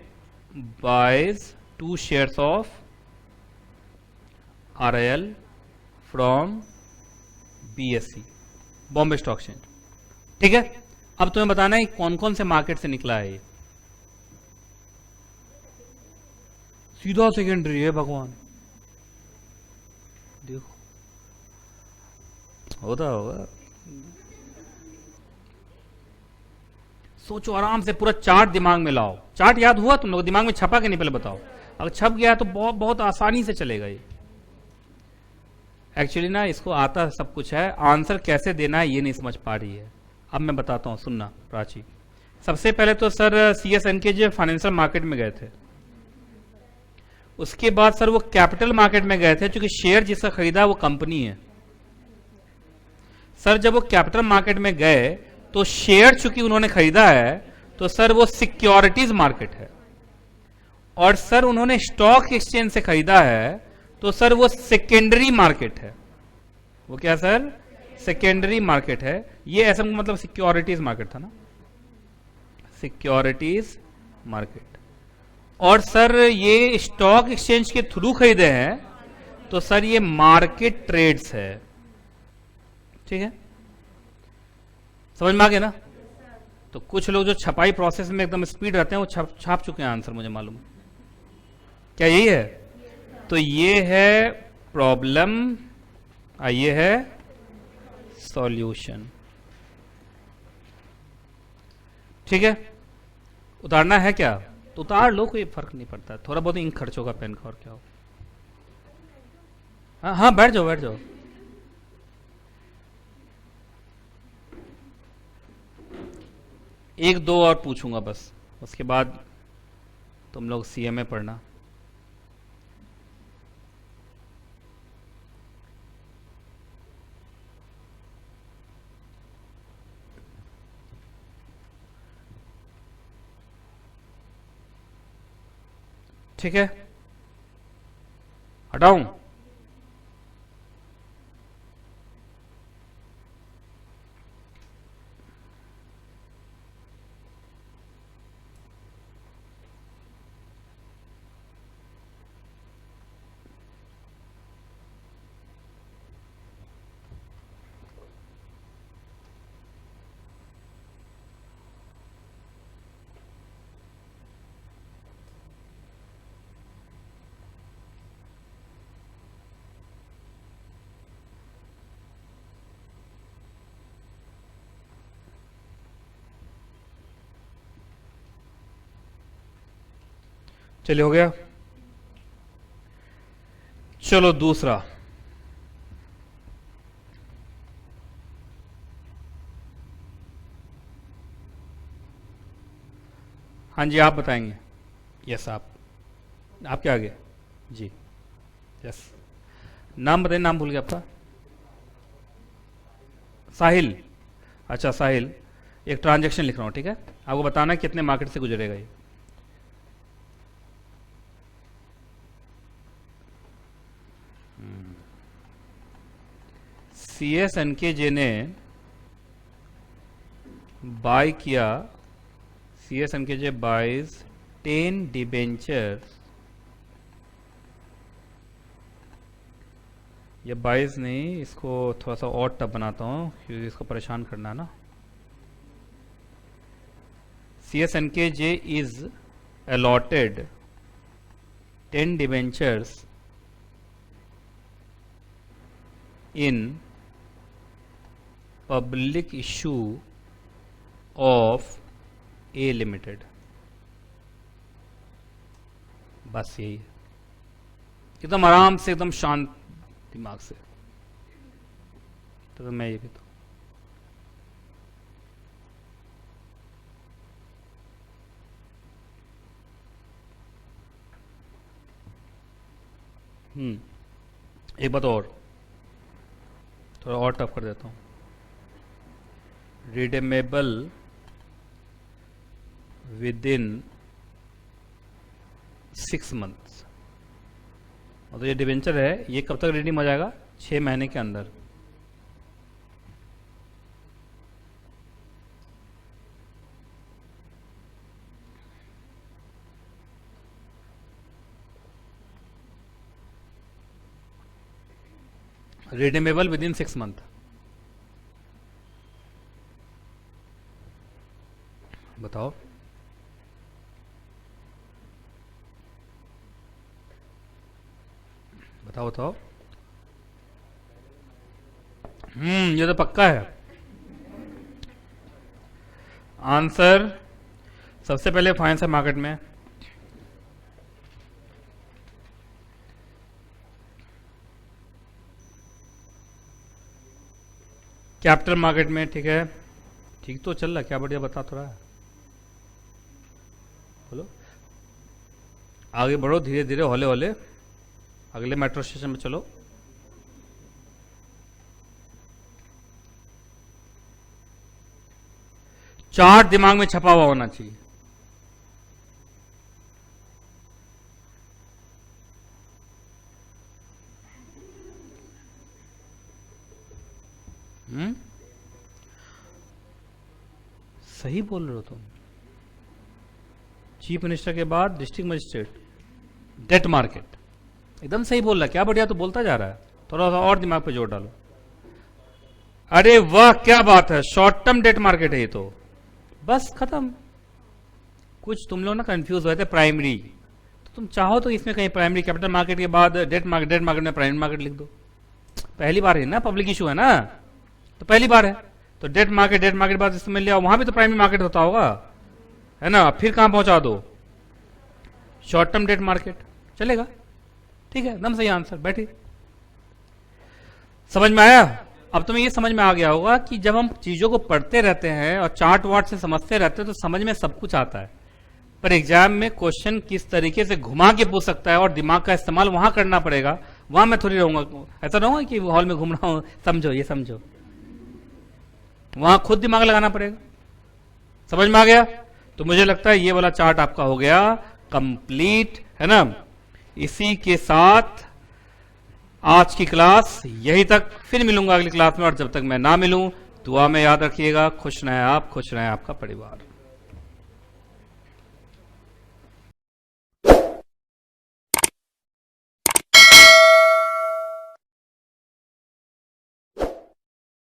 buys 2 shares of RIL from BSE, Bombay Stock exchange. ठीक है, अब तुम्हें बताना है कौन कौन से मार्केट से निकला है ये। सीधा सेकेंडरी है भगवान, देखो होता होगा। सोचो आराम से, पूरा चार्ट दिमाग में लाओ। चार्ट याद हुआ तुम लोग? दिमाग में छपा के नहीं पहले बताओ। अगर छप गया तो बहुत बहुत आसानी से चलेगा ये। एक्चुअली ना इसको आता सब कुछ है, आंसर कैसे देना है ये नहीं समझ पा रही है। अब मैं बताता हूँ, सुनना प्राची। सबसे पहले तो सर CSNKJ फाइनेंशियल मार्केट में गए थे। उसके बाद सर वो कैपिटल मार्केट में गए थे, क्योंकि शेयर जिसका खरीदा वो कंपनी है। सर जब वो कैपिटल मार्केट में गए तो शेयर चूंकि उन्होंने खरीदा है, तो सर वो सिक्योरिटीज मार्केट है। और सर उन्होंने स्टॉक एक्सचेंज से खरीदा है, तो सर वो सेकेंडरी मार्केट है। वो क्या सर? सेकेंडरी मार्केट है। ये ऐसा मतलब सिक्योरिटीज मार्केट था ना, सिक्योरिटीज मार्केट। और सर ये स्टॉक एक्सचेंज के थ्रू खरीदे हैं, तो सर ये मार्केट ट्रेड्स है। ठीक है, समझ में आ गया ना? तो कुछ लोग जो छपाई प्रोसेस में एकदम स्पीड रहते हैं वो छाप चुके हैं आंसर, मुझे मालूम है। क्या यही है? तो ये है प्रॉब्लम, ये है सॉल्यूशन। ठीक है, उतारना है क्या तो उतार लो, कोई फर्क नहीं पड़ता। थोड़ा बहुत इंक खर्च होगा पेन का, और क्या हो। हाँ हाँ, बैठ जाओ बैठ जाओ। एक दो और पूछूंगा बस, उसके बाद तुम लोग CMA पढ़ना। ठीक है, हटाऊं? चलिए, हो गया। चलो दूसरा, हाँ जी आप बताएंगे। यस, आप क्या आगे? जी, यस। नाम बताइए, नाम भूल गया आपका। साहिल। अच्छा साहिल, एक ट्रांजैक्शन लिख रहा हूँ, ठीक है? आपको बताना है कितने मार्केट से गुजरेगा ये। CSNKJ ने बाय किया, CSNKJ बाइज 10 डिबेंचर, ये 22 नहीं, इसको थोड़ा सा और टफ बनाता हूँ क्योंकि इसको परेशान करना है ना। CSNKJ is allotted 10 debentures in public issue of A Limited। बस यही है, एकदम आराम से, एकदम शांत दिमाग से। तो मैं ये भी तो एक बात और, थोड़ा और टफ कर देता हूँ। Redeemable with in 6 months. और तो ये डिवेंचर है, ये कब तक रिडीम हो जाएगा? 6 महीने के अंदर। Redeemable with in 6 month. बताओ। बताओ बताओ। ये तो पक्का है आंसर। सबसे पहले फाइनेंशियल मार्केट में, कैपिटल मार्केट में, ठीक है? ठीक तो चल रहा है, क्या बढ़िया, बता थोड़ा। बोलो, आगे बढ़ो धीरे धीरे, हौले हौले, अगले मेट्रो स्टेशन में चलो। चार्ट दिमाग में छपा हुआ होना चाहिए। सही बोल रहे हो तुम। चीफ मिनिस्टर के बाद डिस्ट्रिक्ट मजिस्ट्रेट, डेट मार्केट, एकदम सही बोल रहा है। क्या बढ़िया तो बोलता जा रहा है, थोड़ा सा और दिमाग पे जोर डालो। अरे वाह, क्या बात है, शॉर्ट टर्म डेट मार्केट है ये तो। बस खत्म। कुछ तुम लोग ना कंफ्यूज हुए थे, प्राइमरी, तो तुम चाहो तो इसमें कहीं प्राइमरी कैपिटल मार्केट के बाद डेट मार्केट में प्राइमरी मार्केट लिख दो। पहली बार है ना, पब्लिक इशू है ना, तो पहली बार है, तो डेट मार्केट बाद इसमें लिया, वहां भी तो प्राइमरी मार्केट होता होगा, है ना? फिर कहां पहुंचा दो? शॉर्ट टर्म डेट मार्केट चलेगा, ठीक है? एकदम सही आंसर। बैठी, समझ में आया? अब तुम्हें ये समझ में आ गया होगा कि जब हम चीजों को पढ़ते रहते हैं और चार्ट वार्ट से समझते रहते हैं तो समझ में सब कुछ आता है, पर एग्जाम में क्वेश्चन किस तरीके से घुमा के पूछ सकता है और दिमाग का इस्तेमाल वहां करना पड़ेगा। वहां मैं थोड़ी रहूंगा, ऐसा रहूंगा कि हॉल में घूम रहा हूं, समझो, ये समझो, वहां खुद दिमाग लगाना पड़ेगा। समझ में आ गया? तो मुझे लगता है ये वाला चार्ट आपका हो गया कंप्लीट, है ना? इसी के साथ आज की क्लास यहीं तक, फिर मिलूंगा अगली क्लास में, और जब तक मैं ना मिलूं दुआ में याद रखिएगा। खुश रहें आप, खुश रहें आपका परिवार।